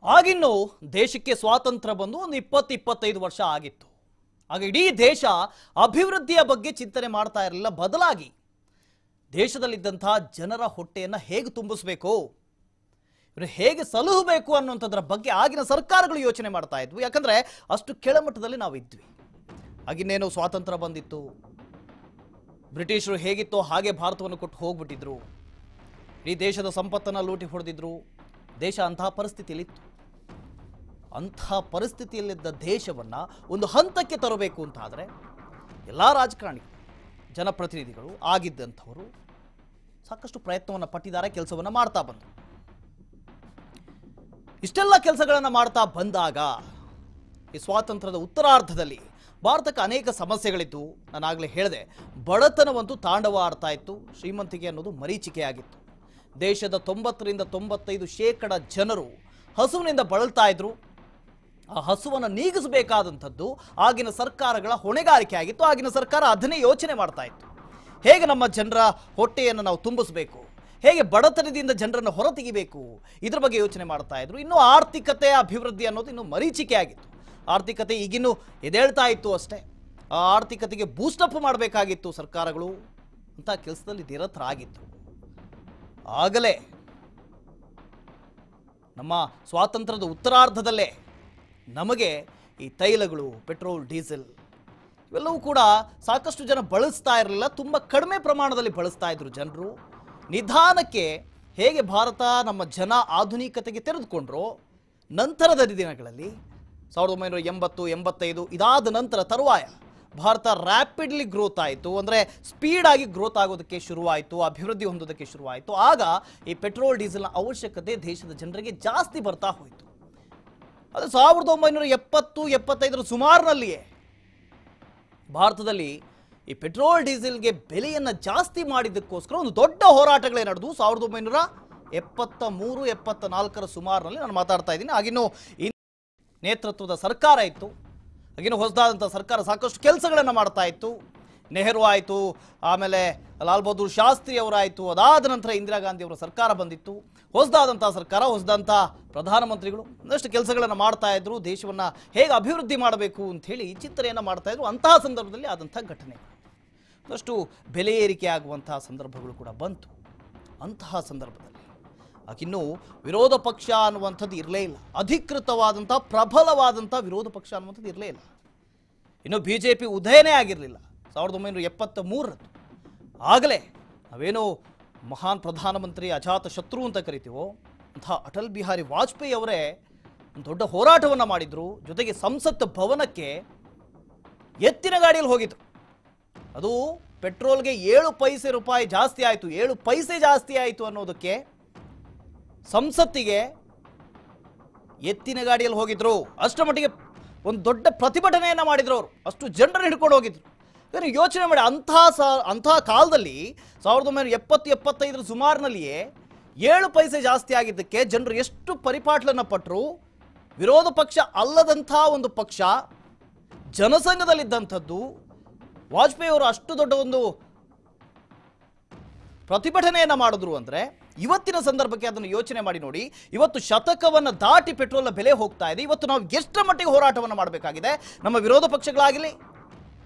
ಆಗಿನ್ನು ದೇಶಕ್ಕೆ ಸ್ವಾತಂತ್ರ್ಯ ಬಂದು ಒಂದು 20-25 ವರ್ಷ ಆಗಿತ್ತು. ಆಗ ಇಡೀ ದೇಶ ಅಭಿವೃದ್ಧಿಯ ಬಗ್ಗೆ ಚಿಂತನೆ ಮಾಡ್ತಾ ಇರಲಿಲ್ಲ. ಬದಲಾಗಿ ದೇಶದಲ್ಲಿದ್ದಂತಹ ಜನರ ಹೊಟ್ಟೆಯನ್ನು ಹೇಗೆ ತುಂಬಿಸಬೇಕು, ಇವರು ಹೇಗೆ ಸಲಹಬೇಕು ಅನ್ನುವಂಥದ್ರ ಬಗ್ಗೆ ಆಗಿನ ಸರ್ಕಾರಗಳು ಯೋಚನೆ ಮಾಡ್ತಾ ಇದ್ವು. ಯಾಕಂದ್ರೆ ಅಷ್ಟು ಕೆಳಮಟ್ಟದಲ್ಲಿ ನಾವು ಇದ್ವಿ. ಆಗಿನ್ನೇನು ಸ್ವಾತಂತ್ರ್ಯ ಬಂದಿತ್ತು, ಬ್ರಿಟಿಷರು ಹೇಗಿತ್ತೋ ಹಾಗೆ ಭಾರತವನ್ನು ಕೊಟ್ಟು ಹೋಗ್ಬಿಟ್ಟಿದ್ರು, ಇಡೀ ದೇಶದ ಸಂಪತ್ತನ್ನು ಲೂಟಿ ಹೊಡೆದಿದ್ರು. ದೇಶ ಅಂತಹ ಪರಿಸ್ಥಿತಿಯಲ್ಲಿತ್ತು. ಅಂತಹ ಪರಿಸ್ಥಿತಿಯಲ್ಲಿದ್ದ ದೇಶವನ್ನು ಒಂದು ಹಂತಕ್ಕೆ ತರಬೇಕು ಅಂತಾದರೆ ಎಲ್ಲ ರಾಜಕಾರಣಿಗಳು, ಜನಪ್ರತಿನಿಧಿಗಳು ಆಗಿದ್ದಂಥವರು ಸಾಕಷ್ಟು ಪ್ರಯತ್ನವನ್ನು ಪಟ್ಟಿದ್ದಾರೆ, ಕೆಲಸವನ್ನು ಮಾಡ್ತಾ ಬಂದರು. ಇಷ್ಟೆಲ್ಲ ಕೆಲಸಗಳನ್ನು ಮಾಡ್ತಾ ಬಂದಾಗ ಈ ಸ್ವಾತಂತ್ರ್ಯದ ಉತ್ತರಾರ್ಧದಲ್ಲಿ ಭಾರತಕ್ಕೆ ಅನೇಕ ಸಮಸ್ಯೆಗಳಿತ್ತು. ನಾನಾಗಲೇ ಹೇಳಿದೆ, ಬಡತನವಂತೂ ತಾಂಡವ ಆಡ್ತಾ ಇತ್ತು, ಶ್ರೀಮಂತಿಕೆ ಅನ್ನೋದು ಮರೀಚಿಕೆಯಾಗಿತ್ತು. ದೇಶದ 90-95% ಜನರು ಹಸುವಿನಿಂದ ಬಳಲ್ತಾ ಇದ್ರು. ಆ ಹಸುವನ್ನು ನೀಗಿಸಬೇಕಾದಂಥದ್ದು ಆಗಿನ ಸರ್ಕಾರಗಳ ಹೊಣೆಗಾರಿಕೆ ಆಗಿತ್ತು. ಆಗಿನ ಸರ್ಕಾರ ಅದನ್ನೇ ಯೋಚನೆ ಮಾಡ್ತಾ ಇತ್ತು. ಹೇಗೆ ನಮ್ಮ ಜನರ ಹೊಟ್ಟೆಯನ್ನು ನಾವು ತುಂಬಿಸಬೇಕು, ಹೇಗೆ ಬಡತನದಿಂದ ಜನರನ್ನು ಹೊರತೆಗಿಬೇಕು, ಇದ್ರ ಬಗ್ಗೆ ಯೋಚನೆ ಮಾಡ್ತಾ ಇದ್ರು. ಇನ್ನು ಆರ್ಥಿಕತೆ ಅಭಿವೃದ್ಧಿ ಅನ್ನೋದು ಇನ್ನು ಮರೀಚಿಕೆ ಆಗಿತ್ತು. ಆರ್ಥಿಕತೆ ಈಗಿನ್ನೂ ಎದ್ದೇಳ್ತಾ ಇತ್ತು ಅಷ್ಟೇ. ಆ ಆರ್ಥಿಕತೆಗೆ ಬೂಸ್ಟಪ್ ಮಾಡಬೇಕಾಗಿತ್ತು ಸರ್ಕಾರಗಳು ಅಂತ ಕೆಲಸದಲ್ಲಿ ನಿರತರಾಗಿತ್ತು. ಆಗಲೇ ನಮ್ಮ ಸ್ವಾತಂತ್ರ್ಯದ ಉತ್ತರಾರ್ಧದಲ್ಲೇ ನಮಗೆ ಈ ತೈಲಗಳು, ಪೆಟ್ರೋಲ್, ಡೀಸೆಲ್ ಇವೆಲ್ಲವೂ ಕೂಡ ಸಾಕಷ್ಟು ಜನ ಬಳಸ್ತಾ ಇರಲಿಲ್ಲ. ತುಂಬ ಕಡಿಮೆ ಪ್ರಮಾಣದಲ್ಲಿ ಬಳಸ್ತಾ ಇದ್ರು ಜನರು. ನಿಧಾನಕ್ಕೆ ಹೇಗೆ ಭಾರತ ನಮ್ಮ ಜನ ಆಧುನಿಕತೆಗೆ ತೆರೆದುಕೊಂಡ್ರೋ ನಂತರದ ದಿನಗಳಲ್ಲಿ 1980-85 ಇದಾದ ನಂತರ ತರುವಾಯ ಭಾರತ ರ್ಯಾಪಿಡ್ಲಿ ಗ್ರೋತ್ ಆಯಿತು. ಅಂದರೆ ಸ್ಪೀಡಾಗಿ ಗ್ರೋತ್ ಆಗೋದಕ್ಕೆ ಶುರುವಾಯಿತು, ಅಭಿವೃದ್ಧಿ ಹೊಂದೋದಕ್ಕೆ ಶುರುವಾಯಿತು. ಆಗ ಈ ಪೆಟ್ರೋಲ್ ಡೀಸೆಲ್ನ ಅವಶ್ಯಕತೆ ದೇಶದ ಜನರಿಗೆ ಜಾಸ್ತಿ ಬರ್ತಾ ಹೋಯಿತು. ಅದು 1970-75 ಸುಮಾರಿನಲ್ಲಿಯೇ ಭಾರತದಲ್ಲಿ ಈ ಪೆಟ್ರೋಲ್ ಡೀಸೆಲ್ಗೆ ಬೆಲೆಯನ್ನು ಜಾಸ್ತಿ ಮಾಡಿದ್ದಕ್ಕೋಸ್ಕರ ಒಂದು ದೊಡ್ಡ ಹೋರಾಟಗಳೇ ನಡೆದು 1973-74 ಸುಮಾರಿನಲ್ಲಿ ನಾನು ಮಾತಾಡ್ತಾ ಇದ್ದೀನಿ. ಆಗಿನ್ನೂ ನೇತೃತ್ವದ ಸರ್ಕಾರ ಇತ್ತು. ಆಗಿನ್ನೂ ಹೊಸದಾದಂಥ ಸರ್ಕಾರ ಸಾಕಷ್ಟು ಕೆಲಸಗಳನ್ನು ಮಾಡ್ತಾ ಇತ್ತು. ನೆಹರು ಆಯಿತು, ಆಮೇಲೆ ಲಾಲ್ ಬಹದ್ದೂರ್ ಶಾಸ್ತ್ರಿ ಅವರಾಯಿತು, ಅದಾದ ನಂತರ ಇಂದಿರಾ ಗಾಂಧಿ ಅವರ ಸರ್ಕಾರ ಬಂದಿತ್ತು. ಹೊಸದಾದಂಥ ಸರ್ಕಾರ, ಹೊಸದಂಥ ಪ್ರಧಾನಮಂತ್ರಿಗಳು ಒಂದಷ್ಟು ಕೆಲಸಗಳನ್ನು ಮಾಡ್ತಾ ಇದ್ರು. ದೇಶವನ್ನು ಹೇಗೆ ಅಭಿವೃದ್ಧಿ ಮಾಡಬೇಕು ಅಂಥೇಳಿ ಚಿಂತನೆಯನ್ನು ಮಾಡ್ತಾ ಇದ್ರು. ಅಂತಹ ಸಂದರ್ಭದಲ್ಲಿ ಆದಂಥ ಘಟನೆಗಳು, ಒಂದಷ್ಟು ಬೆಲೆ ಏರಿಕೆ ಆಗುವಂತಹ ಸಂದರ್ಭಗಳು ಕೂಡ ಬಂತು. ಅಂತಹ ಸಂದರ್ಭದಲ್ಲಿ ಆಗಿನ್ನೂ ವಿರೋಧ ಪಕ್ಷ ಅನ್ನುವಂಥದ್ದು ಇರಲೇ ಇಲ್ಲ. ಅಧಿಕೃತವಾದಂಥ ಪ್ರಬಲವಾದಂಥ ವಿರೋಧ ಪಕ್ಷ ಅನ್ನುವಂಥದ್ದು ಇರಲೇ ಇಲ್ಲ. ಇನ್ನು BJP ಉದಯನೇ ಆಗಿರಲಿಲ್ಲ 1973. ಆಗಲೇ ನಾವೇನು ಮಹಾನ್ ಪ್ರಧಾನಮಂತ್ರಿ, ಅಜಾತ ಶತ್ರು ಅಂತ ಕರಿತೀವೋ ಅಂಥ ಅಟಲ್ ಬಿಹಾರಿ ವಾಜಪೇಯಿ ಅವರೇ ಒಂದು ದೊಡ್ಡ ಹೋರಾಟವನ್ನು ಮಾಡಿದರು. ಜೊತೆಗೆ ಸಂಸತ್ ಭವನಕ್ಕೆ ಎತ್ತಿನ ಗಾಡಿಯಲ್ಲಿ ಹೋಗಿದ್ರು. ಅದು ಪೆಟ್ರೋಲ್ಗೆ 7 ಪೈಸೆ ರೂಪಾಯಿ ಜಾಸ್ತಿ ಆಯಿತು, 7 ಪೈಸೆ ಜಾಸ್ತಿ ಆಯಿತು ಅನ್ನೋದಕ್ಕೆ ಸಂಸತ್ತಿಗೆ ಎತ್ತಿನ ಗಾಡಿಯಲ್ಲಿ ಹೋಗಿದ್ರು. ಅಷ್ಟರ ಮಟ್ಟಿಗೆ ಒಂದು ದೊಡ್ಡ ಪ್ರತಿಭಟನೆಯನ್ನು ಮಾಡಿದ್ರು ಅವರು. ಅಷ್ಟು ಜನರನ್ನು ಹಿಡ್ಕೊಂಡು ಹೋಗಿದ್ರು. ಇದನ್ನು ಯೋಚನೆ ಮಾಡಿ, ಅಂತಹ ಕಾಲದಲ್ಲಿ 1970-75 ಸುಮಾರಿನಲ್ಲಿಯೇ 7 ಪೈಸೆ ಜಾಸ್ತಿ ಆಗಿದ್ದಕ್ಕೆ ಜನರು ಎಷ್ಟು ಪರಿಪಾಟಲನ್ನು ಪಟ್ಟರು. ವಿರೋಧ ಪಕ್ಷ ಅಲ್ಲದಂಥ ಒಂದು ಪಕ್ಷ ಜನಸಂಘದಲ್ಲಿದ್ದಂಥದ್ದು ವಾಜಪೇಯಿ ಅವರು ಅಷ್ಟು ದೊಡ್ಡ ಒಂದು ಪ್ರತಿಭಟನೆಯನ್ನು ಮಾಡಿದ್ರು ಅಂದರೆ ಇವತ್ತಿನ ಸಂದರ್ಭಕ್ಕೆ ಅದನ್ನು ಯೋಚನೆ ಮಾಡಿ ನೋಡಿ. ಇವತ್ತು ಶತಕವನ್ನು ದಾಟಿ ಪೆಟ್ರೋಲ್ನ ಬೆಲೆ ಹೋಗ್ತಾ ಇದೆ. ಇವತ್ತು ನಾವು ಎಷ್ಟರ ಮಟ್ಟಿಗೆ ಹೋರಾಟವನ್ನು ಮಾಡಬೇಕಾಗಿದೆ, ನಮ್ಮ ವಿರೋಧ ಪಕ್ಷಗಳಾಗಲಿ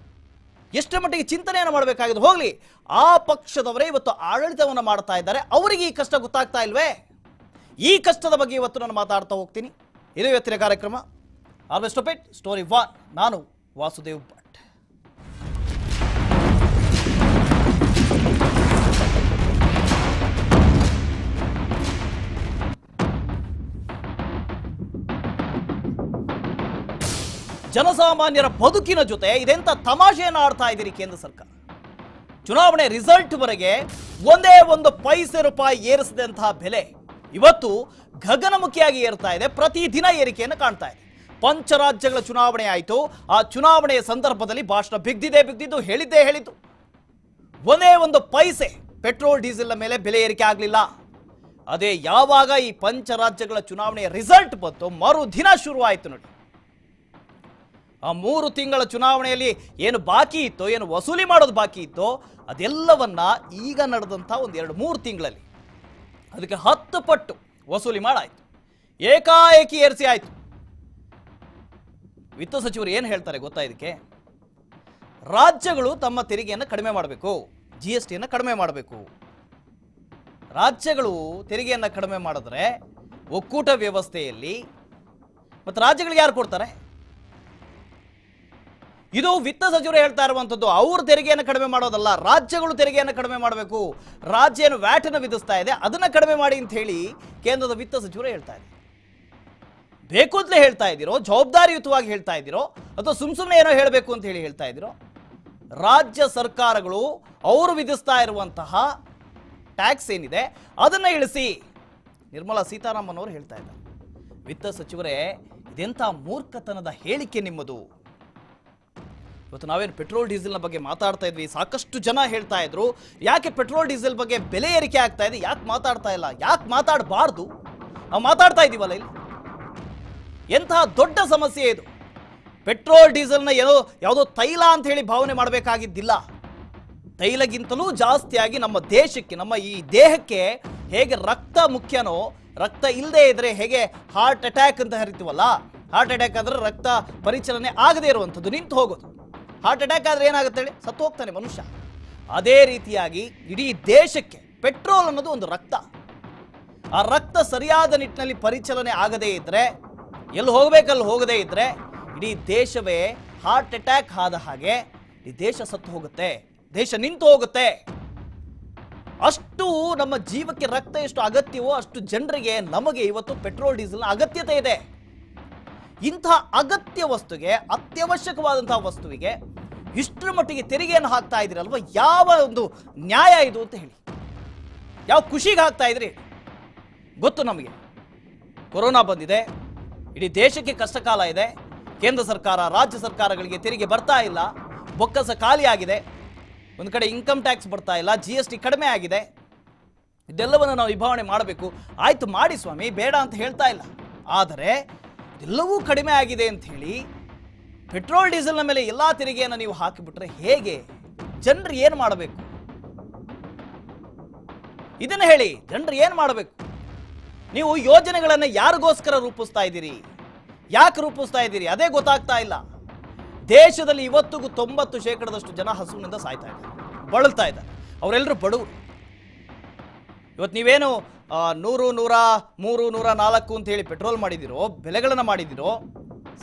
ಎಷ್ಟರ ಮಟ್ಟಿಗೆ ಚಿಂತನೆಯನ್ನು ಮಾಡಬೇಕಾಗಿದೆ. ಹೋಗಲಿ, ಆ ಪಕ್ಷದವರೇ ಇವತ್ತು ಆಡಳಿತವನ್ನು ಮಾಡ್ತಾ ಇದ್ದಾರೆ. ಅವರಿಗೆ ಈ ಕಷ್ಟ ಗೊತ್ತಾಗ್ತಾ ಇಲ್ವೇ? ಈ ಕಷ್ಟದ ಬಗ್ಗೆ ಇವತ್ತು ನಾನು ಮಾತಾಡ್ತಾ ಹೋಗ್ತೀನಿ. ಇದು ಇವತ್ತಿನ ಕಾರ್ಯಕ್ರಮ ಹಾರ್ವೆಸ್ಟ್ ಆಫ್ ಇಟ್ ಸ್ಟೋರಿ 1. ನಾನು ವಾಸುದೇವ್ ಭಟ್. ಜನಸಾಮಾನ್ಯರ ಬದುಕಿನ ಜೊತೆ ಇದೆಂತ ತಮಾಷೆಯನ್ನು ಆಡ್ತಾ ಇದ್ದೀರಿ ಕೇಂದ್ರ ಸರ್ಕಾರ. ಚುನಾವಣೆ ರಿಸಲ್ಟ್ ವರೆಗೆ ಒಂದೇ 1 ಪೈಸೆ ರೂಪಾಯಿ ಏರಿಸಿದಂತಹ ಬೆಲೆ ಇವತ್ತು ಗಗನಮುಖಿಯಾಗಿ ಏರ್ತಾ ಇದೆ. ಪ್ರತಿದಿನ ಏರಿಕೆಯನ್ನು ಕಾಣ್ತಾ ಇದೆ. ಪಂಚರಾಜ್ಯಗಳ ಚುನಾವಣೆ ಆಯಿತು. ಆ ಚುನಾವಣೆಯ ಸಂದರ್ಭದಲ್ಲಿ ಭಾಷಣ ಬಿಗ್ದಿದ್ದು ಹೇಳಿದ್ದು ಒಂದೇ 1 ಪೈಸೆ ಪೆಟ್ರೋಲ್ ಡೀಸೆಲ್ನ ಮೇಲೆ ಬೆಲೆ ಏರಿಕೆ ಆಗಲಿಲ್ಲ. ಅದೇ ಯಾವಾಗ ಈ ಪಂಚರಾಜ್ಯಗಳ ಚುನಾವಣೆಯ ರಿಸಲ್ಟ್ ಬಂತು, ಮರುದಿನ ಶುರುವಾಯಿತು ನೋಡಿ. ಆ 3 ತಿಂಗಳ ಚುನಾವಣೆಯಲ್ಲಿ ಏನು ಬಾಕಿ ಇತ್ತೋ, ಏನು ವಸೂಲಿ ಮಾಡೋದು ಬಾಕಿ ಇತ್ತೋ, ಅದೆಲ್ಲವನ್ನ ಈಗ ನಡೆದಂಥ ಒಂದು 2-3 ತಿಂಗಳಲ್ಲಿ ಅದಕ್ಕೆ 10 ಪಟ್ಟು ವಸೂಲಿ ಮಾಡಾಯಿತು. ಏಕಾಏಕಿ ಏರಿಸಿ ಆಯ್ತು. ವಿತ್ತ ಸಚಿವರು ಏನು ಹೇಳ್ತಾರೆ ಗೊತ್ತಾ ಇದಕ್ಕೆ? ರಾಜ್ಯಗಳು ತಮ್ಮ ತೆರಿಗೆಯನ್ನು ಕಡಿಮೆ ಮಾಡಬೇಕು, GSTಯನ್ನು ಕಡಿಮೆ ಮಾಡಬೇಕು. ರಾಜ್ಯಗಳು ತೆರಿಗೆಯನ್ನು ಕಡಿಮೆ ಮಾಡಿದ್ರೆ ಒಕ್ಕೂಟ ವ್ಯವಸ್ಥೆಯಲ್ಲಿ ಮತ್ತು ರಾಜ್ಯಗಳಿಗೆ ಯಾರು ಕೊಡ್ತಾರೆ? ಇದು ವಿತ್ತ ಸಚಿವರು ಹೇಳ್ತಾ ಇರುವಂಥದ್ದು. ಅವ್ರ ತೆರಿಗೆಯನ್ನು ಕಡಿಮೆ ಮಾಡೋದಲ್ಲ, ರಾಜ್ಯಗಳು ತೆರಿಗೆಯನ್ನು ಕಡಿಮೆ ಮಾಡಬೇಕು. ರಾಜ್ಯ ಏನು ವ್ಯಾಟನ್ನು ವಿಧಿಸ್ತಾ ಇದೆ ಅದನ್ನು ಕಡಿಮೆ ಮಾಡಿ ಅಂತ ಹೇಳಿ ಕೇಂದ್ರದ ವಿತ್ತ ಸಚಿವರು ಹೇಳ್ತಾ ಇದ್ದಾರೆ. ಬೇಕು ಅಂತಲೇ ಹೇಳ್ತಾ ಇದ್ದೀರೋ, ಜವಾಬ್ದಾರಿಯುತವಾಗಿ ಹೇಳ್ತಾ ಇದ್ದೀರೋ, ಅಥವಾ ಸುಮ್ಮನೆ ಏನೋ ಹೇಳಬೇಕು ಅಂತ ಹೇಳಿ ಹೇಳ್ತಾ ಇದ್ದೀರೋ? ರಾಜ್ಯ ಸರ್ಕಾರಗಳು ಅವರು ವಿಧಿಸ್ತಾ ಇರುವಂತಹ ಟ್ಯಾಕ್ಸ್ ಏನಿದೆ ಅದನ್ನು ಇಳಿಸಿ. ನಿರ್ಮಲಾ ಸೀತಾರಾಮನ್ ಅವರು ಹೇಳ್ತಾ ಇದ್ದಾರೆ. ವಿತ್ತ ಸಚಿವರೇ, ಇದೆಂಥ ಮೂರ್ಖತನದ ಹೇಳಿಕೆ ನಿಮ್ಮದು. ಇವತ್ತು ನಾವೇನು ಪೆಟ್ರೋಲ್ ಡೀಸೆಲ್ನ ಬಗ್ಗೆ ಮಾತಾಡ್ತಾ ಇದ್ವಿ, ಸಾಕಷ್ಟು ಜನ ಹೇಳ್ತಾ ಇದ್ರು ಯಾಕೆ ಪೆಟ್ರೋಲ್ ಡೀಸೆಲ್ ಬಗ್ಗೆ ಬೆಲೆ ಏರಿಕೆ ಆಗ್ತಾ ಇದೆ, ಯಾಕೆ ಮಾತಾಡ್ತಾ ಇಲ್ಲ, ಯಾಕೆ ಮಾತಾಡಬಾರ್ದು? ನಾವು ಮಾತಾಡ್ತಾ ಇದ್ದೀವಲ್ಲ ಇಲ್ಲಿ. ಎಂತಹ ದೊಡ್ಡ ಸಮಸ್ಯೆ ಇದು. ಪೆಟ್ರೋಲ್ ಡೀಸೆಲ್ನ ಯಾವುದೋ ತೈಲ ಅಂತ ಹೇಳಿ ಭಾವನೆ ಮಾಡಬೇಕಾಗಿದ್ದಿಲ್ಲ. ತೈಲಗಿಂತಲೂ ಜಾಸ್ತಿಯಾಗಿ ನಮ್ಮ ದೇಶಕ್ಕೆ, ನಮ್ಮ ಈ ದೇಹಕ್ಕೆ ಹೇಗೆ ರಕ್ತ ಮುಖ್ಯನೋ, ರಕ್ತ ಇಲ್ಲದೆ ಇದ್ರೆ ಹೇಗೆ ಹಾರ್ಟ್ ಅಟ್ಯಾಕ್ ಅಂತ ಹರಿತೀವಲ್ಲ, ಹಾರ್ಟ್ ಅಟ್ಯಾಕ್ ಆದರೆ ರಕ್ತ ಪರಿಚಲನೆ ಆಗದೇ ಇರುವಂಥದ್ದು, ನಿಂತು ಹೋಗೋದು. ಹಾರ್ಟ್ ಅಟ್ಯಾಕ್ ಆದರೆ ಏನಾಗುತ್ತೆ ಹೇಳಿ? ಸತ್ತು ಹೋಗ್ತಾನೆ ಮನುಷ್ಯ. ಅದೇ ರೀತಿಯಾಗಿ ಇಡೀ ದೇಶಕ್ಕೆ ಪೆಟ್ರೋಲ್ ಅನ್ನೋದು ಒಂದು ರಕ್ತ. ಆ ರಕ್ತ ಸರಿಯಾದ ನಿಟ್ಟಿನಲ್ಲಿ ಪರಿಚಲನೆ ಆಗದೇ ಇದ್ರೆ, ಎಲ್ಲಿ ಹೋಗಬೇಕಲ್ಲಿ ಹೋಗದೇ ಇದ್ರೆ, ಇಡೀ ದೇಶವೇ ಹಾರ್ಟ್ ಅಟ್ಯಾಕ್ ಆದ ಹಾಗೆ ಈ ದೇಶ ಸತ್ತು ಹೋಗುತ್ತೆ, ದೇಶ ನಿಂತು ಹೋಗುತ್ತೆ. ಅಷ್ಟು ನಮ್ಮ ಜೀವಕ್ಕೆ ರಕ್ತ ಎಷ್ಟು ಅಗತ್ಯವೋ ಅಷ್ಟು ಜನರಿಗೆ, ನಮಗೆ ಇವತ್ತು ಪೆಟ್ರೋಲ್ ಡೀಸೆಲ್ನ ಅಗತ್ಯತೆ ಇದೆ. ಇಂಥ ಅಗತ್ಯ ವಸ್ತುಗೆ, ಅತ್ಯವಶ್ಯಕವಾದಂತಹ ವಸ್ತುವಿಗೆ ಇಷ್ಟರ ಮಟ್ಟಿಗೆ ತೆರಿಗೆಯನ್ನು ಹಾಕ್ತಾ ಇದ್ದೀರಲ್ವ, ಯಾವ ಒಂದು ನ್ಯಾಯ ಇದು ಅಂತ ಹೇಳಿ? ಯಾವ ಖುಷಿಗೆ ಹಾಕ್ತಾ ಇದ್ರಿ? ಗೊತ್ತು ನಮಗೆ, ಕೊರೋನಾ ಬಂದಿದೆ, ಇಡೀ ದೇಶಕ್ಕೆ ಕಷ್ಟ ಕಾಲ ಇದೆ, ಕೇಂದ್ರ ಸರ್ಕಾರ ರಾಜ್ಯ ಸರ್ಕಾರಗಳಿಗೆ ತೆರಿಗೆ ಬರ್ತಾ ಇಲ್ಲ, ಬೊಕ್ಕಸ ಖಾಲಿಯಾಗಿದೆ, ಒಂದು ಕಡೆ ಇನ್ಕಮ್ ಟ್ಯಾಕ್ಸ್ ಬರ್ತಾ ಇಲ್ಲ, GST ಕಡಿಮೆ ಆಗಿದೆ. ಇದೆಲ್ಲವನ್ನು ನಾವು ವಿಭಾವನೆ ಮಾಡಬೇಕು. ಆಯ್ತು ಮಾಡಿ ಸ್ವಾಮಿ, ಬೇಡ ಅಂತ ಹೇಳ್ತಾ ಇಲ್ಲ. ಆದರೆ ಇದೆಲ್ಲವೂ ಕಡಿಮೆ ಆಗಿದೆ ಅಂತ ಹೇಳಿ ಪೆಟ್ರೋಲ್ ಡೀಸೆಲ್ನ ಮೇಲೆ ಎಲ್ಲ ತೆರಿಗೆಯನ್ನು ನೀವು ಹಾಕಿಬಿಟ್ರೆ ಹೇಗೆ? ಜನರು ಏನು ಮಾಡಬೇಕು? ಇದನ್ನು ಹೇಳಿ, ಜನರು ಏನು ಮಾಡಬೇಕು? ನೀವು ಯೋಜನೆಗಳನ್ನು ಯಾರಿಗೋಸ್ಕರ ರೂಪಿಸ್ತಾ ಇದ್ದೀರಿ, ಯಾಕೆ ರೂಪಿಸ್ತಾ ಇದ್ದೀರಿ ಅದೇ ಗೊತ್ತಾಗ್ತಾ ಇಲ್ಲ. ದೇಶದಲ್ಲಿ ಇವತ್ತಿಗೂ 90% ಜನ ಹಸುವಿನಿಂದ ಸಾಯ್ತಾ ಇದ್ದಾರೆ, ಬಳಲ್ತಾ ಇದ್ದಾರೆ. ಅವರೆಲ್ಲರೂ ಬಡವರು. ಇವತ್ತು ನೀವೇನು 100, 103, 104 ಅಂತ ಹೇಳಿ ಪೆಟ್ರೋಲ್ ಮಾಡಿದಿರೋ, ಬೆಲೆಗಳನ್ನು ಮಾಡಿದಿರೋ,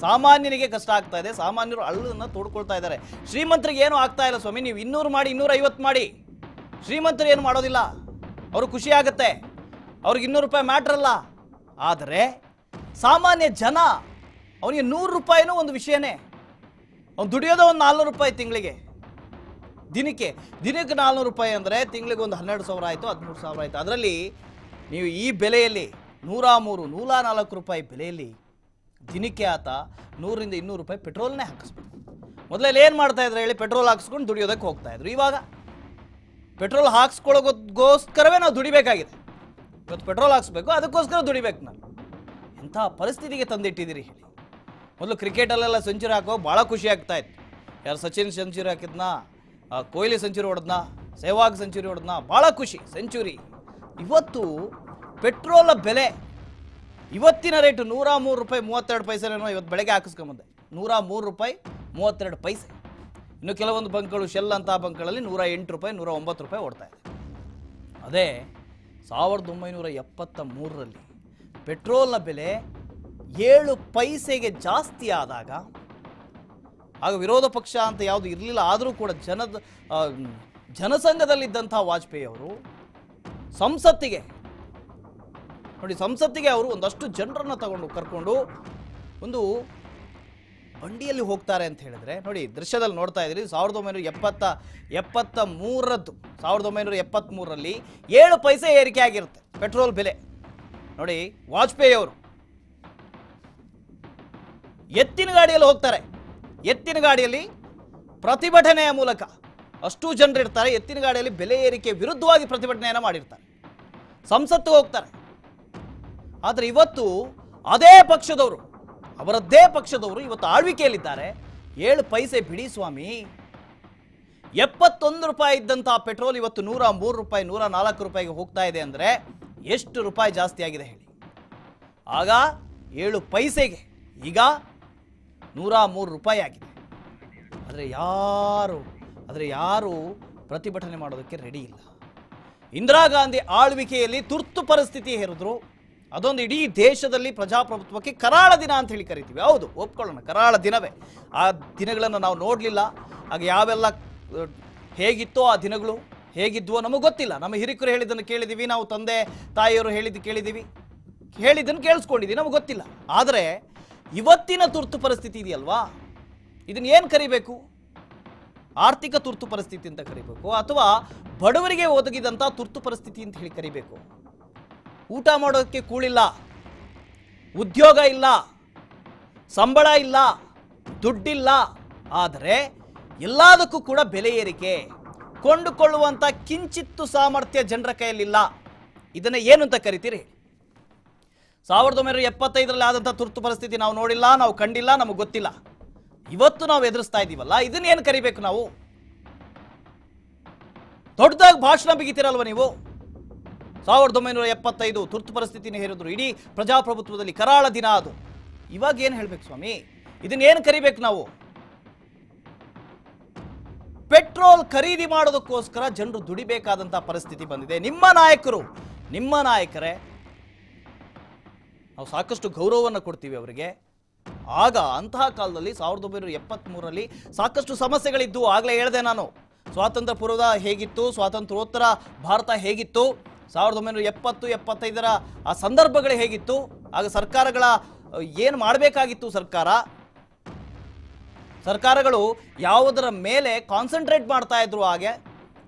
ಸಾಮಾನ್ಯನಿಗೆ ಕಷ್ಟ ಆಗ್ತಾ ಇದೆ. ಸಾಮಾನ್ಯರು ಅಳ್ಳನ್ನು ತೋಡ್ಕೊಳ್ತಾ ಇದ್ದಾರೆ. ಶ್ರೀಮಂತರಿಗೆ ಏನೂ ಆಗ್ತಾ ಇಲ್ಲ ಸ್ವಾಮಿ, ನೀವು 200 ಮಾಡಿ 250 ಮಾಡಿ. ಶ್ರೀಮಂತರು ಏನು ಮಾಡೋದಿಲ್ಲ, ಅವರು ಖುಷಿ ಆಗುತ್ತೆ, ಅವ್ರಿಗೆ 200 ರೂಪಾಯಿ ಮ್ಯಾಟ್ರ್ ಅಲ್ಲ. ಆದರೆ ಸಾಮಾನ್ಯ ಜನ, ಅವನಿಗೆ 100 ರೂಪಾಯಿನೂ ಒಂದು ವಿಷಯನೇ. ಅವ್ನು ದುಡಿಯೋದು ಒಂದು 400 ರೂಪಾಯಿ ತಿಂಗಳಿಗೆ, ದಿನಕ್ಕೆ 400 ರೂಪಾಯಿ ಅಂದರೆ ತಿಂಗಳಿಗೆ ಒಂದು 12,000 ಆಯಿತು, 13,000 ಆಯಿತು. ಅದರಲ್ಲಿ ನೀವು ಈ ಬೆಲೆಯಲ್ಲಿ 103, 104 ರೂಪಾಯಿ ಬೆಲೆಯಲ್ಲಿ ದಿನಕ್ಕೆ ಆತ 100ರಿಂದ 200 ರೂಪಾಯಿ ಪೆಟ್ರೋಲ್ನೇ ಹಾಕಿಸ್ಬೇಕು. ಮೊದಲೆಲ್ಲ ಏನು ಮಾಡ್ತಾ ಇದ್ರು ಹೇಳಿ? ಪೆಟ್ರೋಲ್ ಹಾಕಿಸ್ಕೊಂಡು ದುಡಿಯೋದಕ್ಕೆ ಹೋಗ್ತಾ ಇದ್ರು. ಇವಾಗ ಪೆಟ್ರೋಲ್ ಹಾಕ್ಸ್ಕೊಳ್ಳೋಗೋಸ್ಕರವೇ ನಾವು ದುಡಿಬೇಕಾಗಿದೆ. ಇವತ್ತು ಪೆಟ್ರೋಲ್ ಹಾಕ್ಸ್ಬೇಕು, ಅದಕ್ಕೋಸ್ಕರ ದುಡಿಬೇಕು. ನಾವು ಎಂಥ ಪರಿಸ್ಥಿತಿಗೆ ತಂದಿಟ್ಟಿದ್ದೀರಿ ಹೇಳಿ? ಮೊದಲು ಕ್ರಿಕೆಟಲ್ಲೆಲ್ಲ ಸೆಂಚುರಿ ಹಾಕೋ ಭಾಳ ಖುಷಿ ಆಗ್ತಾ ಇತ್ತು. ಯಾರು ಸಚಿನ್ ಸೆಂಚುರಿ ಹಾಕಿದ್ನಾ, ಕೊಹ್ಲಿ ಸೆಂಚುರಿ ಹೊಡೆದ್ನಾ, ಸೆಹ್ವಾಗ್ ಸೆಂಚುರಿ ಹೊಡೆದ್ನಾ, ಭಾಳ ಖುಷಿ ಸೆಂಚುರಿ. ಇವತ್ತು ಪೆಟ್ರೋಲ್ ಬೆಲೆ ಇವತ್ತಿನ ರೇಟು 103 ರೂಪಾಯಿ 32 ಪೈಸೆನೋ. ಇವತ್ತು ಬೆಳಗ್ಗೆ ಹಾಕಿಸ್ಕೊಂಬಂದೆ 103 ರೂಪಾಯಿ 32 ಪೈಸೆ. ಇನ್ನು ಕೆಲವೊಂದು ಬಂಕ್ಗಳು, ಶೆಲ್ ಅಂತ ಬಂಕ್ಗಳಲ್ಲಿ 108 ರೂಪಾಯಿ 109 ರೂಪಾಯಿ ಓಡ್ತಾ ಇದೆ. ಅದೇ 1973ರಲ್ಲಿ ಪೆಟ್ರೋಲ್ನ ಬೆಲೆ 7 ಪೈಸೆಗೆ ಜಾಸ್ತಿ ಆದಾಗ, ಆಗ ವಿರೋಧ ಪಕ್ಷ ಅಂತ ಯಾವುದು ಇರಲಿಲ್ಲ, ಆದರೂ ಕೂಡ ಜನಸಂಘದಲ್ಲಿದ್ದಂಥ ವಾಜಪೇಯಿ ಅವರು ಸಂಸತ್ತಿಗೆ ನೋಡಿ, ಸಂಸತ್ತಿಗೆ ಅವರು ಒಂದಷ್ಟು ಜನರನ್ನು ಕರ್ಕೊಂಡು ಒಂದು ಬಂಡಿಯಲ್ಲಿ ಹೋಗ್ತಾರೆ ಅಂತ ಹೇಳಿದ್ರೆ ನೋಡಿ, ದೃಶ್ಯದಲ್ಲಿ ನೋಡ್ತಾ ಇದ್ದೀರಿ. 1973ರಲ್ಲಿ 7 ಪೈಸೆ ಏರಿಕೆ ಆಗಿರುತ್ತೆ ಪೆಟ್ರೋಲ್ ಬೆಲೆ. ನೋಡಿ, ವಾಜಪೇಯಿ ಅವರು ಎತ್ತಿನ ಗಾಡಿಯಲ್ಲಿ ಹೋಗ್ತಾರೆ. ಎತ್ತಿನ ಗಾಡಿಯಲ್ಲಿ ಪ್ರತಿಭಟನೆಯ ಮೂಲಕ ಅಷ್ಟು ಜನರು ಇರ್ತಾರೆ. ಎತ್ತಿನ ಗಾಡಿಯಲ್ಲಿ ಬೆಲೆ ಏರಿಕೆ ವಿರುದ್ಧವಾಗಿ ಪ್ರತಿಭಟನೆಯನ್ನು ಮಾಡಿರ್ತಾರೆ. ಸಂಸತ್ತಿಗೆ ಹೋಗ್ತಾರೆ. ಆದರೆ ಇವತ್ತು ಅದೇ ಪಕ್ಷದವರು, ಅವರದ್ದೇ ಪಕ್ಷದವರು ಇವತ್ತು ಆಳ್ವಿಕೆಯಲ್ಲಿದ್ದಾರೆ. 7 ಪೈಸೆ ಬಿಡಿ ಸ್ವಾಮಿ, 71 ರೂಪಾಯಿ ಇದ್ದಂಥ ಪೆಟ್ರೋಲ್ ಇವತ್ತು 103 ರೂಪಾಯಿ 104 ರೂಪಾಯಿಗೆ ಹೋಗ್ತಾ ಇದೆ ಅಂದರೆ ಎಷ್ಟು ರೂಪಾಯಿ ಜಾಸ್ತಿ ಆಗಿದೆ ಹೇಳಿ? ಆಗ 7 ಪೈಸೆಗೆ, ಈಗ 103 ರೂಪಾಯಿ ಆಗಿದೆ. ಆದರೆ ಯಾರು ಪ್ರತಿಭಟನೆ ಮಾಡೋದಕ್ಕೆ ರೆಡಿ ಇಲ್ಲ. ಇಂದಿರಾ ಗಾಂಧಿ ಆಳ್ವಿಕೆಯಲ್ಲಿ ತುರ್ತು ಪರಿಸ್ಥಿತಿ ಹೇರಿದ್ರು. ಅದೊಂದು ಇಡೀ ದೇಶದಲ್ಲಿ ಪ್ರಜಾಪ್ರಭುತ್ವಕ್ಕೆ ಕರಾಳ ದಿನ ಅಂತ ಹೇಳಿ ಕರಿತೀವಿ. ಹೌದು, ಒಪ್ಕೊಳ್ಳೋಣ, ಕರಾಳ ದಿನವೇ. ಆ ದಿನಗಳನ್ನು ನಾವು ನೋಡಲಿಲ್ಲ. ಆಗ ಯಾವೆಲ್ಲ ಹೇಗಿತ್ತೋ ಆ ದಿನಗಳು ಹೇಗಿದ್ವೋ ನಮಗೆ ಗೊತ್ತಿಲ್ಲ. ನಮ್ಮ ಹಿರಿಕರು ಹೇಳಿದ್ದನ್ನು ಕೇಳಿದ್ದೀವಿ, ನಾವು ತಂದೆ ತಾಯಿಯವರು ಹೇಳಿದ್ದು ಕೇಳಿದ್ದೀವಿ, ಹೇಳಿದ್ದನ್ನು ಕೇಳಿಸ್ಕೊಂಡಿದ್ದೀವಿ, ನಮಗೆ ಗೊತ್ತಿಲ್ಲ. ಆದರೆ ಇವತ್ತಿನ ತುರ್ತು ಪರಿಸ್ಥಿತಿ ಇದೆಯಲ್ವಾ, ಇದನ್ನು ಏನು ಕರಿಬೇಕು? ಆರ್ಥಿಕ ತುರ್ತು ಪರಿಸ್ಥಿತಿ ಅಂತ ಕರಿಬೇಕು, ಅಥವಾ ಬಡವರಿಗೆ ಒದಗಿದಂಥ ತುರ್ತು ಪರಿಸ್ಥಿತಿ ಅಂತ ಹೇಳಿ ಕರಿಬೇಕು? ಊಟ ಮಾಡೋದಕ್ಕೆ ಕೂಳಿಲ್ಲ, ಉದ್ಯೋಗ ಇಲ್ಲ, ಸಂಬಳ ಇಲ್ಲ, ದುಡ್ಡಿಲ್ಲ, ಆದರೆ ಎಲ್ಲದಕ್ಕೂ ಕೂಡ ಬೆಲೆ ಏರಿಕೆ, ಕೊಂಡುಕೊಳ್ಳುವಂಥ ಕಿಂಚಿತ್ತು ಸಾಮರ್ಥ್ಯ ಜನರ ಕೈಯಲ್ಲಿಲ್ಲ. ಇದನ್ನು ಏನು ಅಂತ ಕರಿತೀರಿ? 1975ರಲ್ಲಿ ಆದಂಥ ತುರ್ತು ಪರಿಸ್ಥಿತಿ ನಾವು ನೋಡಿಲ್ಲ, ನಾವು ಕಂಡಿಲ್ಲ, ನಮಗೆ ಗೊತ್ತಿಲ್ಲ. ಇವತ್ತು ನಾವು ಎದುರಿಸ್ತಾ ಇದ್ದೀವಲ್ಲ, ಇದನ್ನ ಏನು ಕರಿಬೇಕು ನಾವು? ದೊಡ್ಡದಾಗಿ ಭಾಷಣ ಬಿಗಿತೀರಲ್ವ ನೀವು? 1975 ತುರ್ತು ಪರಿಸ್ಥಿತಿನ ಹೇರಿದ್ರು, ಇಡೀ ಪ್ರಜಾಪ್ರಭುತ್ವದಲ್ಲಿ ಕರಾಳ ದಿನ ಅದು. ಇವಾಗ ಏನು ಹೇಳ್ಬೇಕು ಸ್ವಾಮಿ? ಇದನ್ನ ಏನು ಕರಿಬೇಕು ನಾವು? ಪೆಟ್ರೋಲ್ ಖರೀದಿ ಮಾಡೋದಕ್ಕೋಸ್ಕರ ಜನರು ದುಡಿಬೇಕಾದಂಥ ಪರಿಸ್ಥಿತಿ ಬಂದಿದೆ. ನಿಮ್ಮ ನಾಯಕರೇ, ನಾವು ಸಾಕಷ್ಟು ಗೌರವವನ್ನು ಕೊಡ್ತೀವಿ ಅವರಿಗೆ. ಆಗ ಅಂತಹ ಕಾಲದಲ್ಲಿ 1973ರಲ್ಲಿ ಸಾಕಷ್ಟು ಸಮಸ್ಯೆಗಳಿದ್ದು. ಆಗಲೇ ಹೇಳಿದೆ ನಾನು, ಸ್ವಾತಂತ್ರ್ಯ ಪೂರ್ವದ ಹೇಗಿತ್ತು, ಸ್ವಾತಂತ್ರ್ಯೋತ್ತರ ಭಾರತ ಹೇಗಿತ್ತು, 1970-75ರ ಆ ಸಂದರ್ಭಗಳು ಹೇಗಿತ್ತು, ಆಗ ಸರ್ಕಾರಗಳ ಏನು ಮಾಡಬೇಕಾಗಿತ್ತು, ಸರ್ಕಾರಗಳು ಯಾವುದರ ಮೇಲೆ ಕಾನ್ಸಂಟ್ರೇಟ್ ಮಾಡ್ತಾ ಇದ್ರು. ಹಾಗೆ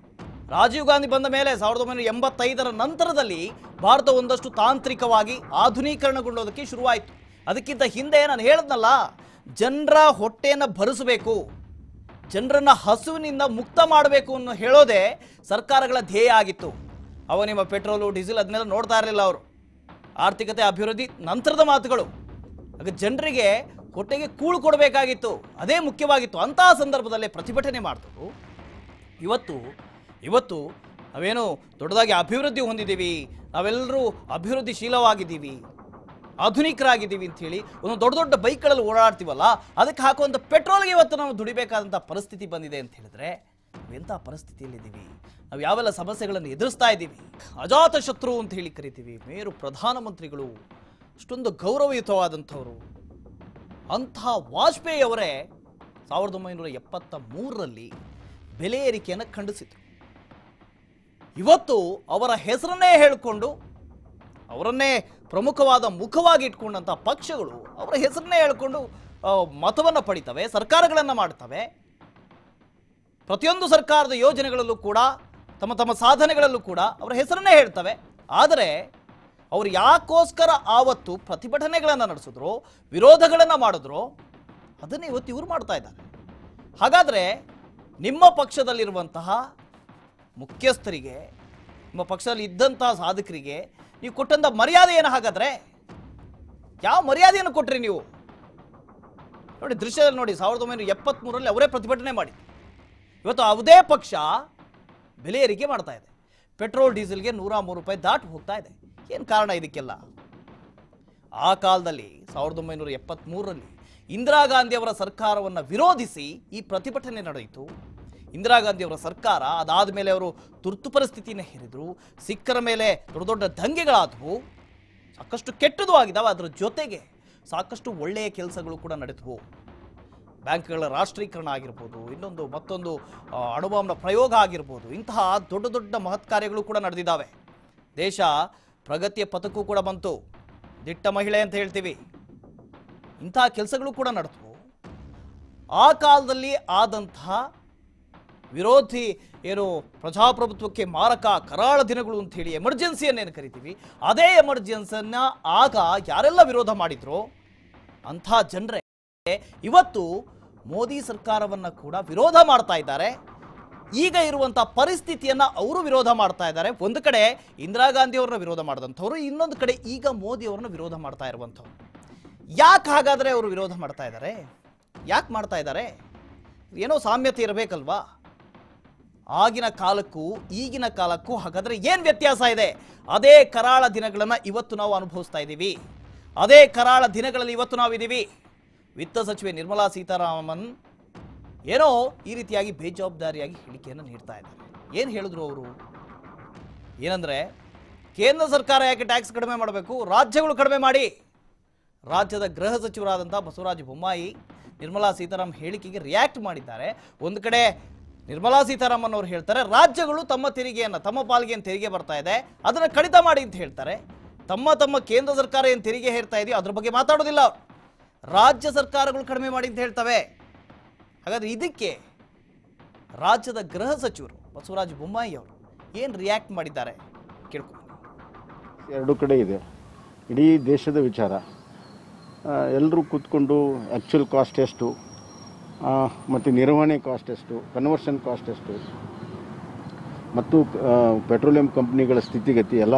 ರಾಜೀವ್ ಗಾಂಧಿ ಬಂದ ಮೇಲೆ 1985ರ ನಂತರದಲ್ಲಿ ಭಾರತ ಒಂದಷ್ಟು ತಾಂತ್ರಿಕವಾಗಿ ಆಧುನೀಕರಣಗೊಳ್ಳೋದಕ್ಕೆ ಶುರುವಾಯಿತು. ಅದಕ್ಕಿಂತ ಹಿಂದೆ ನಾನು ಹೇಳಿದ್ನಲ್ಲ, ಜನರ ಹೊಟ್ಟೆಯನ್ನು ಭರಿಸಬೇಕು, ಜನರನ್ನು ಹಸುವಿನಿಂದ ಮುಕ್ತ ಮಾಡಬೇಕು ಅನ್ನೋ ಹೇಳೋದೇ ಸರ್ಕಾರಗಳ ಧ್ಯೇಯ ಆಗಿತ್ತು. ಅವ ನಿಮ್ಮ ಪೆಟ್ರೋಲು, ಡೀಸೆಲ್ ಅದನ್ನೆಲ್ಲ ನೋಡ್ತಾ ಇರಲಿಲ್ಲ ಅವರು. ಆರ್ಥಿಕತೆ ಅಭಿವೃದ್ಧಿ ನಂತರದ ಮಾತುಗಳು. ಆಗ ಜನರಿಗೆ ಹೊಟ್ಟೆಗೆ ಕೂಳು ಕೊಡಬೇಕಾಗಿತ್ತು, ಅದೇ ಮುಖ್ಯವಾಗಿತ್ತು. ಅಂತಹ ಸಂದರ್ಭದಲ್ಲೇ ಪ್ರತಿಭಟನೆ ಮಾಡಿದ್ರು. ಇವತ್ತು ನಾವೇನು ದೊಡ್ಡದಾಗಿ ಅಭಿವೃದ್ಧಿ ಹೊಂದಿದ್ದೀವಿ, ನಾವೆಲ್ಲರೂ ಅಭಿವೃದ್ಧಿಶೀಲವಾಗಿದ್ದೀವಿ, ಆಧುನಿಕರಾಗಿದ್ದೀವಿ ಅಂಥೇಳಿ ಒಂದು ದೊಡ್ಡ ಬೈಕ್ಗಳಲ್ಲಿ ಓಡಾಡ್ತೀವಲ್ಲ, ಅದಕ್ಕೆ ಹಾಕುವಂಥ ಪೆಟ್ರೋಲ್ಗೆ ಇವತ್ತು ನಾವು ದುಡಿಬೇಕಾದಂಥ ಪರಿಸ್ಥಿತಿ ಬಂದಿದೆ ಅಂತ ಹೇಳಿದ್ರೆ ಎಂಥ ಪರಿಸ್ಥಿತಿಯಲ್ಲಿದ್ದೀವಿ, ನಾವು ಯಾವೆಲ್ಲ ಸಮಸ್ಯೆಗಳನ್ನು ಎದುರಿಸ್ತಾ ಇದ್ದೀವಿ. ಅಜಾತ ಶತ್ರು ಅಂತ ಹೇಳಿ ಕರಿತೀವಿ. ಮೇರು ಪ್ರಧಾನಮಂತ್ರಿಗಳು, ಅಷ್ಟೊಂದು ಗೌರವಯುತವಾದಂಥವರು. ಅಂತಹ ವಾಜಪೇಯಿ ಅವರೇ 1973ರಲ್ಲಿ ಬೆಲೆ ಏರಿಕೆಯನ್ನು ಖಂಡಿಸಿದರು. ಇವತ್ತು ಅವರ ಹೆಸರನ್ನೇ ಹೇಳಿಕೊಂಡು, ಅವರನ್ನೇ ಪ್ರಮುಖವಾದ ಮುಖವಾಗಿ ಇಟ್ಕೊಂಡಂಥ ಪಕ್ಷಗಳು ಅವರ ಹೆಸರನ್ನೇ ಹೇಳಿಕೊಂಡು ಮತವನ್ನು ಪಡಿತವೆ, ಸರ್ಕಾರಗಳನ್ನು ಮಾಡ್ತವೆ. ಪ್ರತಿಯೊಂದು ಸರ್ಕಾರದ ಯೋಜನೆಗಳಲ್ಲೂ ಕೂಡ, ತಮ್ಮ ಸಾಧನೆಗಳಲ್ಲೂ ಕೂಡ ಅವರ ಹೆಸರನ್ನೇ ಹೇಳ್ತವೆ. ಆದರೆ ಅವರು ಯಾಕೋಸ್ಕರ ಆವತ್ತು ಪ್ರತಿಭಟನೆಗಳನ್ನು ನಡೆಸಿದ್ರು, ವಿರೋಧಗಳನ್ನು ಮಾಡಿದ್ರು, ಅದನ್ನು ಇವತ್ತು ಇವರು ಮಾಡ್ತಾ ಇದ್ದಾರೆ. ಹಾಗಾದರೆ ನಿಮ್ಮ ಪಕ್ಷದಲ್ಲಿರುವಂತಹ ಮುಖ್ಯಸ್ಥರಿಗೆ, ನಿಮ್ಮ ಪಕ್ಷದಲ್ಲಿ ಇದ್ದಂತಹ ಸಾಧಕರಿಗೆ ನೀವು ಕೊಟ್ಟಂಥ ಮರ್ಯಾದೆ ಏನು? ಹಾಗಾದರೆ ಯಾವ ಮರ್ಯಾದೆಯನ್ನು ಕೊಟ್ರಿ ನೀವು? ನೋಡಿ, ದೃಶ್ಯದಲ್ಲಿ ನೋಡಿ, 1973ರಲ್ಲಿ ಅವರೇ ಪ್ರತಿಭಟನೆ ಮಾಡಿ, ಇವತ್ತು ಅದೇ ಪಕ್ಷ ಬೆಲೆ ಏರಿಕೆ ಮಾಡ್ತಾ ಇದೆ. ಪೆಟ್ರೋಲ್ ಡೀಸೆಲ್ಗೆ 103 ರೂಪಾಯಿ ದಾಟಿ ಹೋಗ್ತಾ ಇದೆ. ಏನು ಕಾರಣ ಇದಕ್ಕೆಲ್ಲ? ಆ ಕಾಲದಲ್ಲಿ 1973ರಲ್ಲಿ ಇಂದಿರಾ ಗಾಂಧಿ ಅವರ ಸರ್ಕಾರವನ್ನು ವಿರೋಧಿಸಿ ಈ ಪ್ರತಿಭಟನೆ ನಡೆಯಿತು. ಇಂದಿರಾ ಗಾಂಧಿ ಅವರ ಸರ್ಕಾರ ಅದಾದ ಮೇಲೆ ಅವರು ತುರ್ತು ಪರಿಸ್ಥಿತಿಯನ್ನು ಹೇರಿದ್ರು. ಸಿಖ್ಖರ ಮೇಲೆ ದೊಡ್ಡ ದಂಗೆಗಳಾದವು, ಸಾಕಷ್ಟು ಕೆಟ್ಟದ್ದು ಆಗಿದ್ದಾವೆ. ಅದರ ಜೊತೆಗೆ ಸಾಕಷ್ಟು ಒಳ್ಳೆಯ ಕೆಲಸಗಳು ಕೂಡ ನಡೆದವು. ಬ್ಯಾಂಕ್ಗಳ ರಾಷ್ಟ್ರೀಕರಣ ಆಗಿರ್ಬೋದು, ಮತ್ತೊಂದು ಅಣುಬಾಂಬ್ನ ಪ್ರಯೋಗ ಆಗಿರ್ಬೋದು, ಇಂತಹ ದೊಡ್ಡ ಮಹತ್ ಕಾರ್ಯಗಳು ಕೂಡ ನಡೆದಿದ್ದಾವೆ. ದೇಶ ಪ್ರಗತಿಯ ಪಥಕ್ಕೂ ಕೂಡ ಬಂತು. ದಿಟ್ಟ ಮಹಿಳೆ ಅಂತ ಹೇಳ್ತೀವಿ, ಇಂತಹ ಕೆಲಸಗಳು ಕೂಡ ನಡೆದವು. ಆ ಕಾಲದಲ್ಲಿ ಆದಂತಹ ವಿರೋಧಿ ಪ್ರಜಾಪ್ರಭುತ್ವಕ್ಕೆ ಮಾರಕ ಕರಾಳ ದಿನಗಳು ಅಂತ ಹೇಳಿ ಎಮರ್ಜೆನ್ಸಿಯನ್ನೇನು ಕರಿತೀವಿ, ಅದೇ ಎಮರ್ಜೆನ್ಸಿಯನ್ನ ಆಗ ಯಾರೆಲ್ಲ ವಿರೋಧ ಮಾಡಿದ್ರು ಅಂಥ ಜನರೇ ಇವತ್ತು ಮೋದಿ ಸರ್ಕಾರವನ್ನು ಕೂಡ ವಿರೋಧ ಮಾಡ್ತಾ ಇದ್ದಾರೆ. ಈಗ ಇರುವಂಥ ಪರಿಸ್ಥಿತಿಯನ್ನು ಅವರು ವಿರೋಧ ಮಾಡ್ತಾ ಇದ್ದಾರೆ. ಒಂದು ಕಡೆ ಇಂದಿರಾ ಗಾಂಧಿ ಅವ್ರನ್ನ ವಿರೋಧ ಮಾಡಿದಂಥವ್ರು, ಇನ್ನೊಂದು ಕಡೆ ಈಗ ಮೋದಿ ಅವ್ರನ್ನ ವಿರೋಧ ಮಾಡ್ತಾ ಇರುವಂಥವ್ರು. ಯಾಕೆ ಹಾಗಾದರೆ ಅವರು ವಿರೋಧ ಮಾಡ್ತಾ ಇದ್ದಾರೆ? ಯಾಕೆ ಮಾಡ್ತಾ ಇದ್ದಾರೆ? ಏನೋ ಸಾಮ್ಯತೆ ಇರಬೇಕಲ್ವಾ? ಆಗಿನ ಕಾಲಕ್ಕೂ ಈಗಿನ ಕಾಲಕ್ಕೂ ಹಾಗಾದರೆ ಏನು ವ್ಯತ್ಯಾಸ ಇದೆ? ಅದೇ ಕರಾಳ ದಿನಗಳನ್ನು ಇವತ್ತು ನಾವು ಅನುಭವಿಸ್ತಾ ಇದ್ದೀವಿ. ಅದೇ ಕರಾಳ ದಿನಗಳಲ್ಲಿ ಇವತ್ತು ನಾವಿದ್ದೀವಿ. ವಿತ್ತ ಸಚಿವೆ ನಿರ್ಮಲಾ ಸೀತಾರಾಮನ್ ಏನೋ ಈ ರೀತಿಯಾಗಿ ಬೇಜವಾಬ್ದಾರಿಯಾಗಿ ಹೇಳಿಕೆಯನ್ನು ನೀಡ್ತಾ ಇದ್ದಾರೆ. ಏನು ಹೇಳಿದ್ರು ಅವರು? ಏನಂದರೆ ಕೇಂದ್ರ ಸರ್ಕಾರ ಯಾಕೆ ಟ್ಯಾಕ್ಸ್ ಕಡಿಮೆ ಮಾಡಬೇಕು, ರಾಜ್ಯಗಳು ಕಡಿಮೆ ಮಾಡಿ. ರಾಜ್ಯದ ಗೃಹ ಸಚಿವರಾದಂಥ ಬಸವರಾಜ ಬೊಮ್ಮಾಯಿ ನಿರ್ಮಲಾ ಸೀತಾರಾಮನ್ ಹೇಳಿಕೆಗೆ ರಿಯಾಕ್ಟ್ ಮಾಡಿದ್ದಾರೆ. ಒಂದು ಕಡೆ ನಿರ್ಮಲಾ ಸೀತಾರಾಮನ್ ಅವರು ಹೇಳ್ತಾರೆ ರಾಜ್ಯಗಳು ತಮ್ಮ ತೆರಿಗೆಯನ್ನು, ತಮ್ಮ ಪಾಲಿಗೆ ಏನು ತೆರಿಗೆ ಬರ್ತಾ ಇದೆ ಅದನ್ನು ಕಡಿತ ಮಾಡಿ ಅಂತ ಹೇಳ್ತಾರೆ. ತಮ್ಮ ಕೇಂದ್ರ ಸರ್ಕಾರ ಏನು ತೆರಿಗೆ ಹೇರ್ತಾ ಇದೆಯೋ ಅದ್ರ ಬಗ್ಗೆ ಮಾತಾಡೋದಿಲ್ಲ. ರಾಜ್ಯ ಸರ್ಕಾರಗಳು ಕಡಿಮೆ ಮಾಡಿ ಅಂತ ಹೇಳ್ತವೆ. ಹಾಗಾದ್ರೆ ಇದಕ್ಕೆ ರಾಜ್ಯದ ಗೃಹ ಸಚಿವರು ಬಸವರಾಜ ಬೊಮ್ಮಾಯಿ ಅವರು ಏನು ರಿಯಾಕ್ಟ್ ಮಾಡಿದ್ದಾರೆ ಕೇಳ್ಕೊಂಡು. ಎರಡು ಕಡೆ ಇದೆ, ಇಡೀ ದೇಶದ ವಿಚಾರ. ಎಲ್ಲರೂ ಕೂತ್ಕೊಂಡು ಆ್ಯಕ್ಚುಯಲ್ ಕಾಸ್ಟ್ ಎಷ್ಟು ಮತ್ತು ನಿರ್ವಹಣೆ ಕಾಸ್ಟ್ ಎಷ್ಟು, ಕನ್ವರ್ಷನ್ ಕಾಸ್ಟ್ ಎಷ್ಟು ಮತ್ತು ಪೆಟ್ರೋಲಿಯಂ ಕಂಪ್ನಿಗಳ ಸ್ಥಿತಿಗತಿ ಎಲ್ಲ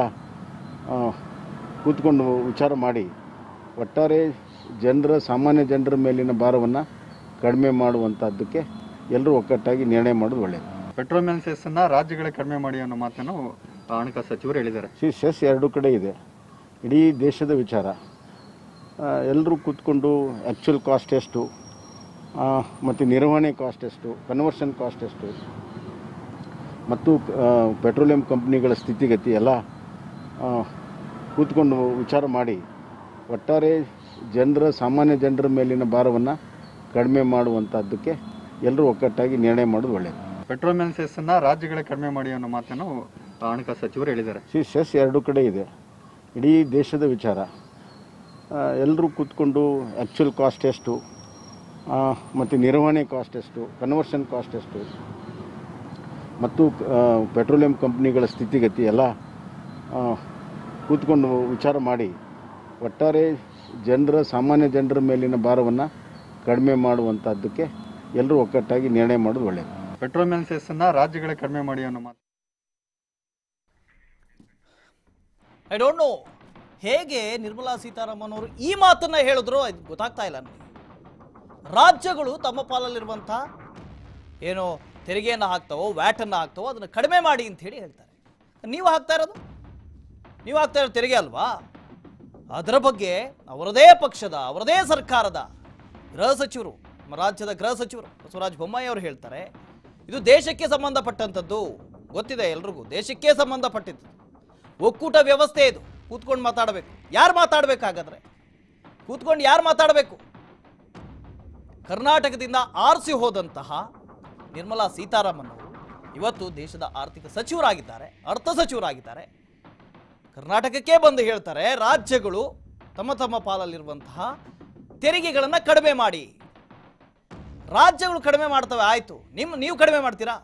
ಕೂತ್ಕೊಂಡು ವಿಚಾರ ಮಾಡಿ ಒಟ್ಟಾರೆ ಸಾಮಾನ್ಯ ಜನರ ಮೇಲಿನ ಭಾರವನ್ನು ಕಡಿಮೆ ಮಾಡುವಂಥದ್ದಕ್ಕೆ ಎಲ್ಲರೂ ಒಗ್ಗಟ್ಟಾಗಿ ನಿರ್ಣಯ ಮಾಡೋದು ಒಳ್ಳೆಯದು. ಪೆಟ್ರೋಲ್ ಮೇಲ್ ಸೆಸ್ಸನ್ನು ರಾಜ್ಯಗಳೇ ಕಡಿಮೆ ಮಾಡಿ ಅನ್ನೋ ಮಾತನ್ನು ಹಣಕಾಸು ಸಚಿವರು ಹೇಳಿದ್ದಾರೆ. ಸೆಸ್ ಎರಡು ಕಡೆ ಇದೆ, ಇಡೀ ದೇಶದ ವಿಚಾರ. ಎಲ್ಲರೂ ಕೂತ್ಕೊಂಡು ಆ್ಯಕ್ಚುಯಲ್ ಕಾಸ್ಟ್ ಎಷ್ಟು ಮತ್ತು ನಿರ್ವಹಣೆ ಕಾಸ್ಟ್ ಎಷ್ಟು, ಕನ್ವರ್ಷನ್ ಕಾಸ್ಟ್ ಎಷ್ಟು ಮತ್ತು ಪೆಟ್ರೋಲಿಯಂ ಕಂಪ್ನಿಗಳ ಸ್ಥಿತಿಗತಿ ಎಲ್ಲ ಕೂತ್ಕೊಂಡು ವಿಚಾರ ಮಾಡಿ ಒಟ್ಟಾರೆ ಸಾಮಾನ್ಯ ಜನರ ಮೇಲಿನ ಭಾರವನ್ನು ಕಡಿಮೆ ಮಾಡುವಂಥದ್ದಕ್ಕೆ ಎಲ್ಲರೂ ಒಗ್ಗಟ್ಟಾಗಿ ನಿರ್ಣಯ ಮಾಡೋದು ಒಳ್ಳೆಯದು. ಪೆಟ್ರೋಲ್ ಮೇಲ್ ಸೆಸ್ಸನ್ನು ರಾಜ್ಯಗಳೇ ಕಡಿಮೆ ಮಾಡಿ ಅನ್ನೋ ಮಾತನ್ನು ಹಣಕಾಸು ಸಚಿವರು ಹೇಳಿದ್ದಾರೆ. ಸೆಸ್ ಎರಡು ಕಡೆ ಇದೆ, ಇಡೀ ದೇಶದ ವಿಚಾರ. ಎಲ್ಲರೂ ಕೂತ್ಕೊಂಡು ಆ್ಯಕ್ಚುಯಲ್ ಕಾಸ್ಟ್ ಎಷ್ಟು ಮತ್ತು ನಿರ್ವಹಣೆ ಕಾಸ್ಟ್ ಎಷ್ಟು, ಕನ್ವರ್ಷನ್ ಕಾಸ್ಟ್ ಎಷ್ಟು ಮತ್ತು ಪೆಟ್ರೋಲಿಯಂ ಕಂಪ್ನಿಗಳ ಸ್ಥಿತಿಗತಿ ಎಲ್ಲ ಕೂತ್ಕೊಂಡು ವಿಚಾರ ಮಾಡಿ ಒಟ್ಟಾರೆ ಸಾಮಾನ್ಯ ಜನರ ಮೇಲಿನ ಭಾರವನ್ನು ಕಡಿಮೆ ಮಾಡುವಂಥದ್ದಕ್ಕೆ ಎಲ್ಲರೂ ಒಗ್ಗಟ್ಟಾಗಿ ನಿರ್ಣಯ ಮಾಡೋದು ಒಳ್ಳೆಯದು. ಪೆಟ್ರೋಲ್ ಮೇಲ್ ಸೆಸ್ಸನ್ನು ರಾಜ್ಯಗಳೇ ಕಡಿಮೆ ಮಾಡಿ ಅನ್ನೋ ಮಾತು. ಐ ಡೋಂಟ್ ನೋ ಹೇಗೆ ನಿರ್ಮಲಾ ಸೀತಾರಾಮನ್ ಅವರು ಈ ಮಾತನ್ನ ಹೇಳಿದ್ರು ಅದು ಗೊತ್ತಾಗ್ತಾ ಇಲ್ಲ ನನಗೆ. ರಾಜ್ಯಗಳು ತಮ್ಮ ಪಾಲಲ್ಲಿರುವಂಥ ಏನು ತೆರಿಗೆಯನ್ನು ಹಾಕ್ತಾವೋ, ವ್ಯಾಟನ್ನು ಹಾಕ್ತಾವೋ ಅದನ್ನು ಕಡಿಮೆ ಮಾಡಿ ಅಂತ ಹೇಳಿ ಹೇಳ್ತಾರೆ. ನೀವು ಹಾಕ್ತಾ ಇರೋ ತೆರಿಗೆ ಅಲ್ವಾ, ಅದರ ಬಗ್ಗೆ ಅವರದೇ ಪಕ್ಷದ, ಅವರದೇ ಸರ್ಕಾರದ ಗೃಹ ಸಚಿವರು, ರಾಜ್ಯದ ಗೃಹ ಸಚಿವರು ಬಸವರಾಜ ಬೊಮ್ಮಾಯಿ ಅವರು ಹೇಳ್ತಾರೆ ಇದು ದೇಶಕ್ಕೆ ಸಂಬಂಧಪಟ್ಟಂಥದ್ದು. ಗೊತ್ತಿದೆ ಎಲ್ರಿಗೂ, ದೇಶಕ್ಕೆ ಸಂಬಂಧಪಟ್ಟಿದ್ದು. ಒಕ್ಕೂಟ ವ್ಯವಸ್ಥೆ ಇದು. ಕೂತ್ಕೊಂಡು ಮಾತಾಡಬೇಕು. ಯಾರು ಮಾತಾಡಬೇಕಾಗಾದ್ರೆ ಕೂತ್ಕೊಂಡು ಯಾರು ಮಾತಾಡಬೇಕು? ಕರ್ನಾಟಕದಿಂದ ಆರಿಸಿ ಹೋದಂತಹ ನಿರ್ಮಲಾ ಸೀತಾರಾಮನ್ ಅವರು ಇವತ್ತು ದೇಶದ ಆರ್ಥಿಕ ಸಚಿವರಾಗಿದ್ದಾರೆ, ಅರ್ಥ ಸಚಿವರಾಗಿದ್ದಾರೆ. ಕರ್ನಾಟಕಕ್ಕೆ ಬಂದು ಹೇಳ್ತಾರೆ ರಾಜ್ಯಗಳು ತಮ್ಮ ಪಾಲಲ್ಲಿರುವಂತಹ ತೆರಿಗೆಗಳನ್ನು ಕಡಿಮೆ ಮಾಡಿ. ರಾಜ್ಯಗಳು ಕಡಿಮೆ ಮಾಡ್ತವೆ, ಆಯಿತು. ನೀವು ಕಡಿಮೆ ಮಾಡ್ತೀರಾ?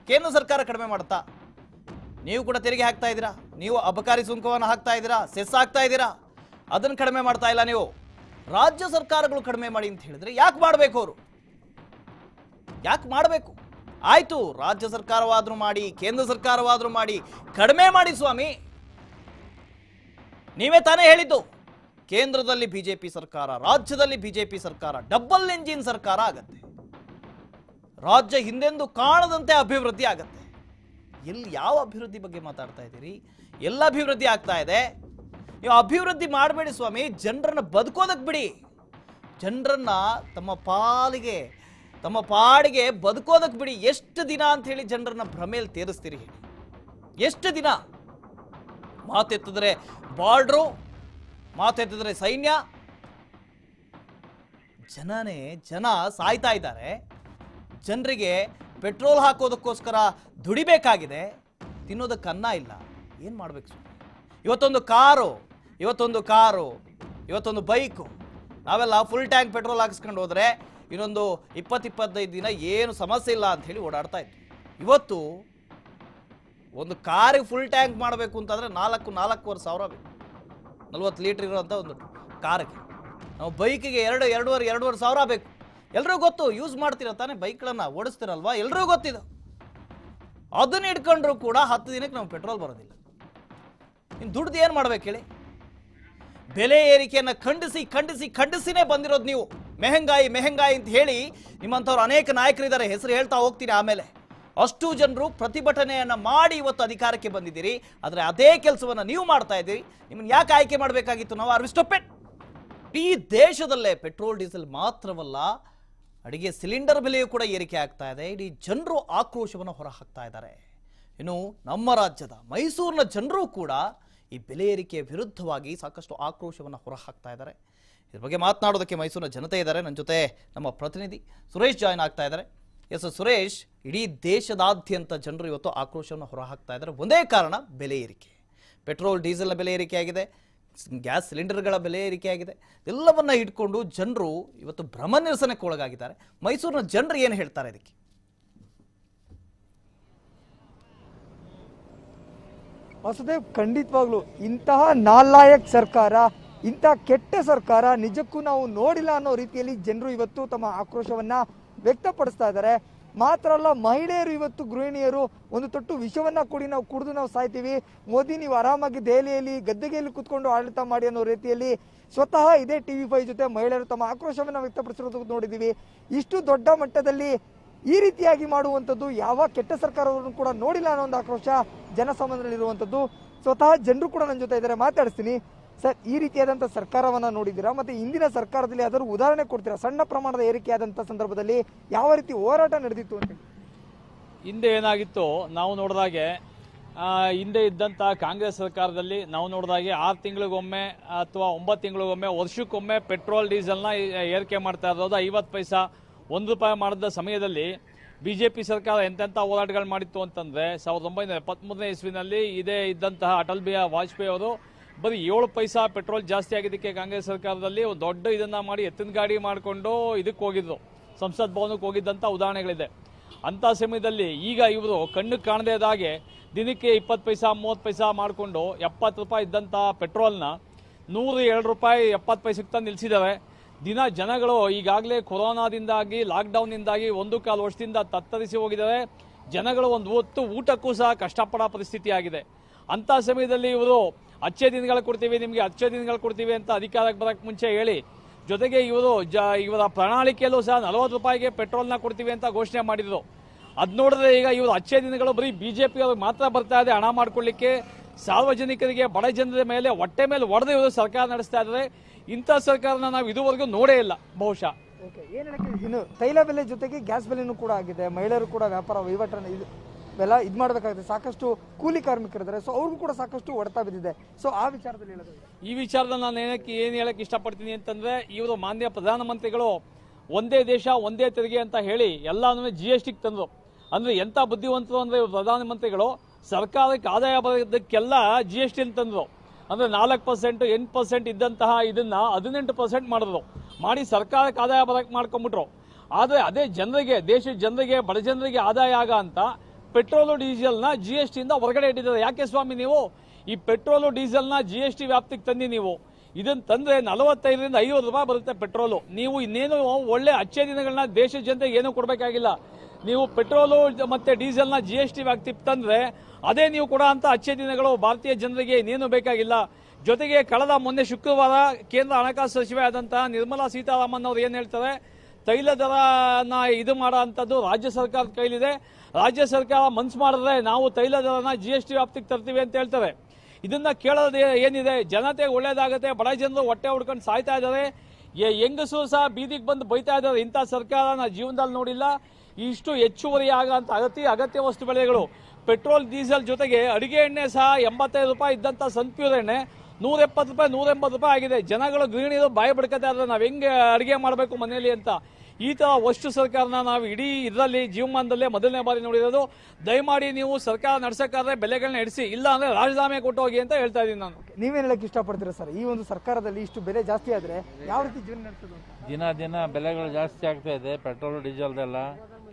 ಕೇಂದ್ರ ಸರ್ಕಾರ ಕಡಿಮೆ ಮಾಡುತ್ತಾ? ನೀವು ಕೂಡ ತೆರಿಗೆ ಹಾಕ್ತಾ ಇದ್ದೀರಾ, ನೀವು ಅಬಕಾರಿ ಸುಂಕವನ್ನು ಹಾಕ್ತಾ ಇದ್ದೀರಾ, ಸೆಸ್ ಹಾಕ್ತಾ ಇದ್ದೀರಾ, ಅದನ್ನು ಕಡಿಮೆ ಮಾಡ್ತಾ ಇಲ್ಲ ನೀವು. ರಾಜ್ಯ ಸರ್ಕಾರಗಳು ಕಡಿಮೆ ಮಾಡಿ ಅಂತ ಹೇಳಿದ್ರೆ ಯಾಕೆ ಮಾಡಬೇಕು ಅವರು? ಯಾಕೆ ಮಾಡಬೇಕು? ಆಯಿತು, ರಾಜ್ಯ ಸರ್ಕಾರವಾದರೂ ಮಾಡಿ, ಕೇಂದ್ರ ಸರ್ಕಾರವಾದರೂ ಮಾಡಿ, ಕಡಿಮೆ ಮಾಡಿ ಸ್ವಾಮಿ. ನೀವೇ ತಾನೇ ಹೇಳಿದ್ದು ಕೇಂದ್ರದಲ್ಲಿ ಬಿಜೆಪಿ ಸರ್ಕಾರ, ರಾಜ್ಯದಲ್ಲಿ ಬಿಜೆಪಿ ಸರ್ಕಾರ, ಡಬಲ್ ಎಂಜಿನ್ ಸರ್ಕಾರ ಆಗತ್ತೆ. ರಾಜ್ಯ ಹಿಂದೆಂದು ಕಾಣದಂತೆ ಅಭಿವೃದ್ಧಿ ಆಗತ್ತೆ. ಎಲ್ಲಿ ಯಾವ ಅಭಿವೃದ್ಧಿ ಬಗ್ಗೆ ಮಾತಾಡ್ತಾ ಇದ್ದೀರಿ? ಎಲ್ಲ ಅಭಿವೃದ್ಧಿ ಆಗ್ತಾ ಇದೆ. ನೀವು ಅಭಿವೃದ್ಧಿ ಮಾಡಬೇಡಿ ಸ್ವಾಮಿ, ಜನರನ್ನ ಬದುಕೋದಕ್ಕೆ ಬಿಡಿ. ಜನರನ್ನ ತಮ್ಮ ಪಾಡಿಗೆ ಬದುಕೋದಕ್ಕೆ ಬಿಡಿ. ಎಷ್ಟು ದಿನ ಅಂತ ಹೇಳಿ ಜನರನ್ನ ಭ್ರಮೆಯಲ್ಲಿ ತೇರಿಸ್ತೀರಿ ಹೇಳಿ? ಎಷ್ಟು ದಿನ? ಮಾತೆತ್ತಿದ್ರೆ ಬಾರ್ಡ್ರು, ಮಾತೆತ್ತಿದ್ರೆ ಸೈನ್ಯ, ಜನ ಸಾಯ್ತಾ ಇದ್ದಾರೆ. ಜನರಿಗೆ ಪೆಟ್ರೋಲ್ ಹಾಕೋದಕ್ಕೋಸ್ಕರ ದುಡಿಬೇಕಾಗಿದೆ, ತಿನ್ನೋದಕ್ಕೆ ಅನ್ನ ಇಲ್ಲ. ಏನು ಮಾಡಬೇಕು ಸ್ವಾಮಿ? ಇವತ್ತೊಂದು ಕಾರು, ಇವತ್ತೊಂದು ಬೈಕು, ನಾವೆಲ್ಲ ಫುಲ್ ಟ್ಯಾಂಕ್ ಪೆಟ್ರೋಲ್ ಹಾಕಿಸ್ಕೊಂಡು ಹೋದರೆ ಇನ್ನೊಂದು 20-25 ದಿನ ಏನು ಸಮಸ್ಯೆ ಇಲ್ಲ ಅಂತ ಹೇಳಿ ಓಡಾಡ್ತಾ ಇತ್ತು. ಇವತ್ತು ಒಂದು ಕಾರಿಗೆ ಫುಲ್ ಟ್ಯಾಂಕ್ ಮಾಡಬೇಕು ಅಂತಂದರೆ 4,500 ಬೇಕು. 40 ಲೀಟ್ರ್ ಇರೋಂಥ ಒಂದು ಕಾರಿಗೆ. ನಾವು ಬೈಕಿಗೆ 2,500 ಸಾವಿರ ಬೇಕು. ಎಲ್ರಿಗೂ ಗೊತ್ತು, ಯೂಸ್ ಮಾಡ್ತೀರ ತಾನೇ, ಬೈಕ್ಗಳನ್ನು ಓಡಿಸ್ತೀರಲ್ವಾ, ಎಲ್ರಿಗೂ ಗೊತ್ತಿದೆ. ಅದನ್ನ ಇಟ್ಕೊಂಡ್ರು ಕೂಡ 10 ದಿನಕ್ಕೆ ನಾವು ಪೆಟ್ರೋಲ್ ಬರೋದಿಲ್ಲ. ಇನ್ನು ದುಡ್ದು ಏನು ಮಾಡ್ಬೇಕು ಹೇಳಿ? ಬೆಲೆ ಏರಿಕೆಯನ್ನು ಖಂಡಿಸಿನೇ ಬಂದಿರೋದು ನೀವು. ಮೆಹಂಗಾಯಿ ಅಂತ ಹೇಳಿ ನಿಮ್ಮಂಥವ್ರು ಅನೇಕ ನಾಯಕರಿದ್ದಾರೆ, ಹೆಸರು ಹೇಳ್ತಾ ಹೋಗ್ತೀನಿ ಆಮೇಲೆ. ಅಷ್ಟು ಜನರು ಪ್ರತಿಭಟನೆಯನ್ನು ಮಾಡಿ ಇವತ್ತು ಅಧಿಕಾರಕ್ಕೆ ಬಂದಿದ್ದೀರಿ. ಆದರೆ ಅದೇ ಕೆಲಸವನ್ನು ನೀವು ಮಾಡ್ತಾ ಇದ್ದೀರಿ. ನಿಮ್ಮನ್ನು ಯಾಕೆ ಆಯ್ಕೆ ಮಾಡಬೇಕಾಗಿತ್ತು? ನಾವು ಆರ್ ವಿ ಸ್ಟಾಪ್ ಇಟ್. ಇಡೀ ದೇಶದಲ್ಲೇ ಪೆಟ್ರೋಲ್ ಡೀಸೆಲ್ ಮಾತ್ರವಲ್ಲ, ಅಡಿಗೆ ಸಿಲಿಂಡರ್ ಬೆಲೆಯೂ ಕೂಡ ಏರಿಕೆ ಆಗ್ತಾ ಇದೆ. ಇಡೀ ಜನರು ಆಕ್ರೋಶವನ್ನು ಹೊರಹಾಕ್ತಾ ಇದ್ದಾರೆ. ಇನ್ನು ನಮ್ಮ ರಾಜ್ಯದ ಮೈಸೂರಿನ ಜನರು ಕೂಡ ಈ ಬೆಲೆ ಏರಿಕೆಯ ವಿರುದ್ಧವಾಗಿ ಸಾಕಷ್ಟು ಆಕ್ರೋಶವನ್ನು ಹೊರಹಾಕ್ತಾ ಇದ್ದಾರೆ. ಇದ್ರ ಬಗ್ಗೆ ಮಾತನಾಡೋದಕ್ಕೆ ಮೈಸೂರಿನ ಜನತೆ ಇದ್ದಾರೆ. ನನ್ನ ಜೊತೆ ನಮ್ಮ ಪ್ರತಿನಿಧಿ ಸುರೇಶ್ ಜಾಯ್ನ್ ಆಗ್ತಾ ಇದ್ದಾರೆ. ಎಸ್ ಸುರೇಶ್, ಇಡೀ ದೇಶದಾದ್ಯಂತ ಜನರು ಇವತ್ತು ಆಕ್ರೋಶವನ್ನು ಹೊರಹಾಕ್ತಾ ಇದ್ದಾರೆ. ಒಂದೇ ಕಾರಣ, ಬೆಲೆ ಏರಿಕೆ. ಪೆಟ್ರೋಲ್ ಡೀಸೆಲ್ನ ಬೆಲೆ ಏರಿಕೆಯಾಗಿದೆ, ಗ್ಯಾಸ್ ಸಿಲಿಂಡರ್ಗಳ ಬೆಲೆ ಏರಿಕೆಯಾಗಿದೆ. ಎಲ್ಲವನ್ನ ಇಟ್ಕೊಂಡು ಜನರು ಇವತ್ತು ಭ್ರಮ ನಿರಸನಕ್ಕೆ ಒಳಗಾಗಿದ್ದಾರೆ. ಮೈಸೂರಿನ ಜನರು ಏನು ಹೇಳ್ತಾರೆ ಇದಕ್ಕೆ? ವಾಸುದೇವ್, ಖಂಡಿತವಾಗ್ಲು ಇಂತಹ ನಾಲಾಯಕ್ ಸರ್ಕಾರ, ಇಂತಹ ಕೆಟ್ಟ ಸರ್ಕಾರ ನಿಜಕ್ಕೂ ನಾವು ನೋಡಿಲ್ಲ ಅನ್ನೋ ರೀತಿಯಲ್ಲಿ ಜನರು ಇವತ್ತು ತಮ್ಮ ಆಕ್ರೋಶವನ್ನ ವ್ಯಕ್ತಪಡಿಸ್ತಾ ಇದ್ದಾರೆ. ಮಾತ್ರ ಅಲ್ಲ, ಮಹಿಳೆಯರು ಇವತ್ತು, ಗೃಹಿಣಿಯರು ಒಂದು ತೊಟ್ಟು ವಿಷವನ್ನ ಕುಡಿದು ನಾವು ಸಾಯ್ತೀವಿ, ಮೋದಿ ನೀವು ಆರಾಮಾಗಿ ದೆಹಲಿಯಲ್ಲಿ ಗದ್ದೆಗೆಯಲ್ಲಿ ಕುತ್ಕೊಂಡು ಆಡಳಿತ ಮಾಡಿ ಅನ್ನೋ ರೀತಿಯಲ್ಲಿ ಸ್ವತಃ ಇದೇ TV5 ಜೊತೆ ಮಹಿಳೆಯರು ತಮ್ಮ ಆಕ್ರೋಶವನ್ನ ವ್ಯಕ್ತಪಡಿಸಿರೋದು ನೋಡಿದ್ದೀವಿ. ಇಷ್ಟು ದೊಡ್ಡ ಮಟ್ಟದಲ್ಲಿ ಈ ರೀತಿಯಾಗಿ ಮಾಡುವಂಥದ್ದು ಯಾವ ಕೆಟ್ಟ ಸರ್ಕಾರವನ್ನು ಕೂಡ ನೋಡಿಲ್ಲ ಅನ್ನೋ ಒಂದು ಆಕ್ರೋಶ ಜನಸಾಮಾನ್ಯರಲ್ಲಿರುವಂಥದ್ದು. ಸ್ವತಃ ಜನರು ಕೂಡ ನನ್ನ ಜೊತೆ ಇದ್ದಾರೆ, ಮಾತಾಡಿಸ್ತೀನಿ. ಸರ್, ಈ ರೀತಿಯಾದಂಥ ಸರ್ಕಾರವನ್ನ ನೋಡಿದ್ದೀರಾ, ಮತ್ತೆ ಇಂದಿನ ಸರ್ಕಾರದಲ್ಲಿ ಯಾವ್ದಾದ್ರು ಉದಾಹರಣೆ ಕೊಡ್ತೀರಾ? ಸಣ್ಣ ಪ್ರಮಾಣದ ಏರಿಕೆಯಾದಂಥ ಸಂದರ್ಭದಲ್ಲಿ ಯಾವ ರೀತಿ ಹೋರಾಟ ನಡೆದಿತ್ತು ಅಂತ? ಹಿಂದೆ ಏನಾಗಿತ್ತು ನಾವು ನೋಡಿದಾಗೆ, ಹಿಂದೆ ಇದ್ದಂಥ ಕಾಂಗ್ರೆಸ್ ಸರ್ಕಾರದಲ್ಲಿ ನಾವು ನೋಡಿದಾಗೆ 6 ತಿಂಗಳಿಗೊಮ್ಮೆ ಅಥವಾ 9 ತಿಂಗಳಿಗೊಮ್ಮೆ, ವರ್ಷಕ್ಕೊಮ್ಮೆ ಪೆಟ್ರೋಲ್ ಡೀಸೆಲ್ನ ಏರಿಕೆ ಮಾಡ್ತಾ ಇರೋದು. 50 ಪೈಸಾ, ₹1 ಮಾಡಿದ ಸಮಯದಲ್ಲಿ BJP ಸರ್ಕಾರ ಎಂತೆಂಥ ಹೋರಾಟಗಳು ಮಾಡಿತ್ತು ಅಂತಂದರೆ, 1973ನೇ ಇಸ್ವಿನಲ್ಲಿ ಇದೇ ಇದ್ದಂತಹ ಅಟಲ್ ಬಿಹಾರಿ ವಾಜಪೇಯಿ ಅವರು ಬರೀ 7 ಪೈಸಾ ಪೆಟ್ರೋಲ್ ಜಾಸ್ತಿ ಆಗಿದ್ದಕ್ಕೆ ಕಾಂಗ್ರೆಸ್ ಸರ್ಕಾರದಲ್ಲಿ ಒಂದು ದೊಡ್ಡ ಇದನ್ನ ಮಾಡಿ ಎತ್ತಿನ ಗಾಡಿ ಮಾಡಿಕೊಂಡು ಇದಕ್ಕೆ ಹೋಗಿದ್ರು, ಸಂಸತ್ ಭವನಕ್ಕೆ ಹೋಗಿದ್ದಂಥ ಉದಾಹರಣೆಗಳಿದೆ. ಅಂಥ ಸಮಯದಲ್ಲಿ ಈಗ ಇವರು ಕಣ್ಣು ಕಾಣದೇದಾಗೆ ದಿನಕ್ಕೆ 20 ಪೈಸಾ 30 ಪೈಸಾ ಮಾಡಿಕೊಂಡು ₹70 ಇದ್ದಂಥ ಪೆಟ್ರೋಲ್ನ ₹102 70 ಪೈಸೆಗೆ ತಂದು ನಿಲ್ಲಿಸಿದ್ದಾರೆ. ದಿನ ಜನಗಳು ಈಗಾಗಲೇ ಕೊರೋನಾದಿಂದಾಗಿ, ಲಾಕ್ಡೌನ್ನಿಂದಾಗಿ 1.25 ವರ್ಷದಿಂದ ತತ್ತರಿಸಿ ಹೋಗಿದ್ದಾರೆ. ಜನಗಳು ಒಂದು ಹೊತ್ತು ಊಟಕ್ಕೂ ಸಹ ಕಷ್ಟಪಡೋ ಪರಿಸ್ಥಿತಿ ಆಗಿದೆ. ಅಂಥ ಸಮಯದಲ್ಲಿ ಇವರು ಅಚ್ಚೆ ದಿನಗಳು ಕೊಡ್ತೀವಿ, ನಿಮಗೆ ಅಚ್ಚೆ ದಿನಗಳು ಕೊಡ್ತೀವಿ ಅಂತ ಅಧಿಕಾರಕ್ಕೆ ಬರೋಕ್ಕೆ ಮುಂಚೆ ಹೇಳಿ, ಜೊತೆಗೆ ಇವರು ಇವರ ಪ್ರಣಾಳಿಕೆಯಲ್ಲೂ ಸಹ ₹40ಗೆ ಪೆಟ್ರೋಲ್ನ ಕೊಡ್ತೀವಿ ಅಂತ ಘೋಷಣೆ ಮಾಡಿದ್ರು. ಅದು ನೋಡಿದ್ರೆ ಈಗ ಇವರು ಅಚ್ಚೆ ದಿನಗಳು ಬರೀ BJP ಅವ್ರಿಗೆ ಮಾತ್ರ ಬರ್ತಾ ಇದೆ ಹಣ ಮಾಡ್ಕೊಳ್ಳಿಕ್ಕೆ. ಸಾರ್ವಜನಿಕರಿಗೆ, ಬಡ ಜನರ ಮೇಲೆ ಹೊಟ್ಟೆ ಮೇಲೆ ಹೊಡೆದು ಇವರು ಸರ್ಕಾರ ನಡೆಸ್ತಾ ಇದ್ದಾರೆ. ಇಂಥ ಸರ್ಕಾರನ ನಾವು ಇದುವರೆಗೂ ನೋಡೇ ಇಲ್ಲ ಬಹುಶಃ. ಏನ್ ಹೇಳಕ್ಕೆ, ಇನ್ನು ತೈಲ ಬೆಲೆ ಜೊತೆಗೆ ಗ್ಯಾಸ್ ಬೆಲೆನೂ ಕೂಡ ಆಗಿದೆ. ಮಹಿಳೆಯರು ಕೂಡ ವ್ಯಾಪಾರ ವಹಿವಾಟನ್ನು ಇದು ಮಾಡಬೇಕಾಗುತ್ತೆ. ಸಾಕಷ್ಟು ಕೂಲಿ ಕಾರ್ಮಿಕರಿದ್ದಾರೆ, ಸೊ ಅವ್ರಿಗೂ ಕೂಡ ಸಾಕಷ್ಟು ಹೊಡೆತ ಬಿದ್ದಿದೆ. ಸೊ ಆ ವಿಚಾರದಲ್ಲಿ ಹೇಳೋದು, ಈ ವಿಚಾರದಲ್ಲಿ ನಾನು ಏನು ಹೇಳಕ್ಕೆ ಇಷ್ಟಪಡ್ತೀನಿ ಅಂತಂದ್ರೆ, ಇವರು ಮಾನ್ಯ ಪ್ರಧಾನಮಂತ್ರಿಗಳು ಒಂದೇ ದೇಶ ಒಂದೇ ತೆರಿಗೆ ಅಂತ ಹೇಳಿ ಎಲ್ಲಾನು GSTಗೆ ತಂದರು. ಅಂದ್ರೆ ಎಂಥ ಬುದ್ಧಿವಂತರು ಅಂದ್ರೆ, ಇವರು ಪ್ರಧಾನಮಂತ್ರಿಗಳು ಸರ್ಕಾರಕ್ಕೆ ಆದಾಯ ಬರೋದಕ್ಕೆಲ್ಲ GST ತಂದರು. ಅಂದ್ರೆ 4%, 8% ಇದ್ದಂತಹ ಇದನ್ನ 18% ಮಾಡಿದ್ರು. ಮಾಡಿ ಸರ್ಕಾರಕ್ಕೆ ಆದಾಯ ಬರಕ್ಕೆ ಮಾಡ್ಕೊಂಡ್ಬಿಟ್ರು. ಆದರೆ ಅದೇ ಜನರಿಗೆ, ದೇಶದ ಜನರಿಗೆ, ಬಡ ಜನರಿಗೆ ಆದಾಯ ಆಗ ಅಂತ ಪೆಟ್ರೋಲು ಡೀಸೆಲ್ನ GSTಯಿಂದ ಹೊರಗಡೆ ಇಟ್ಟಿದ್ದಾರೆ. ಯಾಕೆ ಸ್ವಾಮಿ ನೀವು ಈ ಪೆಟ್ರೋಲು ಡೀಸೆಲ್ನ GST ವ್ಯಾಪ್ತಿಗೆ ತಂದಿ? ನೀವು ಇದನ್ನು ತಂದ್ರೆ ₹45ರಿಂದ ₹50 ಬರುತ್ತೆ ಪೆಟ್ರೋಲು. ನೀವು ಇನ್ನೇನು ಒಳ್ಳೆ ಅಚ್ಚೆ ದಿನಗಳನ್ನ ದೇಶದ ಜನತೆಗೆ ಏನೂ ಕೊಡಬೇಕಾಗಿಲ್ಲ. ನೀವು ಪೆಟ್ರೋಲು ಮತ್ತೆ ಡೀಸೆಲ್ನ GST ವ್ಯಾಪ್ತಿಗೆ ತಂದ್ರೆ ಅದೇ ನೀವು ಕೊಡೋ ಅಂತ ಅಚ್ಚೆ ದಿನಗಳು ಭಾರತೀಯ ಜನರಿಗೆ ಇನ್ನೇನು ಬೇಕಾಗಿಲ್ಲ. ಜೊತೆಗೆ ಮೊನ್ನೆ ಶುಕ್ರವಾರ ಕೇಂದ್ರ ಹಣಕಾಸು ಸಚಿವೆ ಆದಂತಹ ನಿರ್ಮಲಾ ಸೀತಾರಾಮನ್ ಅವರು ಏನು ಹೇಳ್ತಾರೆ, ತೈಲ ದರನ ಇದು ಮಾಡೋ ಅಂಥದ್ದು ರಾಜ್ಯ ಸರ್ಕಾರದ ಕೈಲಿದೆ. ರಾಜ್ಯ ಸರ್ಕಾರ ಮನ್ಸು ಮಾಡಿದ್ರೆ ನಾವು ತೈಲ ದರನ GST ವ್ಯಾಪ್ತಿಗೆ ತರ್ತೀವಿ ಅಂತ ಹೇಳ್ತಾರೆ. ಇದನ್ನ ಕೇಳೋದು ಏನಿದೆ, ಜನತೆಗೆ ಒಳ್ಳೇದಾಗುತ್ತೆ. ಬಡ ಜನರು ಹೊಟ್ಟೆ ಹುಡ್ಕೊಂಡು ಸಾಯ್ತಾ ಇದ್ದಾರೆ. ಹೆಂಗಸರು ಸಹ ಬೀದಿಗೆ ಬಂದು ಬೈತಾ ಇದ್ದಾರೆ. ಇಂಥ ಸರ್ಕಾರ ನಾ ಜೀವನದಲ್ಲಿ ನೋಡಿಲ್ಲ. ಇಷ್ಟು ಹೆಚ್ಚುವರಿ ಆಗಂತ ಅಗತ್ಯ ವಸ್ತು ಬೆಲೆಗಳು, ಪೆಟ್ರೋಲ್ ಡೀಸೆಲ್ ಜೊತೆಗೆ ಅಡಿಗೆ ಎಣ್ಣೆ ಸಹ ₹85 ಇದ್ದಂಥ ಸನ್ಪ್ಯೂರ್ ಎಣ್ಣೆ ₹170, ₹180 ಆಗಿದೆ. ಜನಗಳು, ಗೃಹಿಣಿಯರು ಬಾಯಿ ಬಿಡ್ಕೊತಾ ಇದ್ದಾರೆ, ನಾವು ಹೆಂಗೆ ಅಡಿಗೆ ಮಾಡಬೇಕು ಮನೆಯಲ್ಲಿ ಅಂತ. ಈ ಥರ ವಸ್ತು ಸರ್ಕಾರನ ನಾವು ಇಡೀ ಇದರಲ್ಲಿ ಜೀವಮಾನದಲ್ಲೇ ಮೊದಲನೇ ಬಾರಿ ನೋಡಿರೋದು. ದಯಮಾಡಿ ನೀವು ಸರ್ಕಾರ ನಡೆಸೋಕ್ಕಾದ್ರೆ ಬೆಲೆಗಳನ್ನ ಇಡಿಸಿ, ಇಲ್ಲ ಅಂದ್ರೆ ರಾಜೀನಾಮೆ ಕೊಟ್ಟು ಹೋಗಿ ಅಂತ ಹೇಳ್ತಾ ಇದ್ದೀನಿ ನಾನು. ನೀವೇನು ಹೇಳಕ್ಕೆ ಇಷ್ಟಪಡ್ತೀರಾ ಸರ್? ಈ ಒಂದು ಸರ್ಕಾರದಲ್ಲಿ ಇಷ್ಟು ಬೆಲೆ ಜಾಸ್ತಿ ಆದ್ರೆ ಯಾವ ರೀತಿ ಜೀವನ ನಡೆಸೋದು? ದಿನ ಬೆಲೆಗಳು ಜಾಸ್ತಿ ಆಗ್ತಾ ಇದೆ. ಪೆಟ್ರೋಲ್ ಡೀಸೆಲ್ದೆಲ್ಲ,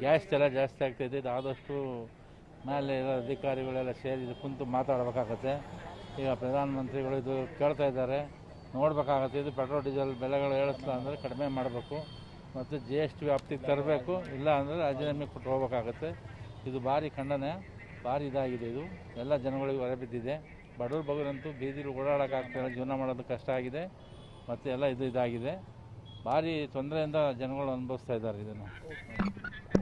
ಗ್ಯಾಸ್ ಎಲ್ಲ ಜಾಸ್ತಿ ಆಗ್ತಾ ಇದೆ. ಇದು ಆದಷ್ಟು ಮೇಲೆ ಇರೋ ಅಧಿಕಾರಿಗಳೆಲ್ಲ ಸೇರಿ ಕುಂತು ಮಾತಾಡಬೇಕಾಗತ್ತೆ. ಈಗ ಪ್ರಧಾನಮಂತ್ರಿಗಳು ಇದು ಕೇಳ್ತಾ ಇದ್ದಾರೆ, ನೋಡಬೇಕಾಗತ್ತೆ. ಇದು ಪೆಟ್ರೋಲ್ ಡೀಸೆಲ್ ಬೆಲೆಗಳು ಏಳಿಸ್ತಾ ಅಂದರೆ ಕಡಿಮೆ ಮಾಡಬೇಕು ಮತ್ತು GST ವ್ಯಾಪ್ತಿಗೆ ತರಬೇಕು. ಇಲ್ಲ ಅಂದರೆ ರಾಜೀನಾಮೆ ಕೊಟ್ಟು ಹೋಗ್ಬೇಕಾಗತ್ತೆ. ಇದು ಭಾರಿ ಖಂಡನೆ, ಭಾರಿ ಇದಾಗಿದೆ. ಇದು ಎಲ್ಲ ಜನಗಳಿಗೆ ಹೊರಬಿದ್ದಿದೆ. ಬಡವ್ರ ಬಗ್ಗರಂತೂ ಬೀದಿಲಿ ಓಡಾಡೋಕ್ಕಾಗ್ತಿಲ್ಲ, ಜೀವನ ಮಾಡೋದು ಕಷ್ಟ ಆಗಿದೆ. ಮತ್ತು ಎಲ್ಲ ಇದಾಗಿದೆ. ಭಾರಿ ತೊಂದರೆಯಿಂದ ಜನಗಳು ಅನುಭವಿಸ್ತಾ ಇದ್ದಾರೆ ಇದನ್ನು.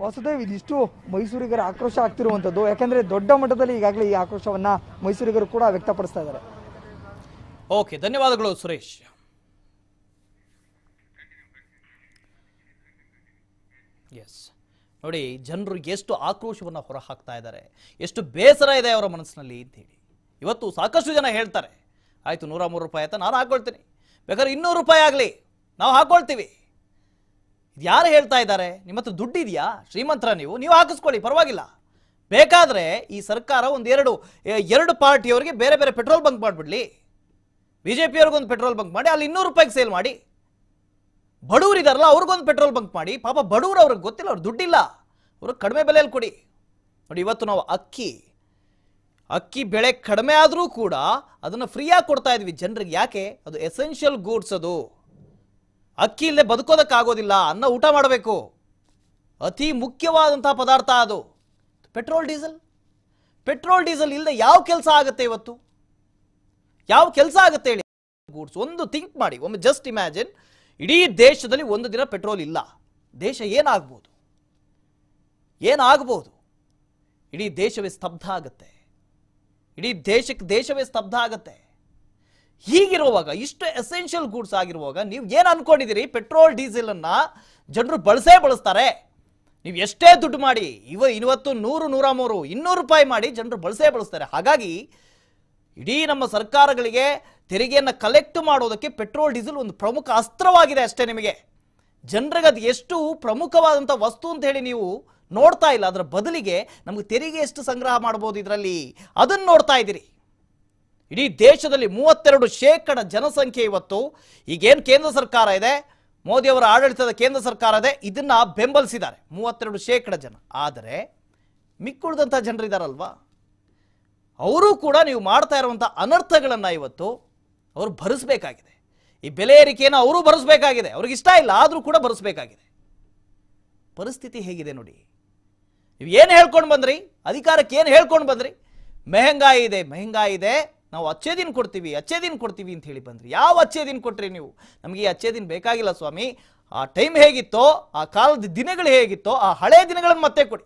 ವಾಸುದೇವ್, ಇದಿಷ್ಟು ಮೈಸೂರಿಗರ ಆಕ್ರೋಶ ಆಗ್ತಿರುವಂಥದ್ದು. ಯಾಕಂದರೆ ದೊಡ್ಡ ಮಟ್ಟದಲ್ಲಿ ಈಗಾಗಲೇ ಈ ಆಕ್ರೋಶವನ್ನು ಮೈಸೂರಿಗರು ಕೂಡ ವ್ಯಕ್ತಪಡಿಸ್ತಾ ಇದ್ದಾರೆ. ಓಕೆ, ಧನ್ಯವಾದಗಳು ಸುರೇಶ್. ಎಸ್, ನೋಡಿ ಜನರು ಎಷ್ಟು ಆಕ್ರೋಶವನ್ನು ಹೊರಹಾಕ್ತಾ ಇದ್ದಾರೆ, ಎಷ್ಟು ಬೇಸರ ಇದೆ ಅವರ ಮನಸ್ಸಿನಲ್ಲಿ ಅಂತೇಳಿ. ಇವತ್ತು ಸಾಕಷ್ಟು ಜನ ಹೇಳ್ತಾರೆ, ಆಯಿತು 103 ರೂಪಾಯಿ ಆಯ್ತಾ, ನಾನು ಹಾಕ್ಕೊಳ್ತೀನಿ, ಬೇಕಾದ್ರೆ 200 ರೂಪಾಯಿ ಆಗಲಿ ನಾವು ಹಾಕ್ಕೊಳ್ತೀವಿ. ಇದು ಯಾರು ಹೇಳ್ತಾ ಇದ್ದಾರೆ? ನಿಮ್ಮ ಹತ್ರ ದುಡ್ಡಿದೆಯಾ? ಶ್ರೀಮಂತರ ನೀವು ಹಾಕಿಸ್ಕೊಳ್ಳಿ, ಪರವಾಗಿಲ್ಲ. ಬೇಕಾದರೆ ಈ ಸರ್ಕಾರ ಎರಡು ಪಾರ್ಟಿಯವರಿಗೆ ಬೇರೆ ಬೇರೆ ಪೆಟ್ರೋಲ್ ಬಂಕ್ ಮಾಡಿಬಿಡ್ಲಿ. BJP ಅವ್ರಿಗೊಂದು ಪೆಟ್ರೋಲ್ ಬಂಕ್ ಮಾಡಿ ಅಲ್ಲಿ 200 ರೂಪಾಯಿಗೆ ಸೇಲ್ ಮಾಡಿ. ಬಡವರು ಇದಾರಲ್ಲ ಅವ್ರಿಗೊಂದು ಪೆಟ್ರೋಲ್ ಬಂಕ್ ಮಾಡಿ. ಪಾಪ ಬಡವರು, ಅವ್ರಿಗೆ ಗೊತ್ತಿಲ್ಲ, ಅವ್ರಿಗೆ ದುಡ್ಡಿಲ್ಲ, ಅವ್ರಿಗೆ ಕಡಿಮೆ ಬೆಲೆಯಲ್ಲಿ ಕೊಡಿ. ನೋಡಿ, ಇವತ್ತು ನಾವು ಅಕ್ಕಿ ಬೆಳೆ ಕಡಿಮೆ ಆದರೂ ಕೂಡ ಅದನ್ನು ಫ್ರೀಯಾಗಿ ಕೊಡ್ತಾ ಇದ್ವಿ ಜನರಿಗೆ. ಯಾಕೆ? ಅದು ಎಸೆನ್ಷಿಯಲ್ ಗೂಡ್ಸ್. ಅದು ಅಕ್ಕಿ ಇಲ್ಲದೆ ಬದುಕೋದಕ್ಕಾಗೋದಿಲ್ಲ, ಅನ್ನ ಊಟ ಮಾಡಬೇಕು, ಅತಿ ಮುಖ್ಯವಾದಂತಹ ಪದಾರ್ಥ ಅದು. ಪೆಟ್ರೋಲ್ ಡೀಸೆಲ್ ಇಲ್ಲದೆ ಯಾವ ಕೆಲಸ ಆಗುತ್ತೆ? ಇವತ್ತು ಯಾವ ಕೆಲಸ ಆಗುತ್ತೆ ಹೇಳಿ? ಗೂಡ್ಸ್ ಒಂದು ಥಿಂಕ್ ಮಾಡಿ, ಒಮ್ಮೆ ಜಸ್ಟ್ ಇಮ್ಯಾಜಿನ್, ಇಡೀ ದೇಶದಲ್ಲಿ ಒಂದು ದಿನ ಪೆಟ್ರೋಲ್ ಇಲ್ಲ, ದೇಶ ಏನಾಗ್ಬೋದು? ಇಡೀ ದೇಶವೇ ಸ್ತಬ್ಧ ಆಗುತ್ತೆ. ದೇಶವೇ ಸ್ತಬ್ಧ ಆಗುತ್ತೆ. ಹೀಗಿರುವಾಗ, ಇಷ್ಟು ಎಸೆನ್ಷಿಯಲ್ ಗೂಡ್ಸ್ ಆಗಿರುವಾಗ ನೀವು ಏನು ಅನ್ಕೊಂಡಿದ್ದೀರಿ? ಪೆಟ್ರೋಲ್ ಡೀಸೆಲ್ ಅನ್ನ ಜನರು ಬಳಸ್ತಾರೆ. ನೀವು ಎಷ್ಟೇ ದುಡ್ಡು ಮಾಡಿ, ಇವತ್ತು 100, 103, 200 ರೂಪಾಯಿ ಮಾಡಿ ಜನರು ಬಳಸ್ತಾರೆ. ಹಾಗಾಗಿ ಇಡೀ ನಮ್ಮ ಸರ್ಕಾರಗಳಿಗೆ ತೆರಿಗೆಯನ್ನು ಕಲೆಕ್ಟ್ ಮಾಡೋದಕ್ಕೆ ಪೆಟ್ರೋಲ್ ಡೀಸೆಲ್ ಒಂದು ಪ್ರಮುಖ ಅಸ್ತ್ರವಾಗಿದೆ ಅಷ್ಟೇ. ನಿಮಗೆ ಜನರಿಗೆ ಅದು ಎಷ್ಟು ಪ್ರಮುಖವಾದಂಥ ವಸ್ತು ಅಂತ ಹೇಳಿ ನೀವು ನೋಡ್ತಾ ಇಲ್ಲ. ಅದರ ಬದಲಿಗೆ ನಮಗೆ ತೆರಿಗೆ ಎಷ್ಟು ಸಂಗ್ರಹ ಮಾಡ್ಬೋದು ಇದರಲ್ಲಿ, ಅದನ್ನು ನೋಡ್ತಾ ಇದ್ದೀರಿ. ಇಡೀ ದೇಶದಲ್ಲಿ 32% ಜನಸಂಖ್ಯೆ ಇವತ್ತು ಈಗೇನು ಕೇಂದ್ರ ಸರ್ಕಾರ ಇದೆ, ಮೋದಿಯವರ ಆಡಳಿತದ ಕೇಂದ್ರ ಸರ್ಕಾರ ಇದೆ, ಇದನ್ನ ಬೆಂಬಲಿಸಿದ್ದಾರೆ 32% ಜನ. ಆದರೆ ಮಿಕ್ಕುಳಿದಂಥ ಜನರಿದ್ದಾರಲ್ವಾ, ಅವರು ಕೂಡ ನೀವು ಮಾಡ್ತಾ ಇರುವಂಥ ಅನರ್ಥಗಳನ್ನು ಇವತ್ತು ಅವರು ಭರಿಸಬೇಕಾಗಿದೆ. ಈ ಬೆಲೆ ಏರಿಕೆಯನ್ನು ಅವರು ಭರಿಸಬೇಕಾಗಿದೆ. ಅವ್ರಿಗೆ ಇಷ್ಟ ಇಲ್ಲ, ಆದರೂ ಕೂಡ ಭರಿಸಬೇಕಾಗಿದೆ. ಪರಿಸ್ಥಿತಿ ಹೇಗಿದೆ ನೋಡಿ. ನೀವು ಏನು ಹೇಳ್ಕೊಂಡು ಬಂದ್ರಿ? ಅಧಿಕಾರಕ್ಕೆ ಏನು ಹೇಳ್ಕೊಂಡು ಬಂದ್ರಿ? ಮೆಹಂಗಾಯಿ ಇದೆ, ನಾವು ಅಚ್ಚೇ ದಿನ ಕೊಡ್ತೀವಿ ಅಂತ ಹೇಳಿ ಬಂದ್ರಿ. ಯಾವ ಅಚ್ಚೇ ದಿನ ಕೊಟ್ರಿ ನೀವು? ನಮಗೆ ಈ ಅಚ್ಚೇ ದಿನ ಬೇಕಾಗಿಲ್ಲ ಸ್ವಾಮಿ. ಆ ಟೈಮ್ ಹೇಗಿತ್ತೋ, ಆ ಕಾಲದ ದಿನಗಳು ಹೇಗಿತ್ತೋ, ಆ ಹಳೆ ದಿನಗಳನ್ನು ಮತ್ತೆ ಕೊಡಿ.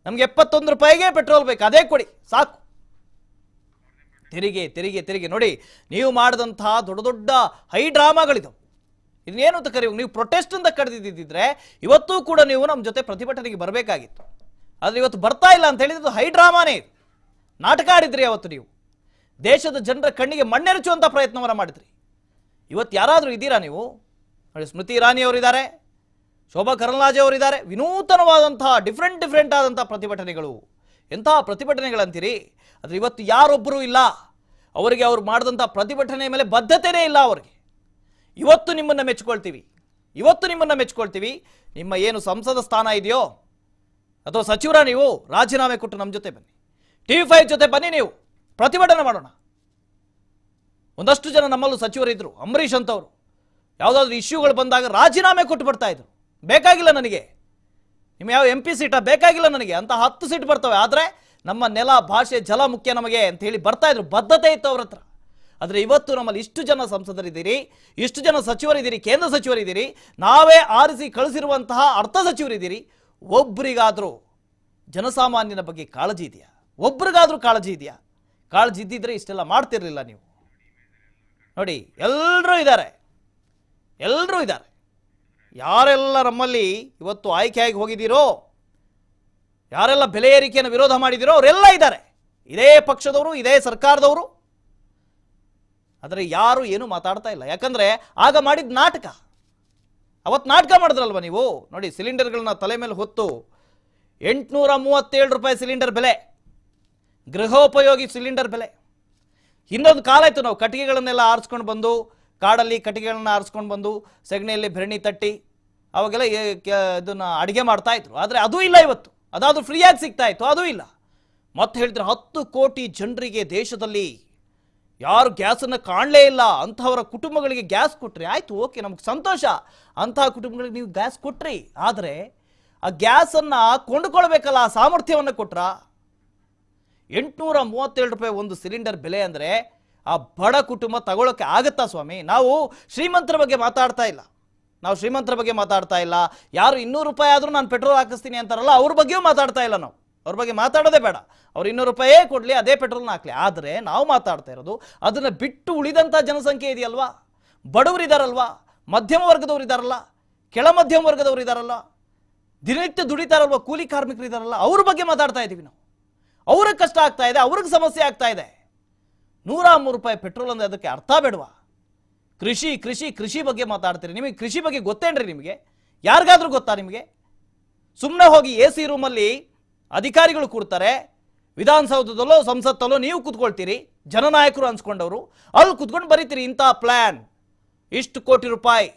ನಮಗೆ 71 ರೂಪಾಯಿಗೆ ಪೆಟ್ರೋಲ್ ಬೇಕು, ಅದೇ ಕೊಡಿ ಸಾಕು. ತೆರಿಗೆ ನೋಡಿ, ನೀವು ಮಾಡಿದಂತಹ ದೊಡ್ಡ ಹೈ ಡ್ರಾಮಾಗಳಿದಾವೆ. ಇದನ್ನೇನು ಅಂತ ಕರೀಬೇಕು? ನೀವು ಪ್ರೊಟೆಸ್ಟ್ ಅಂತ ಕರೆದಿದ್ದಿದ್ರೆ ಇವತ್ತೂ ಕೂಡ ನೀವು ನಮ್ಮ ಜೊತೆ ಪ್ರತಿಭಟನೆಗೆ ಬರಬೇಕಾಗಿತ್ತು. ಆದರೆ ಇವತ್ತು ಬರ್ತಾ ಇಲ್ಲ ಅಂತ ಹೇಳಿದ್ದು ಹೈ ಡ್ರಾಮಾನೇ ಇದು. ನಾಟಕ ಆಡಿದ್ರಿ ಅವತ್ತು ನೀವು. ದೇಶದ ಜನರ ಕಣ್ಣಿಗೆ ಮಣ್ಣೆರಚುವಂಥ ಪ್ರಯತ್ನವನ್ನು ಮಾಡಿದ್ರಿ. ಇವತ್ತು ಯಾರಾದರೂ ಇದ್ದೀರಾ ನೀವು? ನೋಡಿ, ಸ್ಮೃತಿ ಇರಾನಿ ಅವರಿದ್ದಾರೆ, ಶೋಭಾ ಕರಂದ್ಲಾಜೆ ಅವರಿದ್ದಾರೆ. ವಿನೂತನವಾದಂತಹ ಡಿಫ್ರೆಂಟ್ ಆದಂಥ ಪ್ರತಿಭಟನೆಗಳು. ಎಂತಹ ಪ್ರತಿಭಟನೆಗಳಂತೀರಿ? ಆದರೆ ಇವತ್ತು ಯಾರೊಬ್ಬರೂ ಇಲ್ಲ, ಅವರಿಗೆ ಅವ್ರು ಮಾಡಿದಂಥ ಪ್ರತಿಭಟನೆ ಮೇಲೆ ಬದ್ಧತೆಯೇ ಇಲ್ಲ ಅವರಿಗೆ. ಇವತ್ತು ನಿಮ್ಮನ್ನು ಮೆಚ್ಕೊಳ್ತೀವಿ. ನಿಮ್ಮ ಏನು ಸಂಸದ ಸ್ಥಾನ ಇದೆಯೋ ಅಥವಾ ಸಚಿವರ ನೀವು ರಾಜೀನಾಮೆ ಕೊಟ್ಟು ನಮ್ಮ ಜೊತೆ ಬನ್ನಿ, TV5 ಜೊತೆ ಬನ್ನಿ, ನೀವು ಪ್ರತಿಭಟನೆ ಮಾಡೋಣ. ಒಂದಷ್ಟು ಜನ ನಮ್ಮಲ್ಲೂ ಸಚಿವರಿದ್ದರು, ಅಂಬರೀಷ್ ಅಂತವರು. ಯಾವುದಾದ್ರೂ ಇಶ್ಯೂಗಳು ಬಂದಾಗ ರಾಜೀನಾಮೆ ಕೊಟ್ಟು ಬರ್ತಾ ಇದ್ರು. ಬೇಕಾಗಿಲ್ಲ ನನಗೆ ನಿಮ್ಮ ಯಾವ MP ಸೀಟ ಬೇಕಾಗಿಲ್ಲ ನನಗೆ ಅಂತ 10 ಸೀಟ್ ಬರ್ತವೆ, ಆದರೆ ನಮ್ಮ ನೆಲ, ಭಾಷೆ, ಜಲ ಮುಖ್ಯ ನಮಗೆ ಅಂತ ಹೇಳಿ ಬರ್ತಾ ಇದ್ರು. ಬದ್ಧತೆ ಇತ್ತು ಅವ್ರ ಹತ್ರ. ಆದರೆ ಇವತ್ತು ನಮ್ಮಲ್ಲಿ ಇಷ್ಟು ಜನ ಸಂಸದರಿದ್ದೀರಿ, ಇಷ್ಟು ಜನ ಸಚಿವರಿದ್ದೀರಿ, ಕೇಂದ್ರ ಸಚಿವರಿದ್ದೀರಿ, ನಾವೇ ಆರಿಸಿ ಕಳಿಸಿರುವಂತಹ ಅರ್ಥ ಸಚಿವರಿದ್ದೀರಿ. ಒಬ್ಬರಿಗಾದರೂ ಜನಸಾಮಾನ್ಯನ ಬಗ್ಗೆ ಕಾಳಜಿ ಇದೆಯಾ? ಒಬ್ಬರಿಗಾದರೂ ಕಾಳಜಿ ಇದೆಯಾ? ಕಾಳಜಿ ಇದ್ದಿದ್ರೆ ಇಷ್ಟೆಲ್ಲ ಮಾಡ್ತಿರ್ಲಿಲ್ಲ ನೀವು. ನೋಡಿ, ಎಲ್ಲರೂ ಇದ್ದಾರೆ. ಯಾರೆಲ್ಲ ನಮ್ಮಲ್ಲಿ ಇವತ್ತು ಆಯ್ಕೆಯಾಗಿ ಹೋಗಿದ್ದೀರೋ, ಯಾರೆಲ್ಲ ಬೆಲೆ ಏರಿಕೆಯನ್ನು ವಿರೋಧ ಮಾಡಿದಿರೋ ಅವರೆಲ್ಲ ಇದ್ದಾರೆ. ಇದೇ ಪಕ್ಷದವರು, ಇದೇ ಸರ್ಕಾರದವರು. ಆದರೆ ಯಾರು ಏನು ಮಾತಾಡ್ತಾ ಇಲ್ಲ. ಯಾಕಂದ್ರೆ ಆಗ ಮಾಡಿದ ನಾಟಕ, ಅವತ್ತು ನಾಟಕ ಮಾಡಿದ್ರಲ್ವ ನೀವು. ನೋಡಿ, ಸಿಲಿಂಡರ್ಗಳನ್ನ ತಲೆ ಮೇಲೆ ಹೊತ್ತು 837 ರೂಪಾಯಿ ಸಿಲಿಂಡರ್ ಬೆಲೆ, ಗೃಹೋಪಯೋಗಿ ಸಿಲಿಂಡರ್ ಬೆಲೆ. ಇನ್ನೊಂದು ಕಾಲ ಇತ್ತು, ನಾವು ಕಟ್ಟಿಗೆಗಳನ್ನೆಲ್ಲ ಆರಿಸ್ಕೊಂಡು ಬಂದು, ಕಾಡಲ್ಲಿ ಕಟ್ಟಿಗೆಗಳನ್ನ ಆರಿಸ್ಕೊಂಡು ಬಂದು ಸೆಗಣಿಯಲ್ಲಿ ಬೆರಣಿ ತಟ್ಟಿ ಅವಾಗೆಲ್ಲ ಇದನ್ನು ಅಡುಗೆ ಮಾಡ್ತಾ ಇದ್ರು. ಆದರೆ ಅದೂ ಇಲ್ಲ ಇವತ್ತು. ಅದಾದರೂ ಫ್ರೀಯಾಗಿ ಸಿಗ್ತಾ ಇತ್ತು, ಅದೂ ಇಲ್ಲ. ಮತ್ತೆ ಹೇಳಿದ್ರೆ 10 ಕೋಟಿ ಜನರಿಗೆ ದೇಶದಲ್ಲಿ ಯಾರು ಗ್ಯಾಸನ್ನು ಕಾಣಲೇ ಇಲ್ಲ ಅಂಥವರ ಕುಟುಂಬಗಳಿಗೆ ಗ್ಯಾಸ್ ಕೊಟ್ರಿ. ಆಯಿತು, ಓಕೆ, ನಮ್ಗೆ ಸಂತೋಷ. ಅಂತಹ ಕುಟುಂಬಗಳಿಗೆ ನೀವು ಗ್ಯಾಸ್ ಕೊಟ್ರಿ. ಆದರೆ ಆ ಗ್ಯಾಸನ್ನು ಕೊಂಡುಕೊಳ್ಬೇಕಲ್ಲ, ಆ ಸಾಮರ್ಥ್ಯವನ್ನು ಕೊಟ್ರ. 837 ರೂಪಾಯಿ ಒಂದು ಸಿಲಿಂಡರ್ ಬೆಲೆ ಅಂದರೆ ಆ ಬಡ ಕುಟುಂಬ ತಗೊಳ್ಳೋಕೆ ಆಗತ್ತಾ ಸ್ವಾಮಿ? ನಾವು ಶ್ರೀಮಂತರ ಬಗ್ಗೆ ಮಾತಾಡ್ತಾ ಇಲ್ಲ. ಯಾರು 200 ರೂಪಾಯಿ ಆದರೂ ನಾನು ಪೆಟ್ರೋಲ್ ಹಾಕಿಸ್ತೀನಿ ಅಂತಾರಲ್ಲ, ಅವ್ರ ಬಗ್ಗೆಯೂ ಮಾತಾಡ್ತಾ ಇಲ್ಲ ನಾವು. ಅವ್ರ ಬಗ್ಗೆ ಮಾತಾಡೋದೇ ಬೇಡ. ಅವ್ರು 200 ರೂಪಾಯೇ ಕೊಡಲಿ, ಅದೇ ಪೆಟ್ರೋಲ್ನ ಹಾಕಲಿ. ಆದರೆ ನಾವು ಮಾತಾಡ್ತಾ ಇರೋದು ಅದನ್ನು ಬಿಟ್ಟು ಉಳಿದಂಥ ಜನಸಂಖ್ಯೆ ಇದೆಯಲ್ವಾ, ಬಡವರಿದ್ದಾರಲ್ವಾ, ಮಧ್ಯಮ ವರ್ಗದವರು ಇದ್ದಾರಲ್ಲ, ಕೆಳ ಮಧ್ಯಮ ವರ್ಗದವರು ಇದ್ದಾರಲ್ಲ, ದಿನನಿತ್ಯ ದುಡಿತಾರಲ್ವ ಕೂಲಿ ಕಾರ್ಮಿಕರು ಇದಾರಲ್ಲ ಅವ್ರ ಬಗ್ಗೆ ಮಾತಾಡ್ತಾ ಇದ್ದೀವಿ ನಾವು. ಅವ್ರಿಗೆ ಕಷ್ಟ ಆಗ್ತಾ ಇದೆ, ಅವ್ರಿಗೆ ಸಮಸ್ಯೆ ಆಗ್ತಾ ಇದೆ. 103 ರೂಪಾಯಿ ಪೆಟ್ರೋಲ್ ಅಂದ್ರೆ ಅದಕ್ಕೆ ಅರ್ಥ ಬೇಡವಾ? ಕೃಷಿ ಕೃಷಿ ಕೃಷಿ ಬಗ್ಗೆ ಮಾತಾಡ್ತೀರಿ. ನಿಮಗೆ ಕೃಷಿ ಬಗ್ಗೆ ಗೊತ್ತೇನ್ರಿ? ನಿಮಗೆ ಯಾರಿಗಾದ್ರೂ ಗೊತ್ತಾ? ನಿಮಗೆ ಸುಮ್ಮನೆ ಹೋಗಿ AC ರೂಮಲ್ಲಿ ಅಧಿಕಾರಿಗಳು ಕೂಡ್ತಾರೆ, ವಿಧಾನಸೌಧದಲ್ಲೋ ಸಂಸತ್ತಲ್ಲೋ ನೀವು ಕೂತ್ಕೊಳ್ತೀರಿ, ಜನನಾಯಕರು ಅನ್ಸ್ಕೊಂಡವರು ಅಲ್ಲಿ ಕೂತ್ಕೊಂಡು ಬರೀತೀರಿ ಇಂಥ ಪ್ಲಾನ್, ಇಷ್ಟು ಕೋಟಿ ರೂಪಾಯಿ.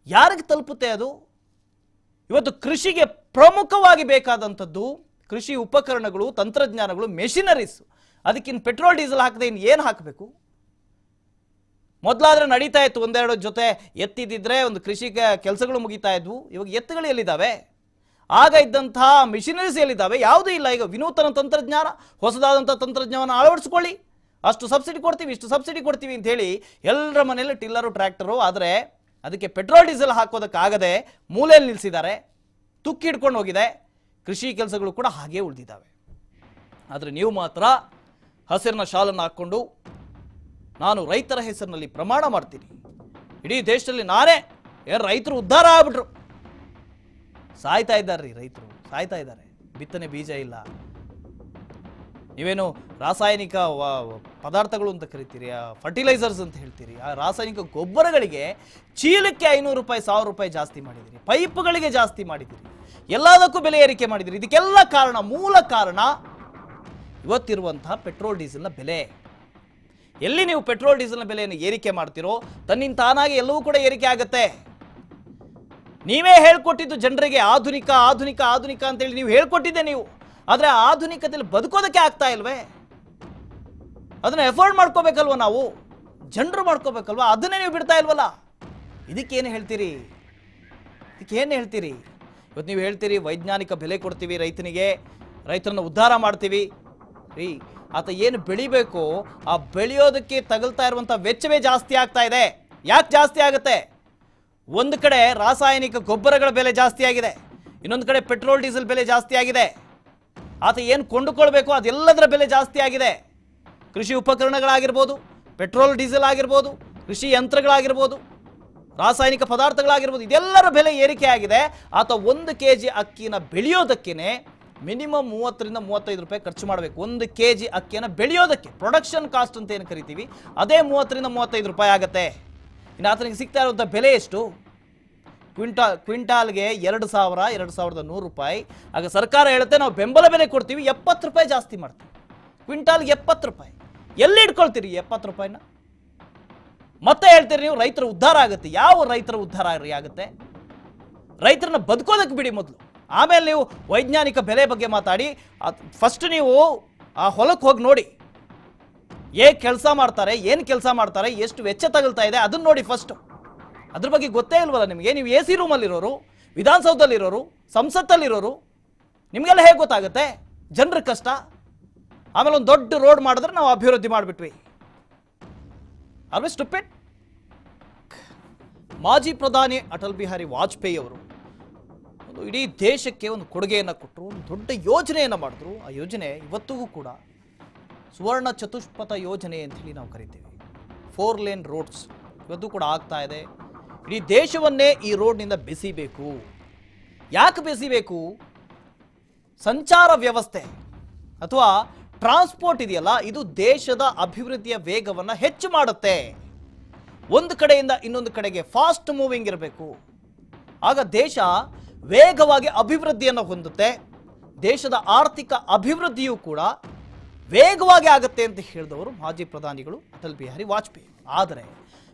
ಯಾರಿಗೆ ತಲುಪುತ್ತೆ ಅದು? ಇವತ್ತು ಕೃಷಿಗೆ ಪ್ರಮುಖವಾಗಿ ಬೇಕಾದಂಥದ್ದು ಕೃಷಿ ಉಪಕರಣಗಳು, ತಂತ್ರಜ್ಞಾನಗಳು, ಮೆಷಿನರೀಸ್. ಅದಕ್ಕಿನ್ನು ಪೆಟ್ರೋಲ್ ಡೀಸೆಲ್ ಹಾಕದೆ ಇನ್ನು ಏನು ಹಾಕಬೇಕು? ಮೊದಲಾದ್ರೆ ನಡೀತಾ ಇತ್ತು, ಒಂದೆರಡು ಜೊತೆ ಎತ್ತಿದ್ದಿದ್ರೆ ಒಂದು ಕೃಷಿ ಕೆಲಸಗಳು ಮುಗಿತಾ ಇದ್ವು. ಇವಾಗ ಎತ್ತುಗಳು ಎಲ್ಲಿದ್ದಾವೆ? ಆಗ ಇದ್ದಂತಹ ಮಿಷಿನರೀಸ್ ಎಲ್ಲಿದ್ದಾವೆ? ಯಾವುದೂ ಇಲ್ಲ. ಈಗ ವಿನೂತನ ತಂತ್ರಜ್ಞಾನ, ಹೊಸದಾದಂಥ ತಂತ್ರಜ್ಞಾನವನ್ನು ಅಳವಡಿಸ್ಕೊಳ್ಳಿ, ಅಷ್ಟು ಸಬ್ಸಿಡಿ ಕೊಡ್ತೀವಿ, ಇಷ್ಟು ಸಬ್ಸಿಡಿ ಕೊಡ್ತೀವಿ ಅಂತ ಹೇಳಿ ಎಲ್ಲರ ಮನೆಯಲ್ಲೂ ಟಿಲ್ಲರು, ಟ್ರ್ಯಾಕ್ಟರು. ಆದರೆ ಅದಕ್ಕೆ ಪೆಟ್ರೋಲ್ ಡೀಸೆಲ್ ಹಾಕೋದಕ್ಕಾಗದೆ ಮೂಲೆಯಲ್ಲಿ ನಿಲ್ಲಿಸಿದ್ದಾರೆ, ತುಕ್ಕಿ ಹಿಡ್ಕೊಂಡು ಹೋಗಿದೆ. ಕೃಷಿ ಕೆಲಸಗಳು ಕೂಡ ಹಾಗೇ ಉಳಿದಿದ್ದಾವೆ. ಆದರೆ ನೀವು ಮಾತ್ರ ಹಸಿರಿನ ಶಾಲನ್ನು ಹಾಕ್ಕೊಂಡು ನಾನು ರೈತರ ಹೆಸರಿನಲ್ಲಿ ಪ್ರಮಾಣ ಮಾಡ್ತೀನಿ, ಇಡೀ ದೇಶದಲ್ಲಿ ನಾನೇ, ರೈತರು ಉದ್ಧಾರ ಆಗ್ಬಿಟ್ರು. ಸಾಯ್ತಾ ಇದ್ದಾರೆ ರೀ ರೈತರು, ಸಾಯ್ತಾ ಇದ್ದಾರೆ. ಬಿತ್ತನೆ ಬೀಜ ಇಲ್ಲ, ನೀವೇನು ರಾಸಾಯನಿಕ ಪದಾರ್ಥಗಳು ಅಂತ ಕರಿತೀರಿ, ಫರ್ಟಿಲೈಸರ್ಸ್ ಅಂತ ಹೇಳ್ತೀರಿ. ಆ ರಾಸಾಯನಿಕ ಗೊಬ್ಬರಗಳಿಗೆ ಚೀಲಕ್ಕೆ 500 ರೂಪಾಯಿ 1000 ರೂಪಾಯಿ ಜಾಸ್ತಿ ಮಾಡಿದಿರಿ, ಪೈಪ್ಗಳಿಗೆ ಜಾಸ್ತಿ ಮಾಡಿದಿರಿ, ಎಲ್ಲದಕ್ಕೂ ಬೆಲೆ ಏರಿಕೆ ಮಾಡಿದಿರಿ. ಇದಕ್ಕೆಲ್ಲ ಕಾರಣ, ಮೂಲ ಕಾರಣ ಇವತ್ತಿರುವಂತಹ ಪೆಟ್ರೋಲ್ ಡೀಸೆಲ್ನ ಬೆಲೆ. ಎಲ್ಲಿ ನೀವು ಪೆಟ್ರೋಲ್ ಡೀಸೆಲ್ನ ಬೆಲೆಯನ್ನು ಏರಿಕೆ ಮಾಡ್ತಿರೋ ತನ್ನಿಂದ ತಾನಾಗಿ ಎಲ್ಲವೂ ಕೂಡ ಏರಿಕೆ ಆಗುತ್ತೆ. ನೀವೇ ಹೇಳ್ಕೊಟ್ಟಿದ್ದು ಜನರಿಗೆ ಆಧುನಿಕ ಆಧುನಿಕ ಆಧುನಿಕ ಅಂತೇಳಿ ನೀವು ಹೇಳ್ಕೊಟ್ಟಿದ್ದೆ ನೀವು. ಆದರೆ ಆಧುನಿಕತೆಯಲ್ಲಿ ಬದುಕೋದಕ್ಕೆ ಆಗ್ತಾ ಇಲ್ವೇ? ಅದನ್ನು ಎಫರ್ಟ್ ಮಾಡ್ಕೋಬೇಕಲ್ವ ನಾವು, ಜನರು ಮಾಡ್ಕೋಬೇಕಲ್ವ? ಅದನ್ನೇ ನೀವು ಬಿಡ್ತಾ ಇಲ್ವಲ್ಲ. ಇದಕ್ಕೇನು ಹೇಳ್ತೀರಿ? ಇದಕ್ಕೇನು ಹೇಳ್ತೀರಿ? ಇವತ್ತು ನೀವು ಹೇಳ್ತೀರಿ ವೈಜ್ಞಾನಿಕ ಬೆಲೆ ಕೊಡ್ತೀವಿ ರೈತನಿಗೆ, ರೈತರನ್ನು ಉದ್ಧಾರ ಮಾಡ್ತೀವಿ. ರೀ, ಆತ ಏನು ಬೆಳಿಬೇಕು ಆ ಬೆಳೆಯೋದಕ್ಕೆ ತಗಲ್ತಾ ಇರುವಂಥ ವೆಚ್ಚವೇ ಜಾಸ್ತಿ ಆಗ್ತಾ ಇದೆ. ಯಾಕೆ ಜಾಸ್ತಿ ಆಗುತ್ತೆ? ಒಂದು ಕಡೆ ರಾಸಾಯನಿಕ ಗೊಬ್ಬರಗಳ ಬೆಲೆ ಜಾಸ್ತಿ ಆಗಿದೆ, ಇನ್ನೊಂದು ಕಡೆ ಪೆಟ್ರೋಲ್ ಡೀಸೆಲ್ ಬೆಲೆ ಜಾಸ್ತಿ ಆಗಿದೆ. ಆತ ಏನು ಕೊಂಡುಕೊಳ್ಬೇಕು ಅದೆಲ್ಲದರ ಬೆಲೆ ಜಾಸ್ತಿ ಆಗಿದೆ. ಕೃಷಿ ಉಪಕರಣಗಳಾಗಿರ್ಬೋದು, ಪೆಟ್ರೋಲ್ ಡೀಸೆಲ್ ಆಗಿರ್ಬೋದು, ಕೃಷಿ ಯಂತ್ರಗಳಾಗಿರ್ಬೋದು, ರಾಸಾಯನಿಕ ಪದಾರ್ಥಗಳಾಗಿರ್ಬೋದು, ಇದೆಲ್ಲರ ಬೆಲೆ ಏರಿಕೆ ಆಗಿದೆ. ಆತ 1 kg ಅಕ್ಕಿನ ಬೆಳೆಯೋದಕ್ಕೇನೆ ಮಿನಿಮಮ್ 30 ರಿಂದ 35 ರೂಪಾಯಿ ಖರ್ಚು ಮಾಡಬೇಕು. 1 kg ಅಕ್ಕಿಯನ್ನು ಬೆಳೆಯೋದಕ್ಕೆ ಪ್ರೊಡಕ್ಷನ್ ಕಾಸ್ಟ್ ಅಂತ ಏನು ಕರಿತೀವಿ ಅದೇ 30 ರಿಂದ 35 ರೂಪಾಯಿ ಆಗುತ್ತೆ. ಇನ್ನು ಆತನಿಗೆ ಸಿಗ್ತಾ ಇರುವಂಥ ಬೆಲೆ ಎಷ್ಟು? ಕ್ವಿಂಟಾಲ್ಗೆ 2000 2100 ರೂಪಾಯಿ. ಆಗ ಸರ್ಕಾರ ಹೇಳುತ್ತೆ ನಾವು ಬೆಂಬಲ ಬೆಲೆ ಕೊಡ್ತೀವಿ, 70 ರೂಪಾಯಿ ಜಾಸ್ತಿ ಮಾಡ್ತೀವಿ. ಕ್ವಿಂಟಾಲ್ಗೆ 70 ರೂಪಾಯಿ. ಎಲ್ಲಿ ಇಟ್ಕೊಳ್ತೀರಿ 70 ರೂಪಾಯಿನ? ಮತ್ತೆ ಹೇಳ್ತೀರಿ ನೀವು ರೈತರ ಉದ್ಧಾರ ಆಗುತ್ತೆ. ಯಾವ ರೈತರ ಉದ್ಧಾರ ಆಗುತ್ತೆ? ರೈತರನ್ನ ಬದುಕೋದಕ್ಕೆ ಬಿಡಿ ಮೊದಲು, ಆಮೇಲೆ ನೀವು ವೈಜ್ಞಾನಿಕ ಬೆಲೆ ಬಗ್ಗೆ ಮಾತಾಡಿ. ಫಸ್ಟ್ ನೀವು ಆ ಹೊಲಕ್ಕೆ ಹೋಗಿ ನೋಡಿ, ಕೆಲಸ ಮಾಡ್ತಾರೆ, ಏನು ಕೆಲಸ ಮಾಡ್ತಾರೆ, ಎಷ್ಟು ವೆಚ್ಚ ತಗಲ್ತಾ ಇದೆ ಅದನ್ನ ನೋಡಿ ಫಸ್ಟ್. ಅದ್ರ ಬಗ್ಗೆ ಗೊತ್ತೇ ಇಲ್ವಲ್ಲ ನಿಮಗೆ. ನೀವು AC ರೂಮಲ್ಲಿರೋರು, ವಿಧಾನಸೌಧದಲ್ಲಿರೋರು, ಸಂಸತ್ತಲ್ಲಿರೋರು, ನಿಮಗೆಲ್ಲ ಹೇಗೆ ಗೊತ್ತಾಗುತ್ತೆ ಜನರ ಕಷ್ಟ? ಆಮೇಲೆ ಒಂದು ದೊಡ್ಡ ರೋಡ್ ಮಾಡಿದ್ರೆ ನಾವು ಅಭಿವೃದ್ಧಿ ಮಾಡಿಬಿಟ್ವಿ. ಸ್ಟುಪಿಡ್. ಮಾಜಿ ಪ್ರಧಾನಿ ಅಟಲ್ ಬಿಹಾರಿ ವಾಜಪೇಯಿ ಅವರು ಒಂದು ಇಡೀ ದೇಶಕ್ಕೆ ಒಂದು ಕೊಡುಗೆಯನ್ನು ಕೊಟ್ಟರು, ಒಂದು ದೊಡ್ಡ ಯೋಜನೆಯನ್ನು ಮಾಡಿದ್ರು. ಆ ಯೋಜನೆ ಇವತ್ತಿಗೂ ಕೂಡ ಸುವರ್ಣ ಚತುಷ್ಪಥ ಯೋಜನೆ ಅಂತ ಹೇಳಿ ನಾವು ಕರಿತೀವಿ. 4 ಲೇನ್ ರೋಡ್ಸ್ ಇವತ್ತು ಕೂಡ ಆಗ್ತಾ ಇದೆ. ಇಡೀ ದೇಶವನ್ನೇ ಈ ರೋಡ್ನಿಂದ ಬೆಸಿಬೇಕು. ಯಾಕೆ ಬೆಸಿಬೇಕು? ಸಂಚಾರ ವ್ಯವಸ್ಥೆ ಅಥವಾ ಟ್ರಾನ್ಸ್ಪೋರ್ಟ್ ಇದೆಯಲ್ಲ, ಇದು ದೇಶದ ಅಭಿವೃದ್ಧಿಯ ವೇಗವನ್ನು ಹೆಚ್ಚು ಮಾಡುತ್ತೆ. ಒಂದು ಕಡೆಯಿಂದ ಇನ್ನೊಂದು ಕಡೆಗೆ ಫಾಸ್ಟ್ ಮೂವಿಂಗ್ ಇರಬೇಕು. ಆಗ ದೇಶ ವೇಗವಾಗಿ ಅಭಿವೃದ್ಧಿಯನ್ನು ಹೊಂದುತ್ತೆ. ದೇಶದ ಆರ್ಥಿಕ ಅಭಿವೃದ್ಧಿಯೂ ಕೂಡ ವೇಗವಾಗಿ ಆಗುತ್ತೆ ಅಂತ ಹೇಳಿದವರು ಮಾಜಿ ಪ್ರಧಾನಿಗಳು ಅಟಲ್ ಬಿಹಾರಿ ವಾಜಪೇಯಿ. ಆದರೆ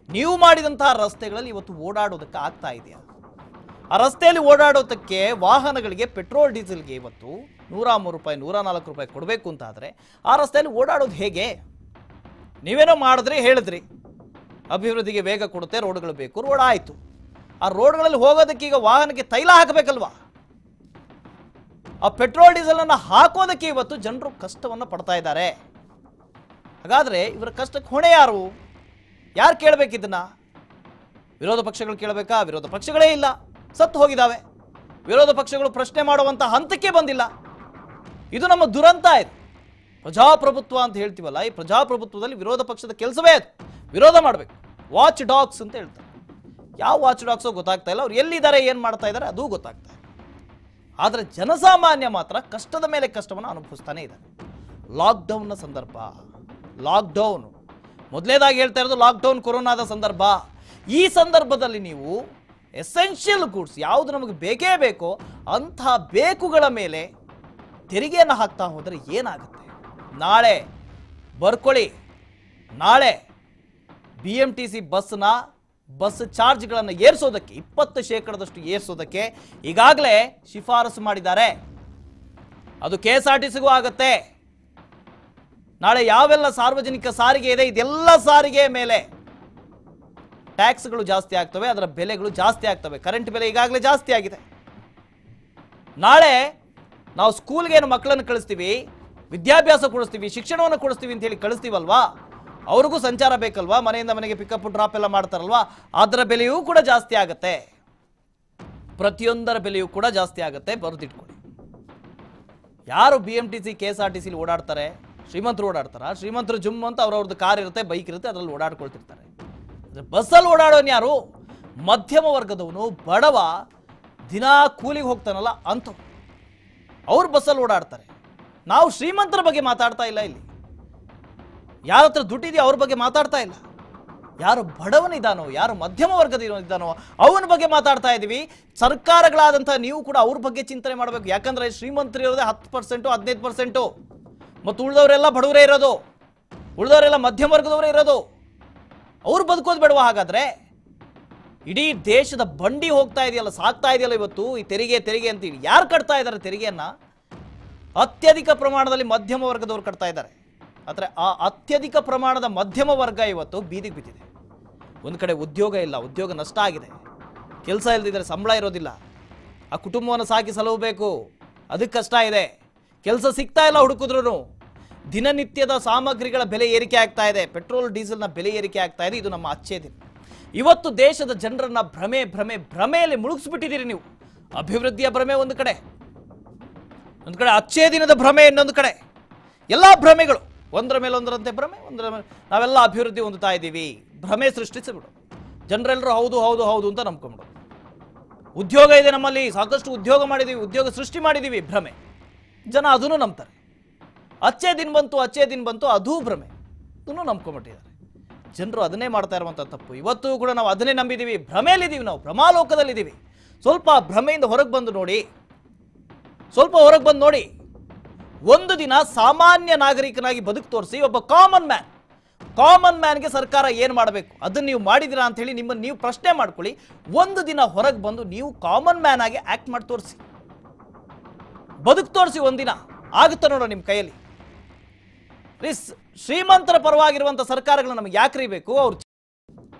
ನೀವು ಮಾಡಿದಂತಹ ರಸ್ತೆಗಳಲ್ಲಿ ಇವತ್ತು ಓಡಾಡೋದಕ್ಕೆ ಆಗ್ತಾ ಇದೆಯಾ? ಆ ರಸ್ತೆಯಲ್ಲಿ ಓಡಾಡೋದಕ್ಕೆ ವಾಹನಗಳಿಗೆ ಪೆಟ್ರೋಲ್ ಡೀಸೆಲ್ಗೆ ಇವತ್ತು 103 ರೂಪಾಯಿ 104 ರೂಪಾಯಿ ಕೊಡಬೇಕು ಅಂತಾದರೆ ಆ ರಸ್ತೆಯಲ್ಲಿ ಓಡಾಡೋದು ಹೇಗೆ? ನೀವೇನೋ ಮಾಡಿದ್ರಿ, ಹೇಳಿದ್ರಿ ಅಭಿವೃದ್ಧಿಗೆ ವೇಗ ಕೊಡುತ್ತೆ, ರೋಡ್ಗಳು ಬೇಕು, ರೋಡ್ ಆಯಿತು. ಆ ರೋಡ್ಗಳಲ್ಲಿ ಹೋಗೋದಕ್ಕೆ ಈಗ ವಾಹನಕ್ಕೆ ತೈಲ ಹಾಕಬೇಕಲ್ವಾ? ಆ ಪೆಟ್ರೋಲ್ ಡೀಸೆಲ್ ಅನ್ನು ಹಾಕೋದಕ್ಕೆ ಇವತ್ತು ಜನರು ಕಷ್ಟವನ್ನು ಪಡ್ತಾ ಇದ್ದಾರೆ. ಹಾಗಾದ್ರೆ ಇವರ ಕಷ್ಟಕ್ಕೆ ಹೊಣೆ ಯಾರು? ಯಾರು ಕೇಳಬೇಕಿದ್ದನ್ನ? ವಿರೋಧ ಪಕ್ಷಗಳು ಕೇಳಬೇಕಾ? ವಿರೋಧ ಪಕ್ಷಗಳೇ ಇಲ್ಲ, ಸತ್ತು ಹೋಗಿದ್ದಾವೆ. ವಿರೋಧ ಪಕ್ಷಗಳು ಪ್ರಶ್ನೆ ಮಾಡುವಂತ ಹಂತಕ್ಕೆ ಬಂದಿಲ್ಲ. ಇದು ನಮ್ಮ ದುರಂತ. ಇದು ಪ್ರಜಾಪ್ರಭುತ್ವ ಅಂತ ಹೇಳ್ತೀವಲ್ಲ, ಈ ಪ್ರಜಾಪ್ರಭುತ್ವದಲ್ಲಿ ವಿರೋಧ ಪಕ್ಷದ ಕೆಲಸವೇ ಅದು, ವಿರೋಧ ಮಾಡಬೇಕು. ವಾಚ್ ಡಾಗ್ಸ್ ಅಂತ ಹೇಳ್ತಾರೆ. ಯಾವ ವಾಚ್ ಡಾಗ್ಸೋ ಗೊತ್ತಾಗ್ತಾ ಇಲ್ಲ, ಅವ್ರು ಎಲ್ಲಿದ್ದಾರೆ ಏನು ಮಾಡ್ತಾ ಇದ್ದಾರೆ ಅದು ಗೊತ್ತಾಗ್ತಾ ಇಲ್ಲ. ಆದರೆ ಜನಸಾಮಾನ್ಯ ಮಾತ್ರ ಕಷ್ಟದ ಮೇಲೆ ಕಷ್ಟವನ್ನು ಅನುಭವಿಸ್ತಾನೆ ಇದ್ದಾರೆ. ಲಾಕ್ಡೌನ್ನ ಸಂದರ್ಭ, ಲಾಕ್ಡೌನ್ ಮೊದಲೇದಾಗಿ ಹೇಳ್ತಾ ಇರೋದು ಲಾಕ್ಡೌನ್ ಕೊರೋನಾದ ಸಂದರ್ಭ. ಈ ಸಂದರ್ಭದಲ್ಲಿ ನೀವು ಎಸೆನ್ಷಿಯಲ್ ಗೂಡ್ಸ್ ಯಾವುದು ನಮಗೆ ಬೇಕೇ ಬೇಕೋ ಅಂತಹ ಬೇಕುಗಳ ಮೇಲೆ ತೆರಿಗೆಯನ್ನು ಹಾಕ್ತಾ ಹೋದರೆ ಏನಾಗುತ್ತೆ? ನಾಳೆ ಬರ್ಕೊಳ್ಳಿ, ನಾಳೆ BMTC ಬಸ್ ಚಾರ್ಜ್ಗಳನ್ನು ಏರಿಸೋದಕ್ಕೆ 20% ಏರಿಸೋದಕ್ಕೆ ಈಗಾಗಲೇ ಶಿಫಾರಸು ಮಾಡಿದ್ದಾರೆ. ಅದು KSRTCಗೂ ಆಗುತ್ತೆ. ನಾಳೆ ಯಾವೆಲ್ಲ ಸಾರ್ವಜನಿಕ ಸಾರಿಗೆ ಇದೆ ಇದೆಲ್ಲ ಸಾರಿಗೆ ಮೇಲೆ ಟ್ಯಾಕ್ಸ್ಗಳು ಜಾಸ್ತಿ ಆಗ್ತವೆ, ಅದರ ಬೆಲೆಗಳು ಜಾಸ್ತಿ ಆಗ್ತವೆ. ಕರೆಂಟ್ ಬೆಲೆ ಈಗಾಗಲೇ ಜಾಸ್ತಿ ಆಗಿದೆ. ನಾಳೆ ನಾವು ಸ್ಕೂಲ್ಗೆ ಏನು ಮಕ್ಕಳನ್ನು ಕಳಿಸ್ತೀವಿ, ವಿದ್ಯಾಭ್ಯಾಸ ಕೊಡಿಸ್ತೀವಿ, ಶಿಕ್ಷಣವನ್ನು ಕೊಡಿಸ್ತೀವಿ ಅಂತ ಹೇಳಿ ಕಳಿಸ್ತೀವಲ್ವಾ, ಅವ್ರಿಗೂ ಸಂಚಾರ ಬೇಕಲ್ವಾ, ಮನೆಯಿಂದ ಮನೆಗೆ ಪಿಕಪ್ ಡ್ರಾಪ್ ಎಲ್ಲ ಮಾಡ್ತಾರಲ್ವಾ, ಅದರ ಬೆಲೆಯೂ ಕೂಡ ಜಾಸ್ತಿ ಆಗುತ್ತೆ. ಪ್ರತಿಯೊಂದರ ಬೆಲೆಯೂ ಕೂಡ ಜಾಸ್ತಿ ಆಗುತ್ತೆ, ಬರೆದಿಟ್ಕೊಳ್ಳಿ. ಯಾರು BMTC KSRTC ಓಡಾಡ್ತಾರೆ? ಶ್ರೀಮಂತರು ಓಡಾಡ್ತಾರ? ಶ್ರೀಮಂತರು ಜುಮ್ ಅಂತ ಅವ್ರವ್ರದ್ದು ಕಾರ್ ಇರುತ್ತೆ, ಬೈಕ್ ಇರುತ್ತೆ, ಅದರಲ್ಲಿ ಓಡಾಡ್ಕೊಳ್ತಿರ್ತಾರೆ. ಬಸ್ಸಲ್ಲಿ ಓಡಾಡೋನು ಯಾರು? ಮಧ್ಯಮ ವರ್ಗದವನು, ಬಡವ, ದಿನಾ ಕೂಲಿಗೆ ಹೋಗ್ತಾನಲ್ಲ ಅಂತ ಅವ್ರು ಬಸ್ಸಲ್ಲಿ ಓಡಾಡ್ತಾರೆ. ನಾವು ಶ್ರೀಮಂತರ ಬಗ್ಗೆ ಮಾತಾಡ್ತಾ ಇಲ್ಲ ಇಲ್ಲಿ. ಯಾರ ಹತ್ರ ದುಡ್ಡಿದೆಯೋ ಅವ್ರ ಬಗ್ಗೆ ಮಾತಾಡ್ತಾ ಇಲ್ಲ. ಯಾರು ಬಡವನಿದ್ದಾನೋ, ಯಾರು ಮಧ್ಯಮ ವರ್ಗದ ಇದ್ದಾನೋ ಅವನ ಬಗ್ಗೆ ಮಾತಾಡ್ತಾ ಇದ್ದೀವಿ. ಸರ್ಕಾರಗಳಾದಂಥ ನೀವು ಕೂಡ ಅವ್ರ ಬಗ್ಗೆ ಚಿಂತನೆ ಮಾಡಬೇಕು. ಯಾಕಂದ್ರೆ ಶ್ರೀಮಂತರು ಇರೋದೇ 10%, 15%, ಮತ್ತು ಉಳಿದವರೆಲ್ಲ ಬಡವರೇ ಇರೋದು, ಉಳಿದವರೆಲ್ಲ ಮಧ್ಯಮ ವರ್ಗದವರೇ ಇರೋದು. ಅವ್ರು ಬದುಕೋದು ಬೇಡವಾ? ಹಾಗಾದ್ರೆ ಇಡೀ ದೇಶದ ಬಂಡಿ ಹೋಗ್ತಾ ಇದೆಯಲ್ಲ, ಸಾಕ್ತಾ ಇದೆಯಲ್ಲ ಇವತ್ತು ಈ ತೆರಿಗೆ ಅಂತೇಳಿ. ಯಾರು ಕಟ್ತಾ ಇದ್ದಾರೆ ತೆರಿಗೆಯನ್ನ? ಅತ್ಯಧಿಕ ಪ್ರಮಾಣದಲ್ಲಿ ಮಧ್ಯಮ ವರ್ಗದವರು ಕಟ್ತಾ ಇದ್ದಾರೆ. ಆದರೆ ಆ ಅತ್ಯಧಿಕ ಪ್ರಮಾಣದ ಮಧ್ಯಮ ವರ್ಗ ಇವತ್ತು ಬೀದಿಗೆ ಬಿದ್ದಿದೆ. ಒಂದು ಕಡೆ ಉದ್ಯೋಗ ಇಲ್ಲ, ಉದ್ಯೋಗ ನಷ್ಟ ಆಗಿದೆ. ಕೆಲಸ ಇಲ್ಲದಿದ್ದರೆ ಸಂಬಳ ಇರೋದಿಲ್ಲ. ಆ ಕುಟುಂಬವನ್ನು ಸಾಕಿ ಸಲಹಬೇಕು, ಅದಕ್ಕೆ ಕಷ್ಟ ಇದೆ. ಕೆಲಸ ಸಿಗ್ತಾ ಇಲ್ಲ ಹುಡುಕಿದ್ರು. ದಿನನಿತ್ಯದ ಸಾಮಗ್ರಿಗಳ ಬೆಲೆ ಏರಿಕೆ ಆಗ್ತಾ ಇದೆ. ಪೆಟ್ರೋಲ್ ಡೀಸೆಲ್ನ ಬೆಲೆ ಏರಿಕೆ ಆಗ್ತಾ ಇದೆ. ಇದು ನಮ್ಮ ಅಚ್ಚೇ ದಿನ. ಇವತ್ತು ದೇಶದ ಜನರನ್ನ ಭ್ರಮೆಯಲ್ಲಿ ಮುಳುಗಿಸ್ಬಿಟ್ಟಿದ್ದೀರಿ ನೀವು. ಅಭಿವೃದ್ಧಿಯ ಭ್ರಮೆ ಒಂದು ಕಡೆ ಅಚ್ಚೇ ದಿನದ ಭ್ರಮೆ ಇನ್ನೊಂದು ಕಡೆ. ಎಲ್ಲ ಭ್ರಮೆಗಳು ಒಂದರ ಮೇಲೆ ಒಂದರಂತೆ ಭ್ರಮೆ, ನಾವೆಲ್ಲ ಅಭಿವೃದ್ಧಿ ಹೊಂದುತ್ತಾ ಇದ್ದೀವಿ. ಭ್ರಮೆ ಸೃಷ್ಟಿಸಿಬಿಡು. ಜನರೆಲ್ಲರೂ ಹೌದು ಹೌದು ಹೌದು ಅಂತ ನಂಬ್ಕೊಂಡ್ಬಿಡು. ಉದ್ಯೋಗ ಇದೆ ನಮ್ಮಲ್ಲಿ, ಸಾಕಷ್ಟು ಉದ್ಯೋಗ ಮಾಡಿದ್ದೀವಿ, ಉದ್ಯೋಗ ಸೃಷ್ಟಿ ಮಾಡಿದ್ದೀವಿ. ಭ್ರಮೆ. ಜನ ಅದನ್ನು ನಂಬ್ತಾರೆ. ಅಚ್ಚೇ ದಿನ ಬಂತು ಅದೂ ಭ್ರಮೆ, ಅದನ್ನು ನಂಬ್ಕೊಂಡ್ಬಿಟ್ಟಿದ್ದಾರೆ ಜನರು. ಅದನ್ನೇ ಮಾಡ್ತಾ ಇರುವಂಥ ತಪ್ಪು. ಇವತ್ತು ಕೂಡ ನಾವು ಅದನ್ನೇ ನಂಬಿದ್ದೀವಿ. ಭ್ರಮೆಯಲ್ಲಿದ್ದೀವಿ, ನಾವು ಭ್ರಮಾಲೋಕದಲ್ಲಿದ್ದೀವಿ. ಸ್ವಲ್ಪ ಭ್ರಮೆಯಿಂದ ಹೊರಗೆ ಬಂದು ನೋಡಿ, ಒಂದು ದಿನ ಸಾಮಾನ್ಯ ನಾಗರಿಕನಾಗಿ ಬದುಕು ತೋರಿಸಿ. ಒಬ್ಬ ಕಾಮನ್ ಮ್ಯಾನ್ಗೆ ಸರ್ಕಾರ ಏನು ಮಾಡಬೇಕು ಅದನ್ನು ನೀವು ಮಾಡಿದಿರಾ ಅಂತ ಹೇಳಿ ನಿಮ್ಮನ್ನು ನೀವು ಪ್ರಶ್ನೆ ಮಾಡ್ಕೊಳ್ಳಿ. ಒಂದು ದಿನ ಹೊರಗೆ ಬಂದು ನೀವು ಕಾಮನ್ ಮ್ಯಾನ್ ಆಗಿ ಆಕ್ಟ್ ಮಾಡಿ ತೋರಿಸಿ, ಬದುಕು ತೋರಿಸಿ. ಒಂದಿನ ಆಗುತ್ತೆ ನೋಡೋ ನಿಮ್ಮ ಕೈಯಲ್ಲಿ. ಶ್ರೀಮಂತರ ಪರವಾಗಿರುವಂಥ ಸರ್ಕಾರಗಳು ನಮಗೆ ಯಾಕ್ರಿ ಬೇಕು? ಅವ್ರು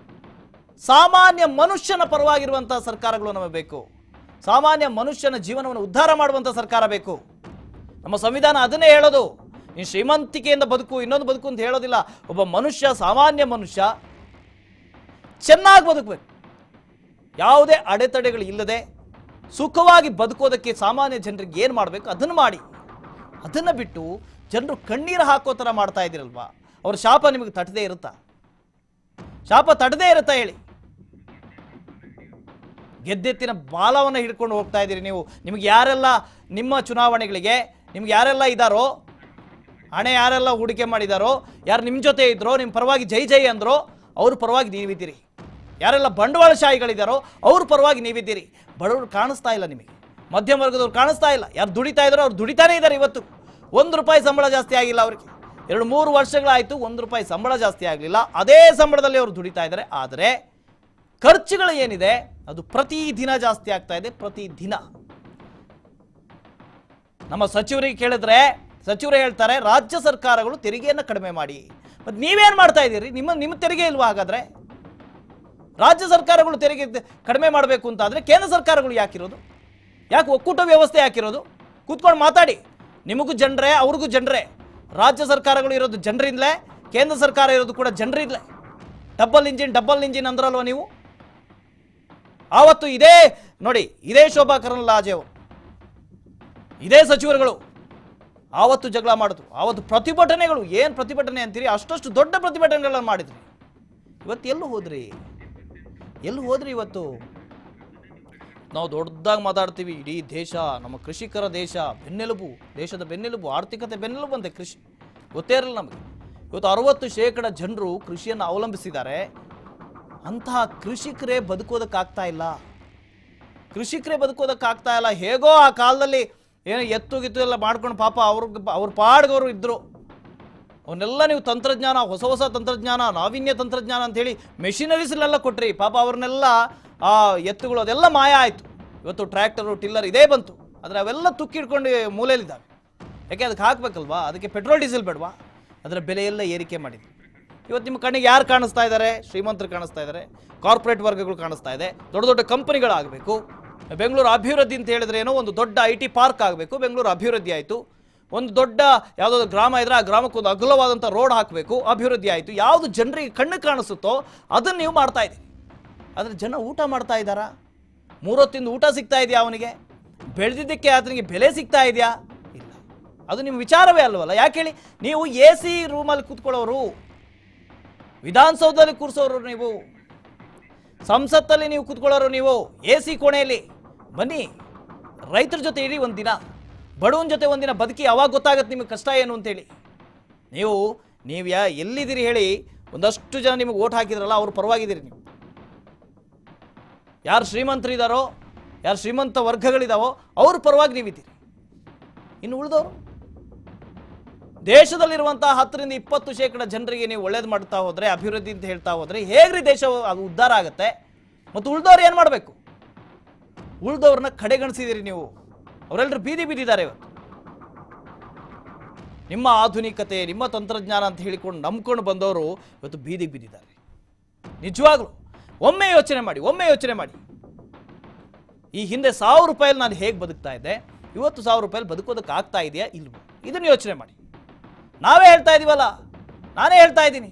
ಸಾಮಾನ್ಯ ಮನುಷ್ಯನ ಪರವಾಗಿರುವಂಥ ಸರ್ಕಾರಗಳು ನಮಗೆ ಬೇಕು. ಸಾಮಾನ್ಯ ಮನುಷ್ಯನ ಜೀವನವನ್ನು ಉದ್ಧಾರ ಮಾಡುವಂಥ ಸರ್ಕಾರ ಬೇಕು. ನಮ್ಮ ಸಂವಿಧಾನ ಅದನ್ನೇ ಹೇಳೋದು. ನೀನು ಶ್ರೀಮಂತಿಕೆಯಿಂದ ಬದುಕು, ಇನ್ನೊಂದು ಬದುಕು ಅಂತ ಹೇಳೋದಿಲ್ಲ. ಒಬ್ಬ ಮನುಷ್ಯ, ಸಾಮಾನ್ಯ ಮನುಷ್ಯ ಚೆನ್ನಾಗಿ ಬದುಕಬೇಕು, ಯಾವುದೇ ಅಡೆತಡೆಗಳು ಇಲ್ಲದೆ ಸುಖವಾಗಿ ಬದುಕೋದಕ್ಕೆ ಸಾಮಾನ್ಯ ಜನರಿಗೆ ಏನು ಮಾಡಬೇಕು ಅದನ್ನು ಮಾಡಿ. ಅದನ್ನು ಬಿಟ್ಟು ಜನರು ಕಣ್ಣೀರು ಹಾಕೋ ಥರ ಮಾಡ್ತಾ ಇದ್ದೀರಲ್ವಾ? ಅವ್ರ ಶಾಪ ನಿಮಗೆ ತಟ್ಟದೇ ಇರುತ್ತಾ? ಹೇಳಿ. ಗೆದ್ದೆತ್ತಿನ ಬಾಲವನ್ನು ಹಿಡ್ಕೊಂಡು ಹೋಗ್ತಾ ಇದ್ದೀರಿ ನೀವು. ನಿಮಗೆ ಯಾರೆಲ್ಲ ನಿಮ್ಮ ಚುನಾವಣೆಗಳಿಗೆ ನಿಮ್ಗೆ ಯಾರೆಲ್ಲ ಇದ್ದಾರೋ, ಹಣೆ ಯಾರೆಲ್ಲ ಹೂಡಿಕೆ ಮಾಡಿದಾರೋ, ಯಾರು ನಿಮ್ಮ ಜೊತೆ ಇದ್ರೋ, ನಿಮ್ಮ ಪರವಾಗಿ ಜೈ ಜೈ ಅಂದ್ರೋ ಅವ್ರ ಪರವಾಗಿ ನೀವಿದ್ದೀರಿ. ಯಾರೆಲ್ಲ ಬಂಡವಾಳಶಾಹಿಗಳಿದ್ದಾರೋ ಅವ್ರ ಪರವಾಗಿ ನೀವಿದ್ದೀರಿ. ಬಡವರು ಕಾಣಿಸ್ತಾ ಇಲ್ಲ ನಿಮಗೆ, ಮಧ್ಯಮ ವರ್ಗದವ್ರು ಕಾಣಿಸ್ತಾ ಇಲ್ಲ. ಯಾರು ದುಡಿತಾ ಇದ್ದಾರೋ ಅವ್ರು ದುಡಿತಾನೇ ಇದ್ದಾರೆ. ಇವತ್ತು ₹1 ಸಂಬಳ ಜಾಸ್ತಿ ಆಗಿಲ್ಲ ಅವರಿಗೆ. 2-3 ವರ್ಷಗಳಾಯಿತು, ₹1 ಸಂಬಳ ಜಾಸ್ತಿ ಆಗಲಿಲ್ಲ. ಅದೇ ಸಂಬಳದಲ್ಲಿ ಅವರು ದುಡಿತಾ ಇದ್ದಾರೆ. ಆದರೆ ಖರ್ಚುಗಳು ಏನಿದೆ ಅದು ಪ್ರತಿದಿನ ಜಾಸ್ತಿ ಆಗ್ತಾ ಇದೆ. ಪ್ರತಿದಿನ ನಮ್ಮ ಸಚಿವರಿಗೆ ಕೇಳಿದ್ರೆ ಸಚಿವರು ಹೇಳ್ತಾರೆ ರಾಜ್ಯ ಸರ್ಕಾರಗಳು ತೆರಿಗೆಯನ್ನು ಕಡಿಮೆ ಮಾಡಿ. ಮತ್ತೆ ನೀವೇನು ಮಾಡ್ತಾ ಇದ್ದೀರಿ? ನಿಮ್ಮ ತೆರಿಗೆ ಇಲ್ವಾ? ಹಾಗಾದ್ರೆ ರಾಜ್ಯ ಸರ್ಕಾರಗಳು ತೆರಿಗೆ ಕಡಿಮೆ ಮಾಡಬೇಕು ಅಂತ ಆದರೆ ಕೇಂದ್ರ ಸರ್ಕಾರಗಳು ಯಾಕಿರೋದು? ಯಾಕೆ ಒಕ್ಕೂಟ ವ್ಯವಸ್ಥೆ ಯಾಕಿರೋದು? ಕೂತ್ಕೊಂಡು ಮಾತಾಡಿ. ನಿಮಗೂ ಜನರೇ, ಅವ್ರಿಗೂ ಜನರೇ. ರಾಜ್ಯ ಸರ್ಕಾರಗಳು ಇರೋದು ಜನರಿಂದಲೇ, ಕೇಂದ್ರ ಸರ್ಕಾರ ಇರೋದು ಕೂಡ ಜನರಿಂದಲೇ. ಡಬಲ್ ಇಂಜಿನ್ ಅಂದ್ರಲ್ವ ನೀವು. ಆವತ್ತು ಇದೇ ಶೋಭಾ ಕರಂದ್ಲಾಜೆ ಅವರು, ಇದೇ ಸಚಿವರುಗಳು ಆವತ್ತು ಜಗಳ ಮಾಡಿದ್ರು. ಆವತ್ತು ಪ್ರತಿಭಟನೆಗಳು, ಏನು ಪ್ರತಿಭಟನೆ ಅಂತೀರಿ, ಅಷ್ಟು ದೊಡ್ಡ ಪ್ರತಿಭಟನೆಗಳನ್ನು ಮಾಡಿದ್ರಿ. ಇವತ್ತು ಎಲ್ಲೂ ಹೋದ್ರಿ? ಎಲ್ಲಿ ಹೋದ್ರಿ ಇವತ್ತು? ನಾವು ದೊಡ್ಡದಾಗಿ ಮಾತಾಡ್ತೀವಿ, ಇಡೀ ದೇಶ ನಮ್ಮ ಕೃಷಿಕರ ದೇಶ, ಬೆನ್ನೆಲುಬು, ದೇಶದ ಬೆನ್ನೆಲುಬು, ಆರ್ಥಿಕತೆ ಬೆನ್ನೆಲುಬು ಅಂತೆ ಕೃಷಿ. ಗೊತ್ತೇ ಇರಲಿಲ್ಲ ನಮಗೆ. ಇವತ್ತು 60% ಜನರು ಕೃಷಿಯನ್ನು ಅವಲಂಬಿಸಿದ್ದಾರೆ. ಅಂತಹ ಕೃಷಿಕರೇ ಬದುಕೋದಕ್ಕಾಗ್ತಾ ಇಲ್ಲ. ಹೇಗೋ ಆ ಕಾಲದಲ್ಲಿ ಏನೋ ಎತ್ತು ಎಲ್ಲ ಮಾಡ್ಕೊಂಡು ಪಾಪ ಅವ್ರ ಪಾಡ್ಗವರು ಇದ್ದರು. ಅವನ್ನೆಲ್ಲ ನೀವು ತಂತ್ರಜ್ಞಾನ, ಹೊಸ ತಂತ್ರಜ್ಞಾನ, ನಾವೀನ್ಯ ತಂತ್ರಜ್ಞಾನ ಅಂಥೇಳಿ ಮೆಷಿನರೀಸ್ನೆಲ್ಲ ಕೊಟ್ರಿ. ಪಾಪ ಅವ್ರನ್ನೆಲ್ಲ ಆ ಎತ್ತುಗಳು ಅದೆಲ್ಲ ಮಾಯ ಆಯಿತು. ಇವತ್ತು ಟ್ರ್ಯಾಕ್ಟರು, ಟಿಲ್ಲರ್ ಇದೇ ಬಂತು. ಆದರೆ ಅವೆಲ್ಲ ತುಕ್ಕಿಡ್ಕೊಂಡು ಮೂಲೆಯಲ್ಲಿದ್ದಾವೆ. ಯಾಕೆ? ಅದಕ್ಕೆ ಹಾಕಬೇಕಲ್ವಾ? ಅದಕ್ಕೆ ಪೆಟ್ರೋಲ್ ಡೀಸೆಲ್ ಬೇಡವಾ? ಅದರ ಬೆಲೆ ಎಲ್ಲ ಏರಿಕೆ ಮಾಡಿದ್ವಿ. ಇವತ್ತು ನಿಮ್ಮ ಕಣ್ಣಿಗೆ ಯಾರು ಕಾಣಿಸ್ತಾ ಇದ್ದಾರೆ? ಶ್ರೀಮಂತರು ಕಾಣಿಸ್ತಾ ಇದ್ದಾರೆ, ಕಾರ್ಪೊರೇಟ್ ವರ್ಗಗಳು ಕಾಣಿಸ್ತಾ ಇದೆ. ದೊಡ್ಡ ದೊಡ್ಡ ಕಂಪನಿಗಳಾಗಬೇಕು. ಬೆಂಗಳೂರು ಅಭಿವೃದ್ಧಿ ಅಂತ ಹೇಳಿದ್ರೆ ಏನೋ ಒಂದು ದೊಡ್ಡ IT ಪಾರ್ಕ್ ಆಗಬೇಕು. ಬೆಂಗಳೂರು ಅಭಿವೃದ್ಧಿ ಆಯಿತು. ಒಂದು ದೊಡ್ಡ ಯಾವುದಾದ್ರು ಗ್ರಾಮ ಇದ್ರೆ ಆ ಗ್ರಾಮಕ್ಕೆ ಒಂದು ಅಗಲವಾದಂಥ ರೋಡ್ ಹಾಕಬೇಕು, ಅಭಿವೃದ್ಧಿ ಆಯಿತು. ಯಾವುದು ಜನರಿಗೆ ಕಣ್ಣು ಕಾಣಿಸುತ್ತೋ ಅದನ್ನು ನೀವು ಮಾಡ್ತಾ ಇದ್ದೀರಿ. ಆದರೆ ಜನ ಊಟ ಮಾಡ್ತಾ ಇದ್ದಾರಾ? 3 ಹೊತ್ತಿಂದ ಊಟ ಸಿಗ್ತಾ ಇದೆಯಾ ಅವನಿಗೆ? ಬೆಳೆದಿದ್ದಕ್ಕೆ ಆತನಿಗೆ ಬೆಲೆ ಸಿಗ್ತಾ ಇದೆಯಾ? ಇಲ್ಲ. ಅದು ನಿಮ್ಮ ವಿಚಾರವೇ ಅಲ್ವಲ್ಲ. ಯಾಕೆ ಹೇಳಿ? ನೀವು AC ರೂಮಲ್ಲಿ ಕೂತ್ಕೊಳ್ಳೋರು, ವಿಧಾನಸೌಧದಲ್ಲಿ ಕೂರಿಸೋರು, ನೀವು ಸಂಸತ್ತಲ್ಲಿ ನೀವು ಕೂತ್ಕೊಳ್ಳೋರು, ನೀವು AC ಕೋಣೆಯಲ್ಲಿ. ಬನ್ನಿ, ರೈತರ ಜೊತೆ ಇರಿ ಒಂದಿನ, ಬಡವನ ಜೊತೆ ಒಂದಿನ ಬದುಕಿ, ಅವಾಗ ಗೊತ್ತಾಗತ್ತೆ ನಿಮಗೆ ಕಷ್ಟ ಏನು ಅಂತೇಳಿ. ನೀವು ಎಲ್ಲಿದ್ದೀರಿ ಹೇಳಿ? ಒಂದಷ್ಟು ಜನ ನಿಮಗೆ ಓಟ್ ಹಾಕಿದ್ರಲ್ಲ, ಅವ್ರ ಪರವಾಗಿದ್ದೀರಿ ನೀವು. ಯಾರು ಶ್ರೀಮಂತರಿದ್ದಾರೋ, ಯಾರು ಶ್ರೀಮಂತ ವರ್ಗಗಳಿದಾವೋ ಅವ್ರ ಪರವಾಗಿ ನೀವಿದ್ದೀರಿ. ಇನ್ನು ಉಳಿದವರು, ದೇಶದಲ್ಲಿರುವಂಥ 10-20% ಜನರಿಗೆ ನೀವು ಒಳ್ಳೇದು ಮಾಡ್ತಾ ಹೋದರೆ, ಅಭಿವೃದ್ಧಿ ಅಂತ ಹೇಳ್ತಾ ಹೋದರೆ ಹೇಗ್ರಿ ದೇಶ ಅದು ಉದ್ಧಾರ ಆಗುತ್ತೆ? ಮತ್ತು ಉಳಿದವ್ರು ಏನು ಮಾಡಬೇಕು? ಉಳಿದವ್ರನ್ನ ಕಡೆಗಣಿಸಿದಿರಿ ನೀವು. ಅವರೆಲ್ಲರೂ ಬೀದಿ ಬಿದ್ದಿದ್ದಾರೆ ಇವತ್ತು. ನಿಮ್ಮ ಆಧುನಿಕತೆ, ನಿಮ್ಮ ತಂತ್ರಜ್ಞಾನ ಅಂತ ಹೇಳಿಕೊಂಡು ನಂಬ್ಕೊಂಡು ಬಂದವರು ಇವತ್ತು ಬೀದಿಗೆ ಬಿದ್ದಿದ್ದಾರೆ. ನಿಜವಾಗ್ಲೂ ಒಮ್ಮೆ ಯೋಚನೆ ಮಾಡಿ. ಈ ಹಿಂದೆ 1000 ರೂಪಾಯಲ್ಲಿ ನಾನು ಹೇಗೆ ಬದುಕ್ತಾ ಇದ್ದೆ, ಇವತ್ತು 1000 ರೂಪಾಯಲ್ಲಿ ಬದುಕೋದಕ್ಕೆ ಆಗ್ತಾ ಇದೆಯಾ ಇಲ್ವೋ? ಇದನ್ನು ಯೋಚನೆ ಮಾಡಿ. ನಾವೇ ಹೇಳ್ತಾ ಇದೀವಲ್ಲ, ನಾನೇ ಹೇಳ್ತಾ ಇದ್ದೀನಿ.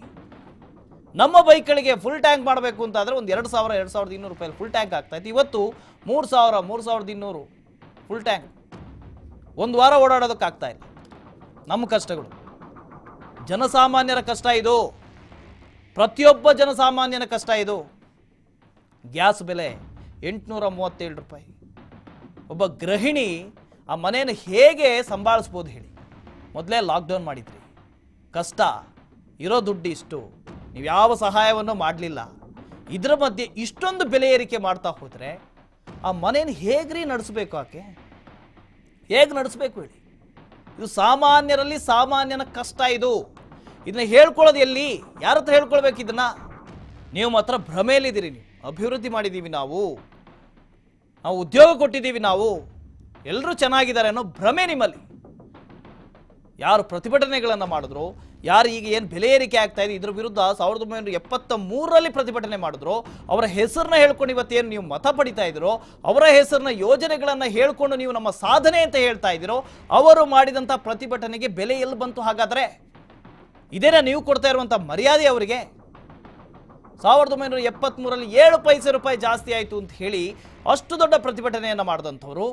ನಮ್ಮ ಬೈಕ್ಗಳಿಗೆ ಫುಲ್ ಟ್ಯಾಂಕ್ ಮಾಡಬೇಕು ಅಂತಾದರೆ ಒಂದು 2000-2200 ರೂಪಾಯಲ್ಲಿ ಫುಲ್ ಟ್ಯಾಂಕ್ ಆಗ್ತಾ ಇತ್ತು. ಇವತ್ತು 3000-3200 ಫುಲ್ ಟ್ಯಾಂಕ್. ಒಂದು ವಾರ ಓಡಾಡೋದಕ್ಕಾಗ್ತಾ ಇಲ್ಲ. ನಮ್ಮ ಕಷ್ಟಗಳು, ಜನಸಾಮಾನ್ಯರ ಕಷ್ಟ ಇದು. ಪ್ರತಿಯೊಬ್ಬ ಜನಸಾಮಾನ್ಯನ ಕಷ್ಟ ಇದು. ಗ್ಯಾಸ್ ಬೆಲೆ 837 ರೂಪಾಯಿ. ಒಬ್ಬ ಗೃಹಿಣಿ ಆ ಮನೆಯನ್ನು ಹೇಗೆ ಸಂಭಾಳಿಸ್ಬೋದು ಹೇಳಿ? ಮೊದಲೇ ಲಾಕ್ಡೌನ್ ಮಾಡಿದ್ರಿ, ಕಷ್ಟ, ಇರೋ ದುಡ್ಡು ಇಷ್ಟು, ನೀವು ಯಾವ ಸಹಾಯವನ್ನು ಮಾಡಲಿಲ್ಲ. ಇದರ ಮಧ್ಯೆ ಇಷ್ಟೊಂದು ಬೆಲೆ ಏರಿಕೆ ಮಾಡ್ತಾ ಹೋದರೆ ಆ ಮನೆಯನ್ನು ಹೇಗ್ರಿ ನಡೆಸಬೇಕು? ಆಕೆ ಹೇಗೆ ನಡೆಸಬೇಕು ಹೇಳಿ? ಇದು ಸಾಮಾನ್ಯರಲ್ಲಿ ಸಾಮಾನ್ಯನ ಕಷ್ಟ ಇದು. ಇದನ್ನ ಹೇಳ್ಕೊಳ್ಳೋದು ಎಲ್ಲಿ? ಯಾರ ಹತ್ರ ಹೇಳ್ಕೊಳ್ಬೇಕು ಇದನ್ನ? ನೀವು ಮಾತ್ರ ಭ್ರಮೆಯಲ್ಲಿದ್ದೀರಿ. ನೀವು ಅಭಿವೃದ್ಧಿ ಮಾಡಿದ್ದೀವಿ, ನಾವು ಉದ್ಯೋಗ ಕೊಟ್ಟಿದ್ದೀವಿ, ನಾವು ಎಲ್ಲರೂ ಚೆನ್ನಾಗಿದ್ದಾರೆ ಅನ್ನೋ ಭ್ರಮೆ ನಿಮ್ಮಲ್ಲಿ. ಯಾರು ಪ್ರತಿಭಟನೆಗಳನ್ನು ಮಾಡಿದ್ರು, ಯಾರು ಈಗ ಏನು ಬೆಲೆ ಏರಿಕೆ ಆಗ್ತಾ ಇದೆ ಇದ್ರ ವಿರುದ್ಧ 1973ರಲ್ಲಿ ಪ್ರತಿಭಟನೆ ಮಾಡಿದ್ರು, ಅವರ ಹೆಸರನ್ನ ಹೇಳ್ಕೊಂಡು ಇವತ್ತೇನು ನೀವು ಮತ ಪಡಿತಾ ಇದ್ದೀರೋ, ಅವರ ಹೆಸರನ್ನ ಯೋಜನೆಗಳನ್ನು ಹೇಳ್ಕೊಂಡು ನೀವು ನಮ್ಮ ಸಾಧನೆ ಅಂತ ಹೇಳ್ತಾ ಇದ್ದೀರೋ, ಅವರು ಮಾಡಿದಂಥ ಪ್ರತಿಭಟನೆಗೆ ಬೆಲೆ ಎಲ್ಲಿ ಬಂತು? ಹಾಗಾದರೆ ಇದೇನಾ ನೀವು ಕೊಡ್ತಾ ಇರುವಂಥ ಮರ್ಯಾದೆ ಅವರಿಗೆ? 1973ರಲ್ಲಿ 7 ಪೈಸೆ ರೂಪಾಯಿ ಜಾಸ್ತಿ ಆಯಿತು ಅಂತ ಹೇಳಿ ಅಷ್ಟು ದೊಡ್ಡ ಪ್ರತಿಭಟನೆಯನ್ನು ಮಾಡಿದಂಥವ್ರು,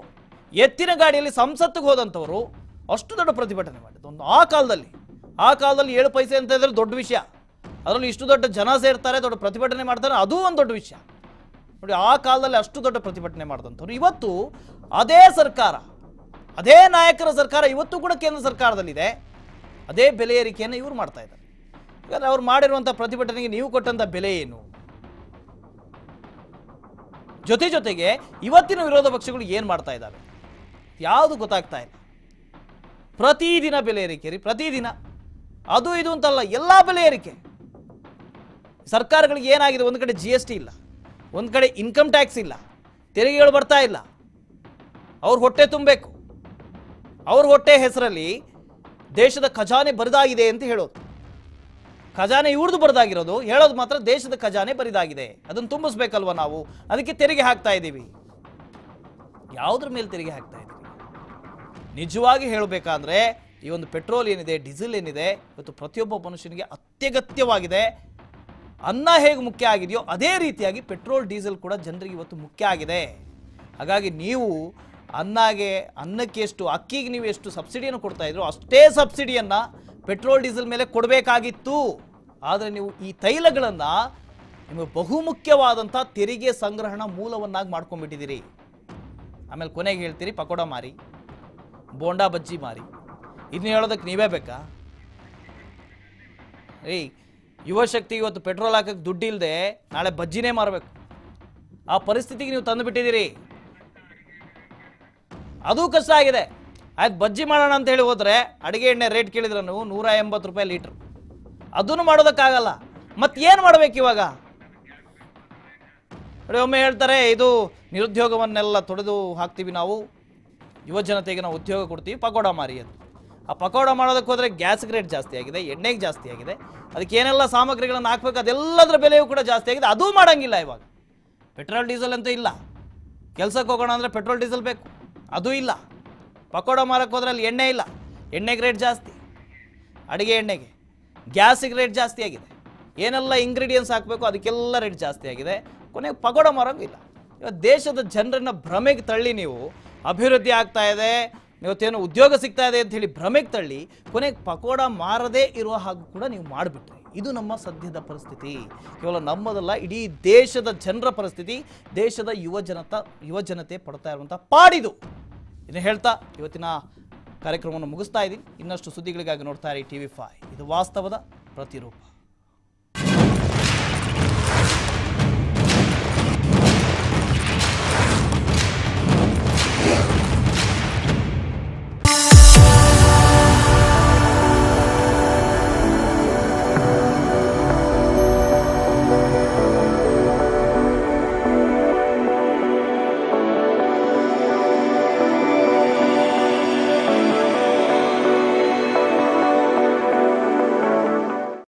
ಎತ್ತಿನ ಗಾಡಿಯಲ್ಲಿ ಸಂಸತ್ತಿಗೆ ಹೋದಂಥವ್ರು ಅಷ್ಟು ದೊಡ್ಡ ಪ್ರತಿಭಟನೆ ಮಾಡಿದ್ದು ಒಂದು ಆ ಕಾಲದಲ್ಲಿ 7 ಪೈಸೆ ಅಂತ ಇದ್ರೆ ದೊಡ್ಡ ವಿಷಯ. ಅದರಲ್ಲಿ ಇಷ್ಟು ದೊಡ್ಡ ಜನ ಸೇರ್ತಾರೆ, ದೊಡ್ಡ ಪ್ರತಿಭಟನೆ ಮಾಡ್ತಾರೆ, ಅದು ಒಂದು ದೊಡ್ಡ ವಿಷಯ ನೋಡಿ. ಆ ಕಾಲದಲ್ಲಿ ಅಷ್ಟು ದೊಡ್ಡ ಪ್ರತಿಭಟನೆ ಮಾಡಿದಂಥವ್ರು ಇವತ್ತು ಅದೇ ಸರ್ಕಾರ, ಅದೇ ನಾಯಕರ ಸರ್ಕಾರ ಇವತ್ತು ಕೂಡ ಕೇಂದ್ರ ಸರ್ಕಾರದಲ್ಲಿದೆ. ಅದೇ ಬೆಲೆ ಏರಿಕೆಯನ್ನು ಇವರು ಮಾಡ್ತಾ ಇದ್ದಾರೆ. ಯಾಕಂದರೆ ಅವ್ರು ಮಾಡಿರುವಂಥ ಪ್ರತಿಭಟನೆಗೆ ನೀವು ಕೊಟ್ಟಂಥ ಬೆಲೆ ಏನು? ಜೊತೆಗೆ ಇವತ್ತಿನ ವಿರೋಧ ಪಕ್ಷಗಳು ಏನು ಮಾಡ್ತಾ ಇದ್ದಾವೆ ಯಾವುದು ಗೊತ್ತಾಗ್ತಾ ಇಲ್ಲ. ಪ್ರತಿದಿನ ಬೆಲೆ ಏರಿಕೆ ರೀ, ಪ್ರತಿದಿನ. ಅದು ಇದು ಅಂತಲ್ಲ, ಎಲ್ಲ ಬೆಲೆ ಏರಿಕೆ. ಸರ್ಕಾರಗಳಿಗೆ ಏನಾಗಿದೆ? ಒಂದು ಕಡೆ GST ಇಲ್ಲ, ಒಂದು ಕಡೆ ಇನ್ಕಮ್ ಟ್ಯಾಕ್ಸ್ ಇಲ್ಲ, ತೆರಿಗೆಗಳು ಬರ್ತಾ ಇಲ್ಲ. ಅವ್ರ ಹೊಟ್ಟೆ ತುಂಬಬೇಕು. ಅವ್ರ ಹೊಟ್ಟೆ ಹೆಸರಲ್ಲಿ ದೇಶದ ಖಜಾನೆ ಬರಿದಾಗಿದೆ ಅಂತ ಹೇಳೋದು. ಖಜಾನೆ ಇವ್ರದ್ದು ಬರಿದಾಗಿರೋದು, ಹೇಳೋದು ಮಾತ್ರ ದೇಶದ ಖಜಾನೆ ಬರಿದಾಗಿದೆ, ಅದನ್ನು ತುಂಬಿಸ್ಬೇಕಲ್ವ ನಾವು, ಅದಕ್ಕೆ ತೆರಿಗೆ ಹಾಕ್ತಾ ಇದ್ದೀವಿ. ಯಾವುದ್ರ ಮೇಲೆ ತೆರಿಗೆ ಹಾಕ್ತಾ ಇದ್ದೀವಿ? ನಿಜವಾಗಿ ಹೇಳಬೇಕಂದ್ರೆ ಈ ಒಂದು ಪೆಟ್ರೋಲ್ ಏನಿದೆ, ಡೀಸೆಲ್ ಏನಿದೆ, ಇವತ್ತು ಪ್ರತಿಯೊಬ್ಬ ಮನುಷ್ಯನಿಗೆ ಅತ್ಯಗತ್ಯವಾಗಿದೆ. ಅನ್ನ ಹೇಗೆ ಮುಖ್ಯ ಆಗಿದೆಯೋ ಅದೇ ರೀತಿಯಾಗಿ ಪೆಟ್ರೋಲ್ ಡೀಸೆಲ್ ಕೂಡ ಜನರಿಗೆ ಇವತ್ತು ಮುಖ್ಯ ಆಗಿದೆ. ಹಾಗಾಗಿ ನೀವು ಅನ್ನಕ್ಕೆ ಎಷ್ಟು, ಅಕ್ಕಿಗೆ ನೀವು ಎಷ್ಟು ಸಬ್ಸಿಡಿಯನ್ನು ಕೊಡ್ತಾ ಇದ್ರು ಅಷ್ಟೇ ಸಬ್ಸಿಡಿಯನ್ನು ಪೆಟ್ರೋಲ್ ಡೀಸೆಲ್ ಮೇಲೆ ಕೊಡಬೇಕಾಗಿತ್ತು. ಆದರೆ ನೀವು ಈ ತೈಲಗಳನ್ನು ನಿಮಗೆ ಬಹುಮುಖ್ಯವಾದಂಥ ತೆರಿಗೆ ಸಂಗ್ರಹಣ ಮೂಲವನ್ನಾಗಿ ಮಾಡ್ಕೊಂಡ್ಬಿಟ್ಟಿದ್ದೀರಿ. ಆಮೇಲೆ ಕೊನೆಗೆ ಹೇಳ್ತೀರಿ ಪಕೋಡ ಮಾರಿ, ಬೋಂಡಾ ಬಜ್ಜಿ ಮಾರಿ. ಇದನ್ನ ಹೇಳೋದಕ್ಕೆ ನೀವೇ ಬೇಕಾ? ಯುವಶಕ್ತಿ ಇವತ್ತು ಪೆಟ್ರೋಲ್ ಹಾಕಕ್ಕೆ ದುಡ್ಡು ಇಲ್ಲದೆ ನಾಳೆ ಬಜ್ಜಿನೇ ಮಾರಬೇಕು, ಆ ಪರಿಸ್ಥಿತಿಗೆ ನೀವು ತಂದುಬಿಟ್ಟಿದ್ದೀರಿ. ಅದು ಕಷ್ಟ ಆಗಿದೆ. ಆಯ್ತು ಬಜ್ಜಿ ಮಾಡೋಣ ಅಂತ ಹೇಳಿ ಹೋದರೆ ಅಡುಗೆ ಎಣ್ಣೆ ರೇಟ್ ಕೇಳಿದ್ರೆ ನೀವು 180 ರೂಪಾಯಿ ಲೀಟ್ರ್. ಅದನ್ನು ಮಾಡೋದಕ್ಕಾಗಲ್ಲ. ಮತ್ತೇನು ಮಾಡಬೇಕು ಇವಾಗ? ಒಮ್ಮೆ ಹೇಳ್ತಾರೆ ಇದು ನಿರುದ್ಯೋಗವನ್ನೆಲ್ಲ ತೊಡೆದು ಹಾಕ್ತೀವಿ ನಾವು, ಯುವ ಜನತೆಗೆ ನಾವು ಉದ್ಯೋಗ ಕೊಡ್ತೀವಿ, ಪಕೋಡ ಮಾರಿ ಅಂತ. ಆ ಪಕೋಡ ಮಾಡೋದಕ್ಕೆ ಹೋದರೆ ಗ್ಯಾಸ್ಗೆ ರೇಟ್ ಜಾಸ್ತಿ ಆಗಿದೆ, ಎಣ್ಣೆಗೆ ಜಾಸ್ತಿ ಆಗಿದೆ, ಅದಕ್ಕೆ ಏನೆಲ್ಲ ಸಾಮಗ್ರಿಗಳನ್ನು ಹಾಕಬೇಕು ಅದೆಲ್ಲದರ ಬೆಲೆಯೂ ಕೂಡ ಜಾಸ್ತಿ ಆಗಿದೆ. ಅದೂ ಮಾಡೋಂಗಿಲ್ಲ ಇವಾಗ. ಪೆಟ್ರೋಲ್ ಡೀಸೆಲ್ ಅಂತೂ ಇಲ್ಲ. ಕೆಲಸಕ್ಕೆ ಹೋಗೋಣ ಅಂದರೆ ಪೆಟ್ರೋಲ್ ಡೀಸೆಲ್ ಬೇಕು, ಅದೂ ಇಲ್ಲ. ಪಕೋಡ ಮಾರಕ್ಕೆ ಹೋದ್ರೆ ಅಲ್ಲಿ ಎಣ್ಣೆ ಇಲ್ಲ, ಎಣ್ಣೆಗೆ ರೇಟ್ ಜಾಸ್ತಿ, ಅಡುಗೆ ಎಣ್ಣೆಗೆ, ಗ್ಯಾಸಿಗೆ ರೇಟ್ ಜಾಸ್ತಿ ಆಗಿದೆ, ಏನೆಲ್ಲ ಇಂಗ್ರೀಡಿಯೆಂಟ್ಸ್ ಹಾಕಬೇಕು ಅದಕ್ಕೆಲ್ಲ ರೇಟ್ ಜಾಸ್ತಿ ಆಗಿದೆ. ಕೊನೆಗೆ ಪಕೋಡ ಮಾರೋಂಗಿಲ್ಲ. ಇವತ್ತು ದೇಶದ ಜನರನ್ನು ಭ್ರಮೆಗೆ ತಳ್ಳಿ ನೀವು ಅಭಿವೃದ್ಧಿ ಆಗ್ತಾ ಇದೆ, ಇವತ್ತೇನು ಉದ್ಯೋಗ ಸಿಗ್ತಾ ಇದೆ ಅಂತ ಹೇಳಿ ಭ್ರಮೆಗೆ ತಳ್ಳಿ ಕೊನೆಗೆ ಪಕೋಡ ಮಾರದೇ ಇರುವ ಹಾಗೂ ಕೂಡ ನೀವು ಮಾಡಿಬಿಟ್ರಿ. ಇದು ನಮ್ಮ ಸದ್ಯದ ಪರಿಸ್ಥಿತಿ. ಕೇವಲ ನಮ್ಮದಲ್ಲ, ಇಡೀ ದೇಶದ ಜನರ ಪರಿಸ್ಥಿತಿ, ದೇಶದ ಯುವ ಜನತೆ ಪಡ್ತಾ ಇರುವಂಥ ಪಾಡಿದು. ಇದನ್ನು ಹೇಳ್ತಾ ಇವತ್ತಿನ ಕಾರ್ಯಕ್ರಮವನ್ನು ಮುಗಿಸ್ತಾ ಇದ್ದೀನಿ. ಇನ್ನಷ್ಟು ಸುದ್ದಿಗಳಿಗಾಗಿ ನೋಡ್ತಾ ಇರಿ TV5. ಇದು ವಾಸ್ತವದ ಪ್ರತಿರೂಪ.